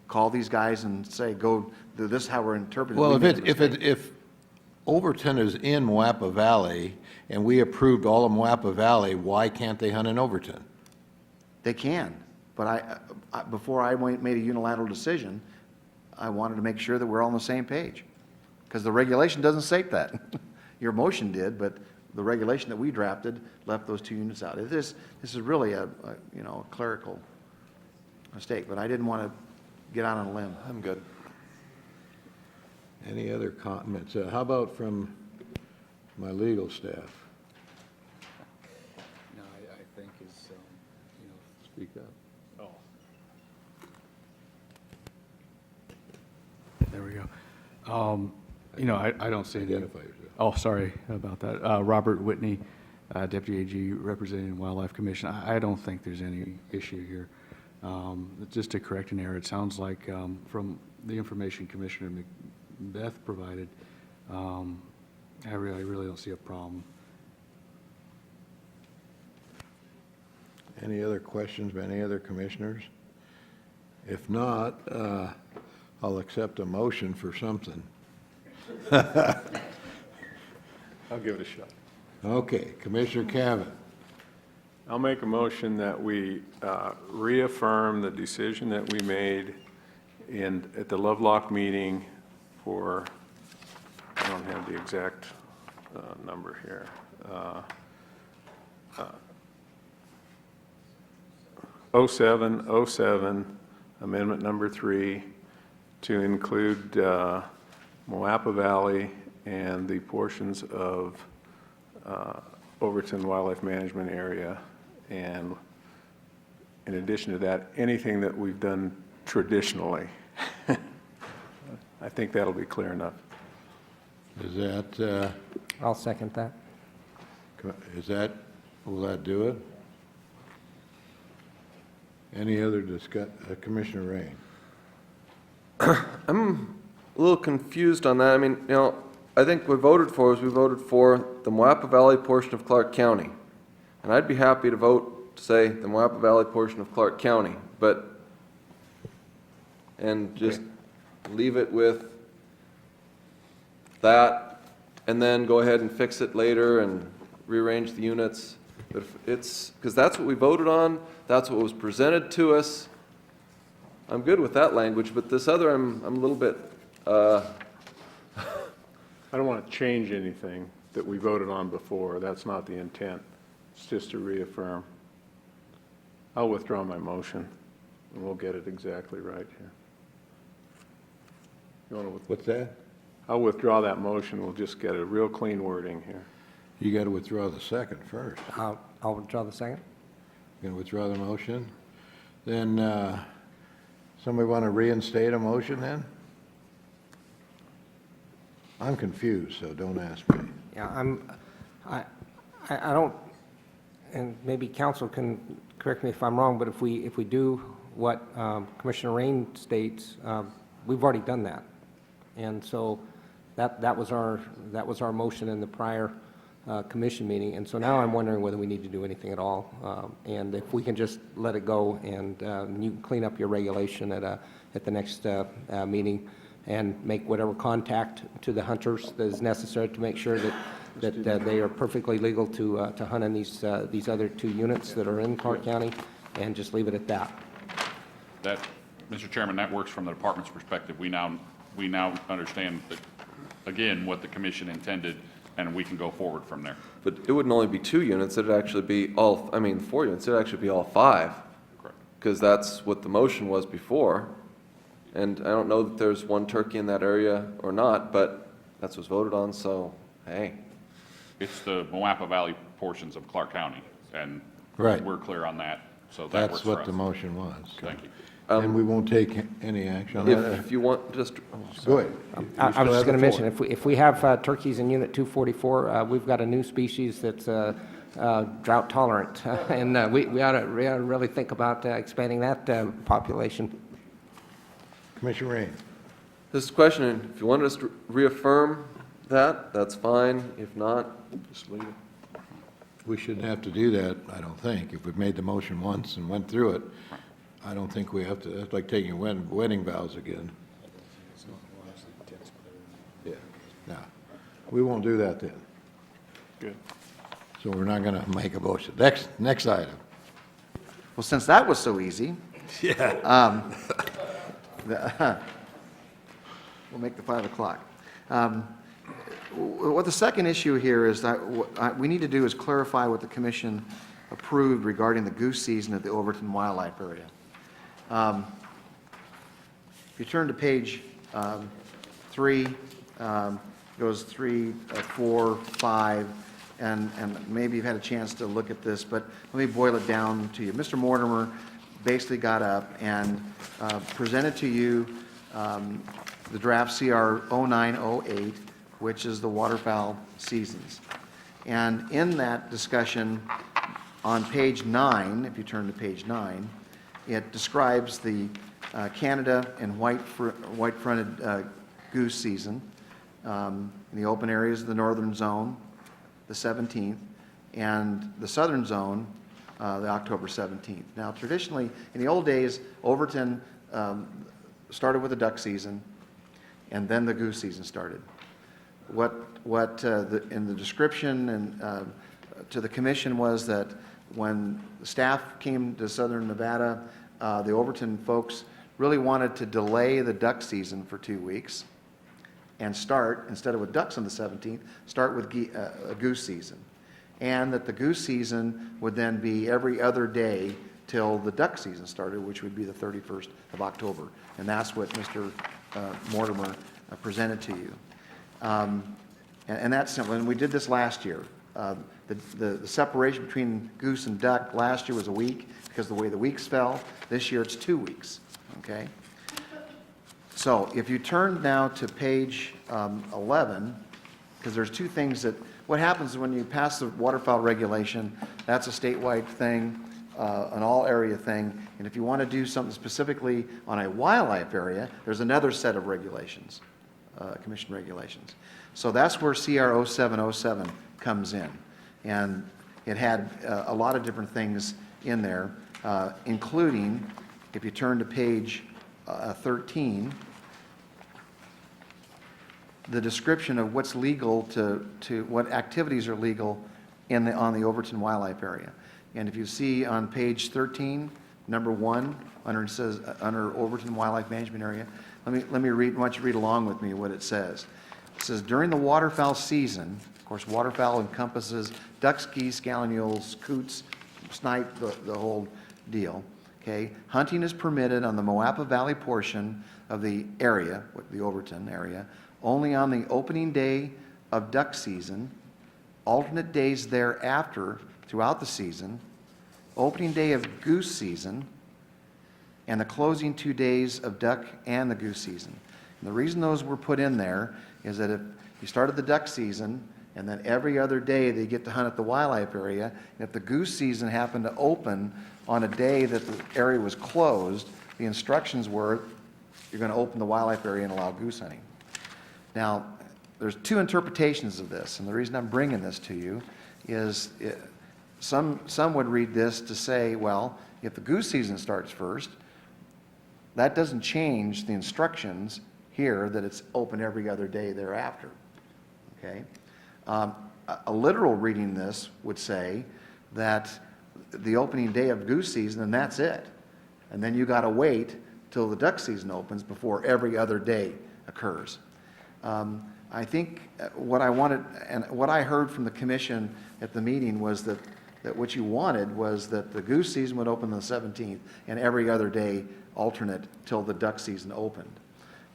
call these guys and say, go, this is how we're interpreting. Well, we made a mistake. if Overton is in Moapa Valley and we approved all of Moapa Valley, why can't they hunt in Overton? They can, but before I made a unilateral decision, I wanted to make sure that we're all on the same page. Because the regulation doesn't state that. Your motion did, but the regulation that we drafted left those 2 units out. This is really a clerical mistake, but I didn't want to get out on a limb. I'm good. Any other comments? How about from my legal staff? No, I think is, Speak up. there we go. I don't see any. Identify yourself. Oh, sorry about that. Robert Whitney, Deputy AG representing the Wildlife Commission. I don't think there's any issue here. Just to correct an error, it sounds like from the information Commissioner Macbeth provided, I really don't see a problem. Any other questions by any other commissioners? If not, I'll accept a motion for something. I'll give it a shot. Okay, Commissioner Cavan. I'll make a motion that we reaffirm the decision that we made at the Lovelock meeting for, I don't have the exact number here. 0707, Amendment Number 3, to include Moapa Valley and the portions of Overton Wildlife Management Area. And in addition to that, anything that we've done traditionally. I think that'll be clear enough. Is that, I'll second that. will that do it? Any other Commissioner Rain? I'm a little confused on that. I mean, I think we voted for the Moapa Valley portion of Clark County. And I'd be happy to vote to say the Moapa Valley portion of Clark County, and just leave it with that, and then go ahead and fix it later and rearrange the units. But if because that's what we voted on, that's what was presented to us. I'm good with that language, but this other, I'm a little bit, I don't want to change anything that we voted on before. That's not the intent. It's just to reaffirm. I'll withdraw my motion, and we'll get it exactly right here. What's that? I'll withdraw that motion. We'll just get a real clean wording here. You got to withdraw the second first. I'll withdraw the second. Going to withdraw the motion? Then, somebody want to reinstate a motion then? I'm confused, so don't ask me. Yeah, I don't, and maybe council can correct me if I'm wrong, but if we do what Commissioner Rain states, we've already done that. And so that was our motion in the prior commission meeting, and so now I'm wondering whether we need to do anything at all, and if we can just let it go, and you can clean up your regulation at the next meeting, and make whatever contact to the hunters that is necessary to make sure that they are perfectly legal to hunt in these other 2 units that are in Clark County, and just leave it at that. That, Mr. Chairman, that works from the department's perspective. We now understand that, again, what the commission intended, and we can go forward from there. But it wouldn't only be 2 units, it'd actually be all, 4 units, it'd actually be all 5. Correct. Because that's what the motion was before. And I don't know that there's 1 turkey in that area or not, but that's what's voted on, so, hey. It's the Moapa Valley portions of Clark County, and Right. we're clear on that, so that works That's for what us. the motion was. Thank you. And we won't take any action on that. If you want, just, Go ahead. I was just going to mention, if we have turkeys in Unit 244, we've got a new species that's drought tolerant, and we ought to really think about expanding that population. Commissioner Rain. this is a question, if you wanted us to reaffirm that, that's fine. If not, just leave it. We shouldn't have to do that, I don't think. If we've made the motion once and went through it, I don't think we have to, it's like taking wedding vows again. Yeah, no, we won't do that then. Good. So we're not going to make a motion. Next item. Well, since that was so easy, Yeah. we'll make the 5 o'clock. What the second issue here is that what we need to do is clarify what the commission approved regarding the goose season at the Overton Wildlife Area. If you turn to page 3, goes 3, 4, 5, and maybe you've had a chance to look at this, but let me boil it down to you. Mr. Mortimer basically got up and presented to you the draft CR 0908, which is the waterfowl seasons. And in that discussion, on page 9, if you turn to page 9, it describes the Canada and white-fronted goose season in the open areas of the northern zone, the 17th, and the southern zone, the October 17th. Now, traditionally, in the old days, Overton started with the duck season, and then the goose season started. In the description and to the commission was that when the staff came to southern Nevada, the Overton folks really wanted to delay the duck season for 2 weeks and start, instead of with ducks on the 17th, start with a goose season. And that the goose season would then be every other day till the duck season started, which would be the 31st of October. And that's what Mr. Mortimer presented to you. And that's simple. And we did this last year. The separation between goose and duck last year was a week because of the way the weeks fell. This year it's 2 weeks, okay? So if you turn now to page 11, because there's 2 things that, what happens when you pass the waterfowl regulation, that's a statewide thing, an all-area thing, and if you want to do something specifically on a wildlife area, there's another set of regulations, commission regulations. So that's where CR 0707 comes in, and it had a lot of different things in there, including, if you turn to page 13, the description of what's legal to what activities are legal on the Overton Wildlife Area. And if you see on page 13, number 1, it says under Overton Wildlife Management Area, let me read, I want you to read along with me what it says. It says, during the waterfowl season, of course, waterfowl encompasses ducks, geese, gallinules, coots, snipe, the whole deal. Okay, hunting is permitted on the Moapa Valley portion of the area, the Overton area, only on the opening day of duck season, alternate days thereafter throughout the season, opening day of goose season, and the closing 2 days of duck and the goose season. And the reason those were put in there is that if you started the duck season and then every other day they get to hunt at the wildlife area, and if the goose season happened to open on a day that the area was closed, the instructions were you're going to open the wildlife area and allow goose hunting. Now, there's two interpretations of this, and the reason I'm bringing this to you is some would read this to say, well, if the goose season starts first, that doesn't change the instructions here that it's open every other day thereafter. Okay? A literal reading this would say that the opening day of goose season, and that's it. And then you got to wait till the duck season opens before every other day occurs. I think what I wanted, and what I heard from the commission at the meeting was that what you wanted was that the goose season would open on the 17th and every other day alternate till the duck season opened.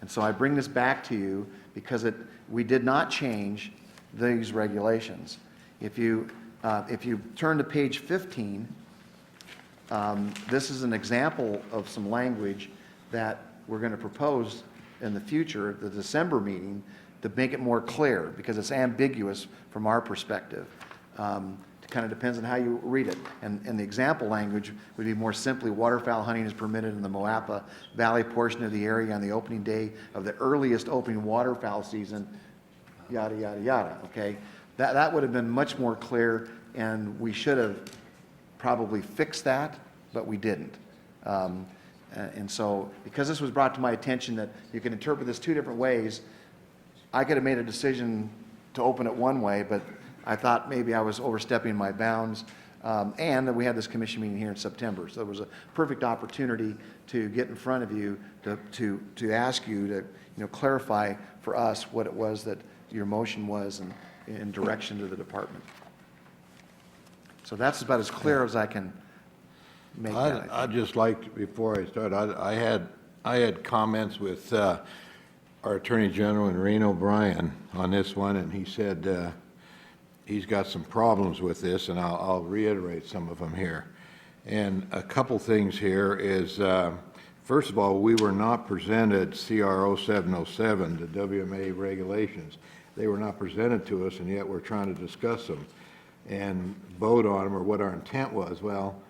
And so I bring this back to you because we did not change these regulations. If you turn to page 15, this is an example of some language that we're going to propose in the future, at the December meeting, to make it more clear, because it's ambiguous from our perspective. It kind of depends on how you read it. And the example language would be more simply, waterfowl hunting is permitted in the Moapa Valley portion of the area on the opening day of the earliest opening waterfowl season, yada, yada, yada, okay? That would have been much more clear, and we should have probably fixed that, but we didn't. And so, because this was brought to my attention that you can interpret this two different ways, I could have made a decision to open it one way, but I thought maybe I was overstepping my bounds, and that we had this commission meeting here in September. So it was a perfect opportunity to get in front of you, to ask you to clarify for us what it was that your motion was in direction to the department. So that's about as clear as I can make that. I'd just like, before I start, I had comments with our Attorney General and Reno O'Brien on this one, and he said he's got some problems with this, and I'll reiterate some of them here. And a couple things here is, first of all, we were not presented CR 0707, the WMA regulations. They were not presented to us, and yet we're trying to discuss them and vote on them, or what our intent was. Well,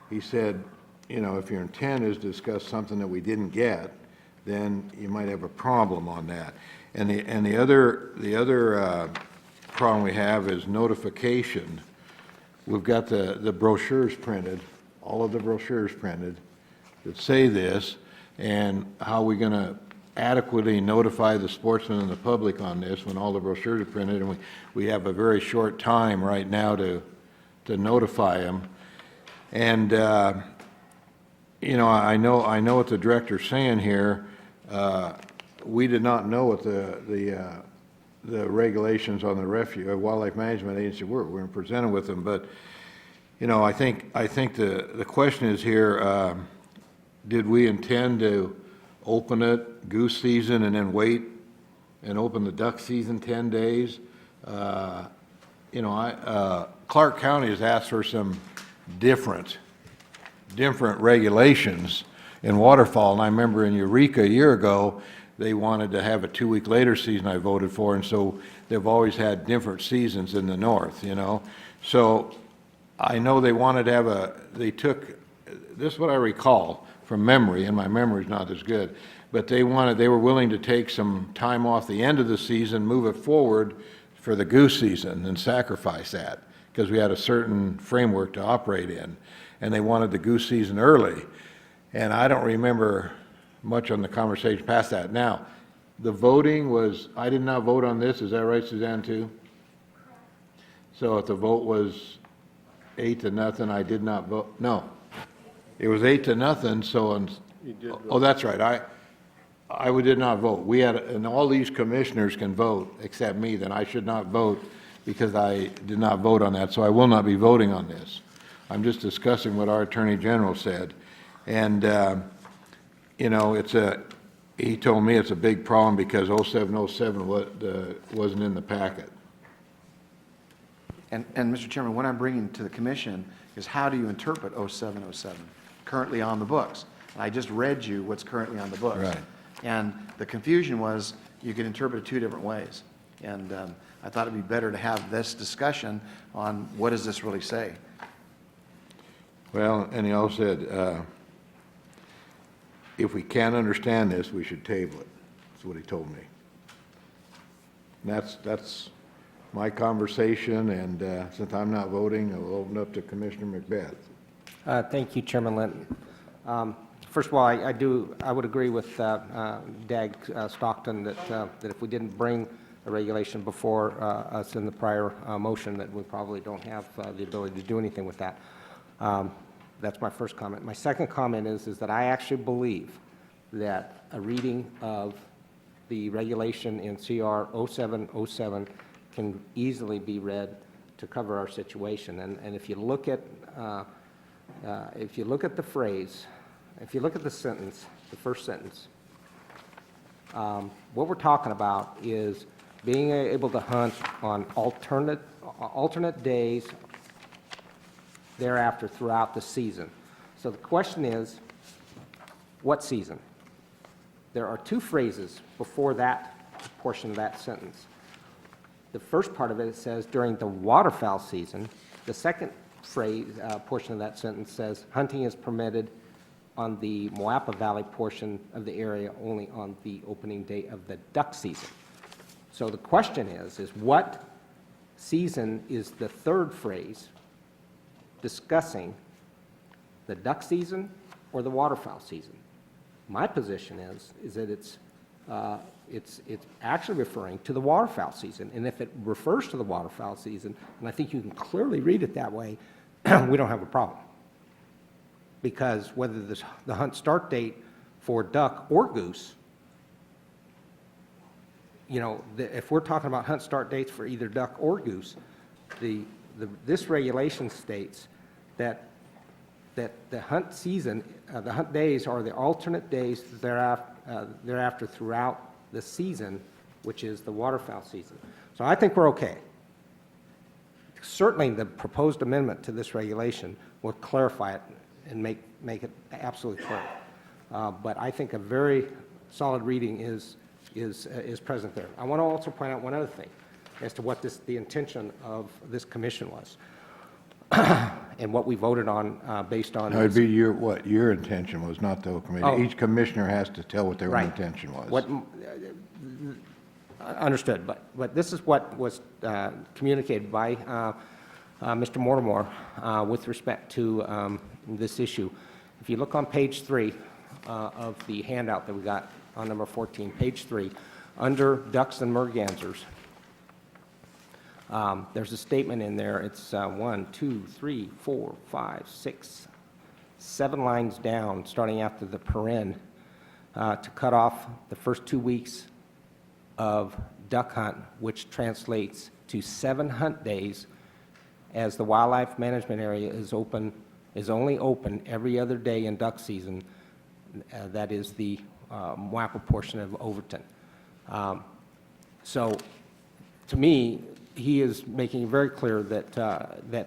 he said, if your intent is to discuss something that we didn't get, then you might have a problem on that. And the other problem we have is notification. We've got the brochures printed, all of the brochures printed that say this, and how are we going to adequately notify the sportsmen and the public on this when all the brochures are printed, and we have a very short time right now to notify them. And I know what the director's saying here. We did not know what the regulations on the Wildlife Management Agency were. We were presented with them, but I think the question is here: did we intend to open it goose season and then wait and open the duck season 10 days? Clark County has asked for some different regulations in waterfowl, and I remember in Eureka a year ago, they wanted to have a 2-week later season I voted for, and so they've always had different seasons in the north, So I know they wanted to have this is what I recall from memory, and my memory's not as good, but they were willing to take some time off the end of the season, move it forward for the goose season and sacrifice that, because we had a certain framework to operate in, and they wanted the goose season early. And I don't remember much on the conversation past that. Now, the voting was, I did not vote on this, is that right, Suzanne, too? So if the vote was 8-0, I did not vote, no. It was 8-0, so, oh, that's right, I did not vote. We had, and all these commissioners can vote, except me, then I should not vote because I did not vote on that, so I will not be voting on this. I'm just discussing what our Attorney General said. And, he told me it's a big problem because 0707 wasn't in the packet. And Mr. Chairman, what I'm bringing to the commission is how do you interpret 0707, currently on the books? And I just read you what's currently on the books. Right. And the confusion was you could interpret it two different ways. And I thought it'd be better to have this discussion on what does this really say. Well, and he also said, if we can't understand this, we should table it. That's what he told me. That's my conversation, and since I'm not voting, I'll open up to Commissioner Macbeth. Thank you, Chairman Linton. First of all, I would agree with Dag Stockton that if we didn't bring a regulation before us in the prior motion, that we probably don't have the ability to do anything with that. That's my first comment. My second comment is that I actually believe that a reading of the regulation in CR 0707 can easily be read to cover our situation. And if you look at the phrase, if you look at the sentence, the first sentence, what we're talking about is being able to hunt on alternate days thereafter throughout the season. So the question is, what season? There are two phrases before that portion of that sentence. The first part of it says during the waterfowl season. The second phrase, portion of that sentence says hunting is permitted on the Moapa Valley portion of the area only on the opening day of the duck season. So the question is what season is the third phrase discussing, the duck season or the waterfowl season? My position is that it's actually referring to the waterfowl season. And if it refers to the waterfowl season, and I think you can clearly read it that way, we don't have a problem. Because whether the hunt start date for duck or goose, if we're talking about hunt start dates for either duck or goose, this regulation states that the hunt season, the hunt days are the alternate days thereafter throughout the season, which is the waterfowl season. So I think we're okay. Certainly the proposed amendment to this regulation will clarify it and make it absolutely clear. But I think a very solid reading is present there. I want to also point out one other thing as to what the intention of this commission was and what we voted on based on. It would be what your intention was, not the whole committee. Oh. Each commissioner has to tell what their Right. intention was. Understood, but this is what was communicated by Mr. Mortimer with respect to this issue. If you look on page 3 of the handout that we got on number 14, page 3, under ducks and mergansers, there's a statement in there. It's 1, 2, 3, 4, 5, 6, 7 lines down, starting after the paren, to cut off the first 2 weeks of duck hunt, which translates to 7 hunt days, as the wildlife management area is only open every other day in duck season. That is the Moapa portion of Overton. So, to me, he is making it very clear that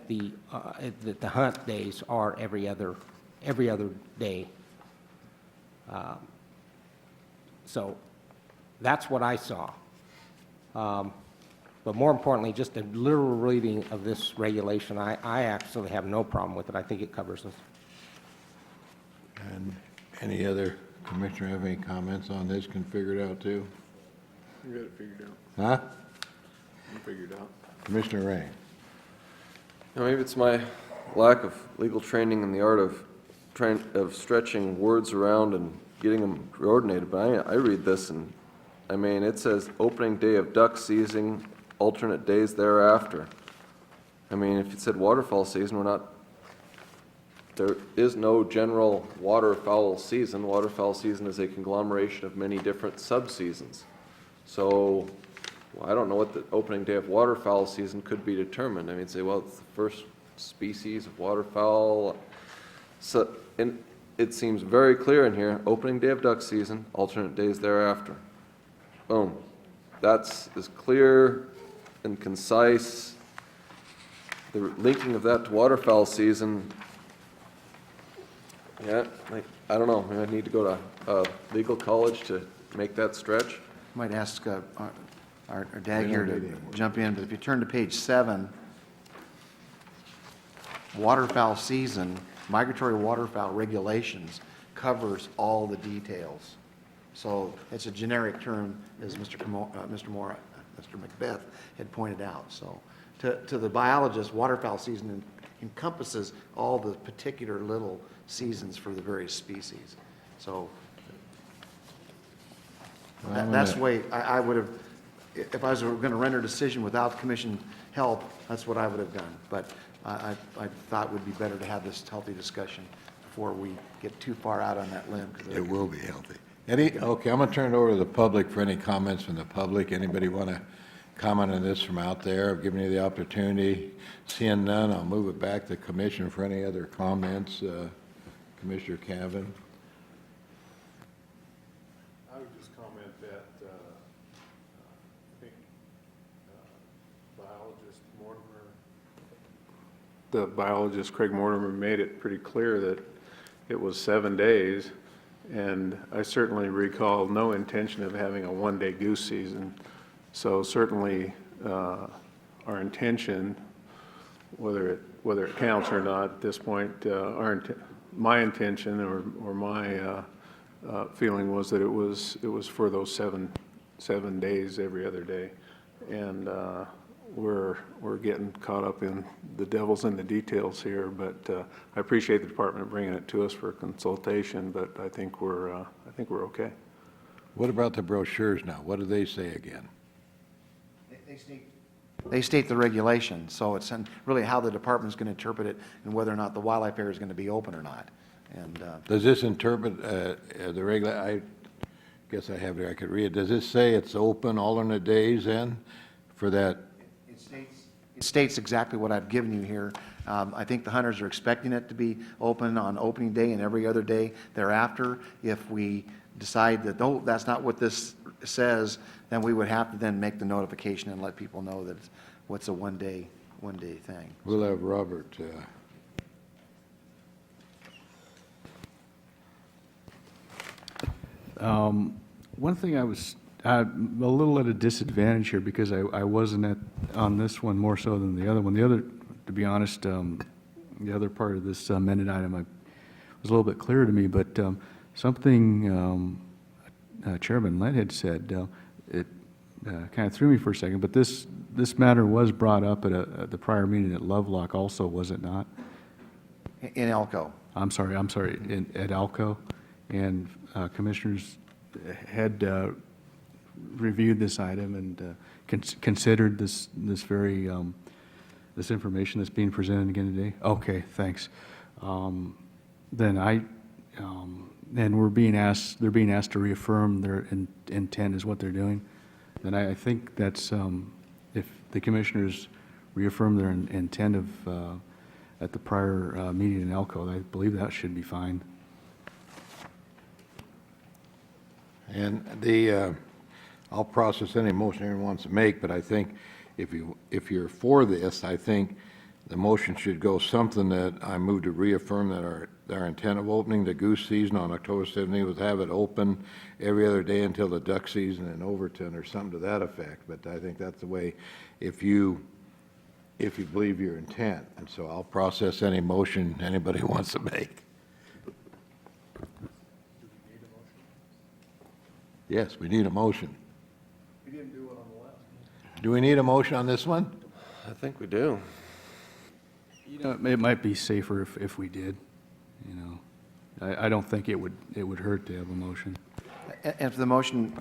the hunt days are every other day. So that's what I saw. But more importantly, just a literal reading of this regulation, I actually have no problem with it. I think it covers us. And any other commissioner have any comments on this? Can figure it out too? You got it figured out. Huh? You figured out. Commissioner Ray. Maybe it's my lack of legal training in the art of stretching words around and getting them coordinated, but I read this and, I mean, it says opening day of duck season, alternate days thereafter. I mean, if it said waterfowl season, there is no general waterfowl season. Waterfowl season is a conglomeration of many different subseasons. So, well, I don't know what the opening day of waterfowl season could be determined. I mean, say, well, it's the first species of waterfowl. So, and it seems very clear in here, opening day of duck season, alternate days thereafter. Boom. That's as clear and concise. The linking of that to waterfowl season, yeah, I don't know. I need to go to legal college to make that stretch. Might ask our Dag here to jump in, but if you turn to page 7, waterfowl season, migratory waterfowl regulations covers all the details. So it's a generic term, as Mr. Moore Mr. Macbeth had pointed out. So to the biologist, waterfowl season encompasses all the particular little seasons for the various species. So that's the way I would have, if I was going to render a decision without commission help, that's what I would have done. But I thought it would be better to have this healthy discussion before we get too far out on that limb. It will be healthy. Okay, I'm going to turn it over to the public for any comments from the public. Anybody want to comment on this from out there? I've given you the opportunity. Seeing none, I'll move it back to the commission for any other comments. Commissioner Cavan. I would just comment that I think biologist Craig Mortimer made it pretty clear that it was 7 days, and I certainly recall no intention of having a one-day goose season. So certainly our intention, whether it counts or not at this point, my intention or my feeling was that it was for those seven days every other day, and we're getting caught up in the devil's in the details here. But I appreciate the department bringing it to us for consultation. But I think we're okay. What about the brochures now? What do they say again? They state the regulation, so it's really how the department's going to interpret it and whether or not the wildlife area is going to be open or not. And Does this interpret the regular, I guess I have it, I could read it. Does this say it's open alternate days then for that? It states exactly what I've given you here. I think the hunters are expecting it to be open on opening day and every other day thereafter. If we decide that, no, that's not what this says, then we would have to then make the notification and let people know that what's a one-day thing. We'll have Robert. One thing I'm a little at a disadvantage here because I wasn't on this one more so than the other one. The other, to be honest, the other part of this amended item was a little bit clearer to me, but something Chairman Lent had said, it kind of threw me for a second, but this matter was brought up at the prior meeting at Lovelock also, was it not? In Elko. I'm sorry, at Alco, and commissioners had reviewed this item and considered this very this information that's being presented again today. Okay, thanks. Then and they're being asked to reaffirm their intent is what they're doing. Then I think that's if the commissioners reaffirm their intent of at the prior meeting in Elko, I believe that should be fine. And I'll process any motion anyone wants to make, but I think if you're for this, I think the motion should go something that I move to reaffirm that our intent of opening the goose season on October 17th was have it open every other day until the duck season in Overton or something to that effect. But I think that's the way, if you believe your intent. And so I'll process any motion anybody wants to make. Yes, we need a motion. We didn't do it on the last. Do we need a motion on this one? I think we do. You know, it might be safer if we did, you know. I don't think it would hurt to have a motion. And if the motion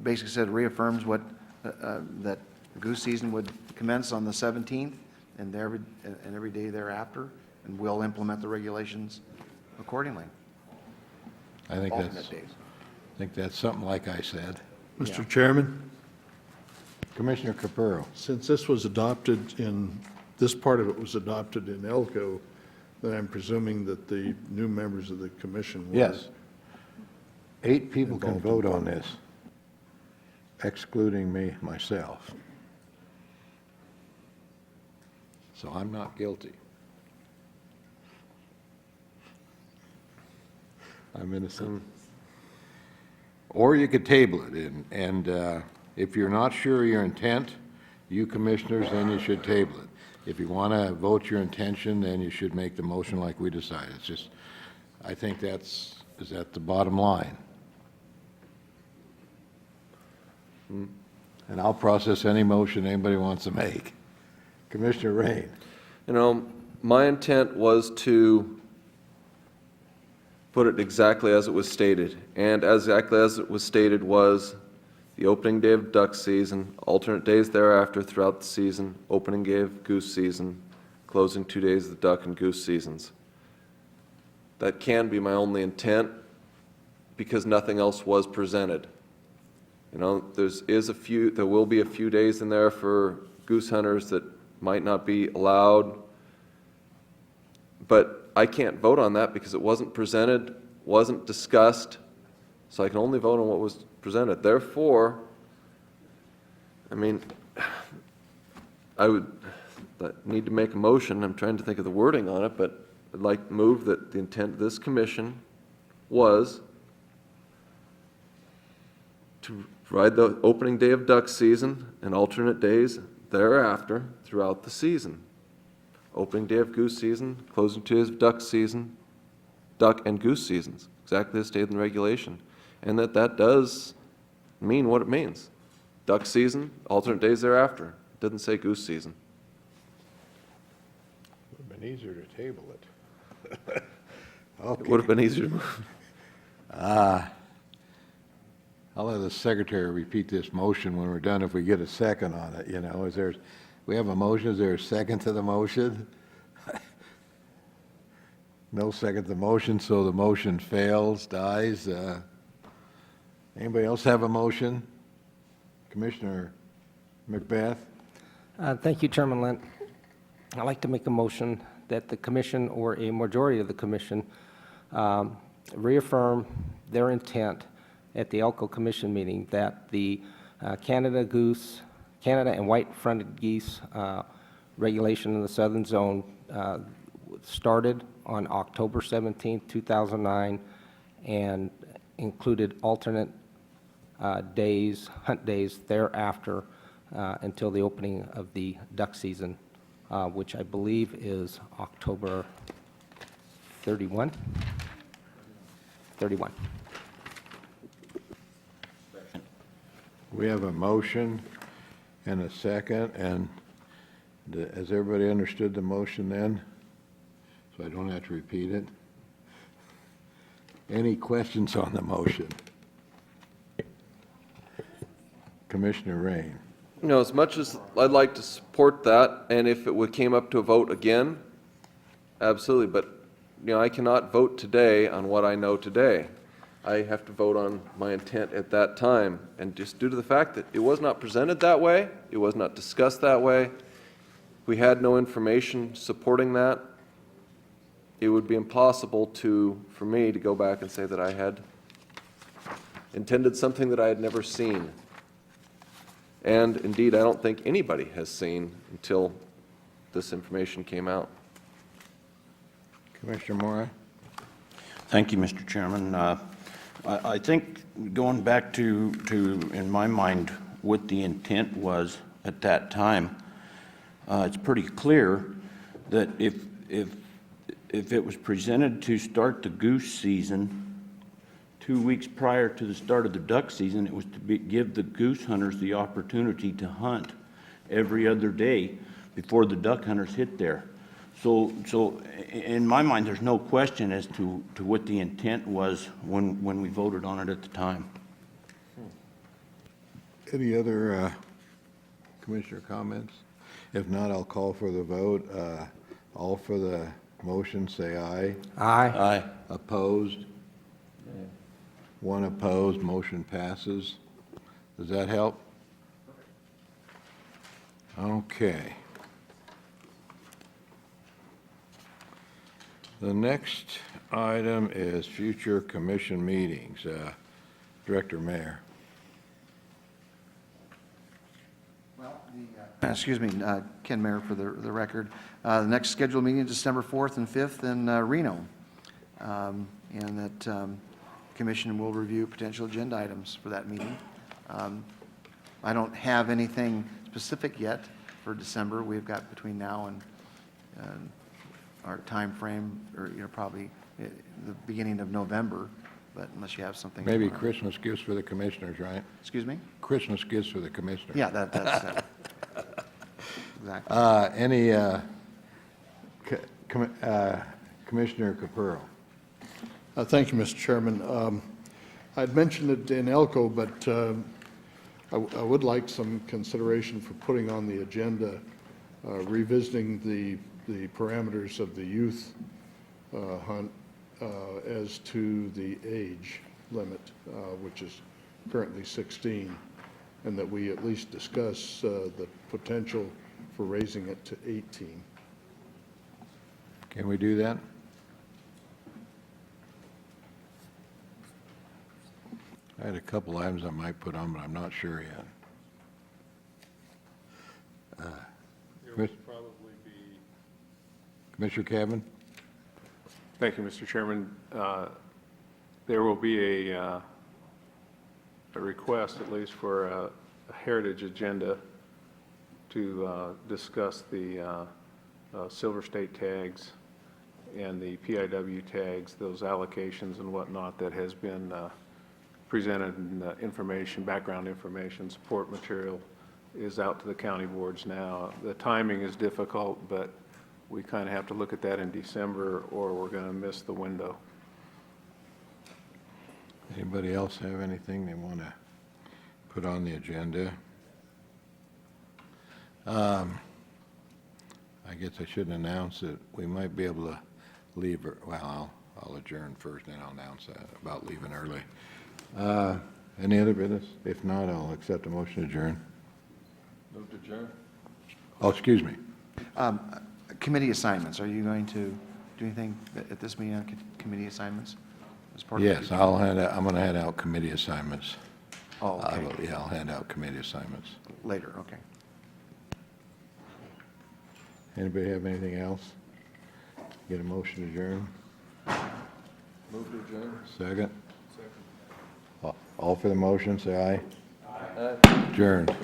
basically said reaffirms what, that goose season would commence on the 17th and every day thereafter, and we'll implement the regulations accordingly. I think Alternate days. I think that's something like I said. Mr. Chairman, Commissioner Capurro. since this was adopted this part of it was adopted in Elko, then I'm presuming that the new members of the commission were. Yes. 8 people can Involved in vote on voting. this, excluding myself. So I'm not guilty. I'm innocent. Or you could table it, and if you're not sure of your intent, you commissioners, then you should table it. If you want to vote your intention, then you should make the motion like we decided. It's just, I think is that the bottom line? and I'll process any motion anybody wants to make. Commissioner Rain. You know, my intent was to put it exactly as it was stated, and exactly as it was stated was the opening day of duck season, alternate days thereafter throughout the season, opening day of goose season, closing 2 days of the duck and goose seasons. That can be my only intent because nothing else was presented. You know, there will be a few days in there for goose hunters that might not be allowed, but I can't vote on that because it wasn't presented, wasn't discussed, so I can only vote on what was presented. Therefore, I mean, I would need to make a motion. I'm trying to think of the wording on it, but I'd like to move that the intent of this commission was to provide the opening day of duck season and alternate days thereafter throughout the season. Opening day of goose season, closing 2 days of duck season, duck and goose seasons, exactly as stated in the regulation. And that does mean what it means. Duck season, alternate days thereafter. It doesn't say goose season. Would have been easier to table it. It would have been easier to move. I'll let the secretary repeat this motion when we're done if we get a second on it, you know. We have a motion, is there a second to the motion? No second to the motion, so the motion fails, dies. Anybody else have a motion? Commissioner Macbeth? Thank you, Chairman Lent. I'd like to make a motion that the commission or a majority of the commission reaffirm their intent at the Elko Commission meeting that the Canada and white-fronted geese regulation in the southern zone started on October 17, 2009, and included alternate days, hunt days thereafter until the opening of the duck season, which I believe is October 31. We have a motion and a second, and has everybody understood the motion then? So I don't have to repeat it. Any questions on the motion? Commissioner Rain. You know, as much as I'd like to support that, and if it came up to a vote again, absolutely, but, you know, I cannot vote today on what I know today. I have to vote on my intent at that time, and just due to the fact that it was not presented that way, it was not discussed that way, we had no information supporting that, it would be impossible for me to go back and say that I had intended something that I had never seen. And indeed, I don't think anybody has seen until this information came out. Commissioner Mora? Thank you, Mr. Chairman. I think going back to, in my mind, what the intent was at that time, it's pretty clear that if it was presented to start the goose season 2 weeks prior to the start of the duck season, it was to give the goose hunters the opportunity to hunt every other day before the duck hunters hit there. So in my mind, there's no question as to what the intent was when we voted on it at the time. Any other commissioner comments? If not, I'll call for the vote. All for the motion, say aye. Aye. Aye. Opposed? One opposed, motion passes. Does that help? Okay. The next item is future commission meetings. Director Mayer. Excuse me, Ken Mayer for the record. The next scheduled meeting is December 4th and 5th in Reno. And that commission will review potential agenda items for that meeting. I don't have anything specific yet for December. We've got between now and our time frame, or probably the beginning of November but unless you have something. Maybe Christmas gifts for the commissioners, right? Excuse me? Christmas gifts for the commissioners. Yeah, that's, exactly. Any, Commissioner Capurro? Thank you, Mr. Chairman. I'd mentioned it in Elko, but I would like some consideration for putting on the agenda, revisiting the parameters of the youth hunt as to the age limit, which is currently 16, and that we at least discuss the potential for raising it to 18. Can we do that? I had a couple items I might put on, but I'm not sure yet. There will probably be. Commissioner Cavan? Thank you, Mr. Chairman. There will be a request, at least for a heritage agenda, to discuss the Silver State tags and the PIW tags, those allocations and whatnot that has been presented, and information, background information, support material is out to the county boards now. The timing is difficult, but we kind of have to look at that in December, or we're going to miss the window. Anybody else have anything they want to put on the agenda? I guess I shouldn't announce it. We might be able to leave, well, I'll adjourn first, then I'll announce that about leaving early. Any other business? If not, I'll accept a motion to adjourn. Move to adjourn. Oh, excuse me. Committee assignments, are you going to do anything at this meeting on committee assignments? As part of Yes, the- I'm going to hand out committee assignments. Oh, okay. Yeah, I'll hand out committee assignments. Later, okay. Anybody have anything else? Get a motion to adjourn? Move to adjourn. Second? All for the motion, say aye. Aye. Adjourned.